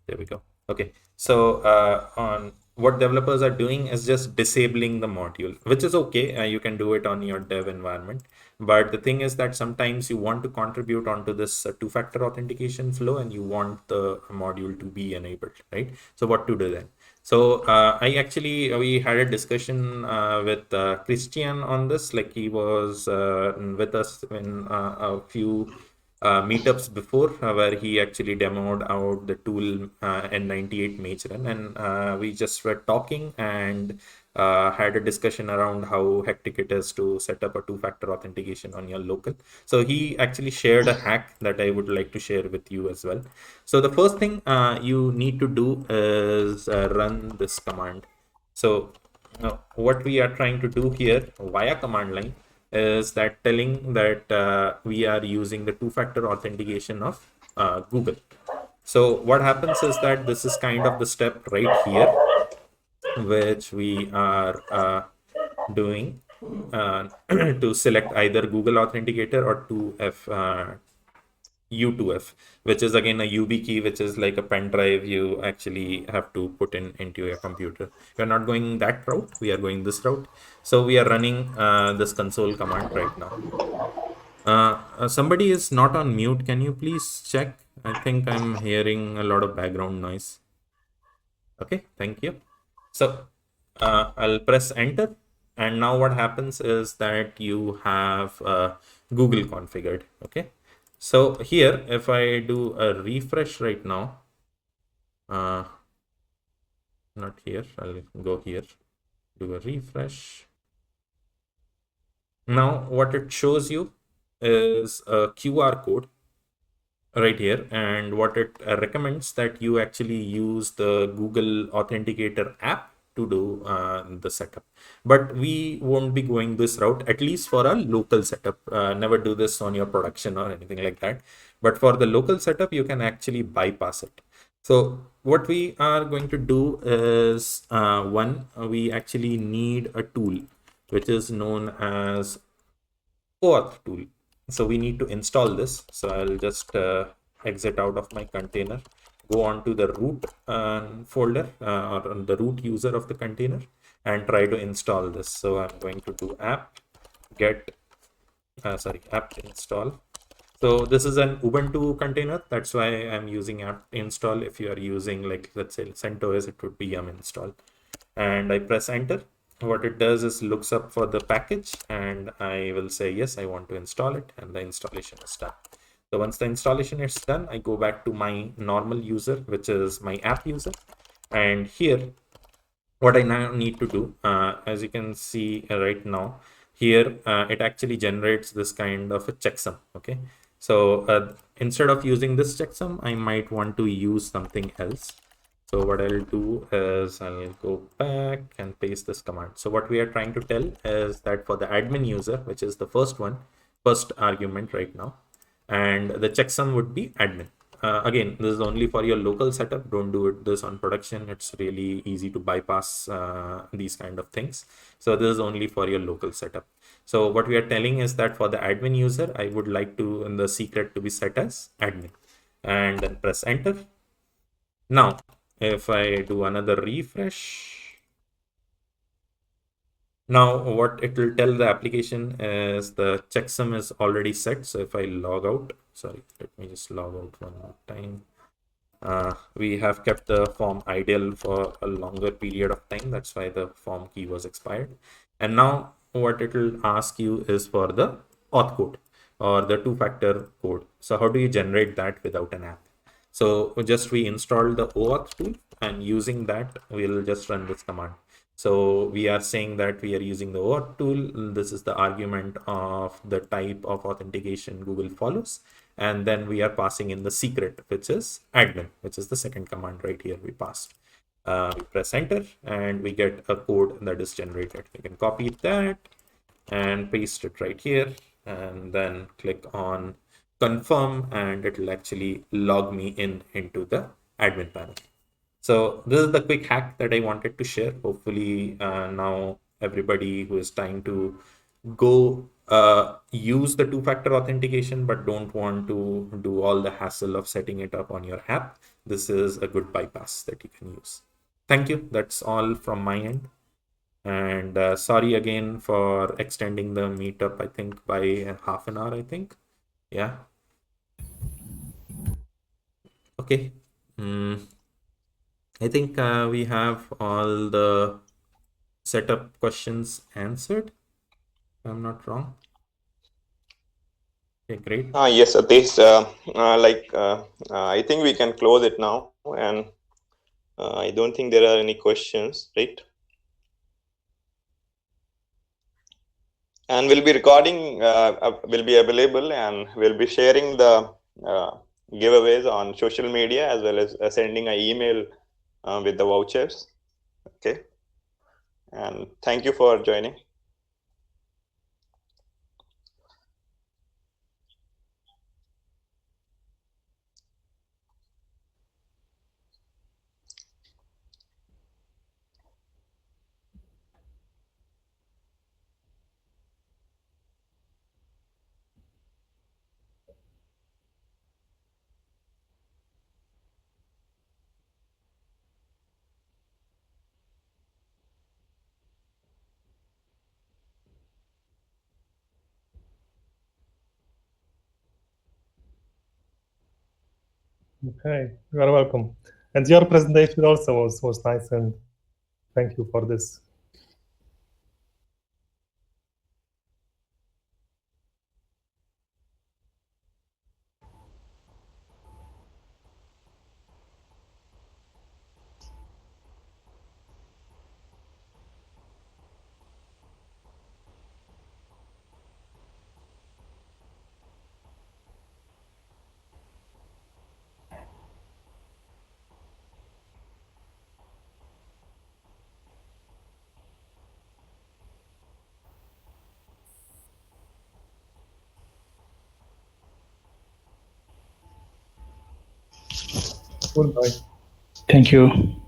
There we go. Okay, so on what developers are doing is just disabling the module, which is okay. You can do it on your dev environment. But the thing is that sometimes you want to contribute onto this two-factor authentication flow and you want the module to be enabled, right? So what to do then? So we had a discussion with Christian on this, like he was with us in a few meetups before where he actually demoed out the tool N98 Magron, and we just were talking and had a discussion around how hectic it is to set up a two-factor authentication on your local. So he actually shared a hack that I would like to share with you as well. So the first thing you need to do is run this command. So what we are trying to do here via command line is that telling that we are using the two-factor authentication of Google. So what happens is that this is kind of the step right here, which we are doing to select either Google Authenticator or 2F U2F, which is again a UB key, which is like a pen drive you actually have to put in into your computer. We're not going that route, we are going this route. So we are running this console command right now. Somebody is not on mute. Can you please check? I think I'm hearing a lot of background noise. Okay, thank you. So I'll press enter. And now what happens is that you have Google configured. Okay. So here, if I do a refresh right now, not here, I'll go here, do a refresh. Now what it shows you is a QR code right here, and what it recommends that you actually use the Google Authenticator app to do the setup. But we won't be going this route, at least for a local setup. Never do this on your production or anything like that. But for the local setup, you can actually bypass it. So what we are going to do is we actually need a tool which is known as OAuth tool. So we need to install this. So I'll just exit out of my container, go on to the root folder or the root user of the container and try to install this. So I'm going to do app install. So this is an Ubuntu container. That's why I'm using app install. If you are using like, let's say CentOS, it would be yum install. And I press enter. What it does is looks up for the package and I will say, yes, I want to install it, and the installation is done. So once the installation is done, I go back to my normal user, which is my app user. And here, what I now need to do, as you can see right now, here, it actually generates this kind of a checksum. Okay. So instead of using this checksum, I might want to use something else. So what I'll do is I'll go back and paste this command. So what we are trying to tell is that for the admin user, which is the first argument right now, and the checksum would be admin. Again, this is only for your local setup. Don't do this on production. It's really easy to bypass these kind of things. So this is only for your local setup. So what we are telling is that for the admin user, I would like to the secret to be set as admin, and then press enter. Now, if I do another refresh, now what it will tell the application is the checksum is already set. So if I log out, sorry, let me just log out one more time. We have kept the form idle for a longer period of time. That's why the form key was expired. And now what it will ask you is for the auth code or the two-factor code. So how do you generate that without an app? So we install the OAuth tool, and using that, we'll just run this command. So we are saying that we are using the OAuth tool. This is the argument of the type of authentication Google follows. And then we are passing in the secret, which is admin, which is the second command right here we pass. We press enter and we get a code that is generated. We can copy that and paste it right here, and then click on confirm, and it will actually log me into the admin panel. So this is the quick hack that I wanted to share. Hopefully now everybody who is trying to go use the two-factor authentication but don't want to do all the hassle of setting it up on your app, this is a good bypass that you can use. Thank you. That's all from my end. And sorry again for extending the meetup, I think by half an hour, I think. Yeah. Okay. I think we have all the setup questions answered, if I'm not wrong. Okay, great. Yes, Satish, I think we can close it now, and I don't think there are any questions, right? And we'll be recording, will be available, and we'll be sharing the giveaways on social media, as well as sending an email with the vouchers. Okay. And thank you for joining. Okay, you are welcome. And your presentation also was nice, and thank you for this. Goodbye. Thank you.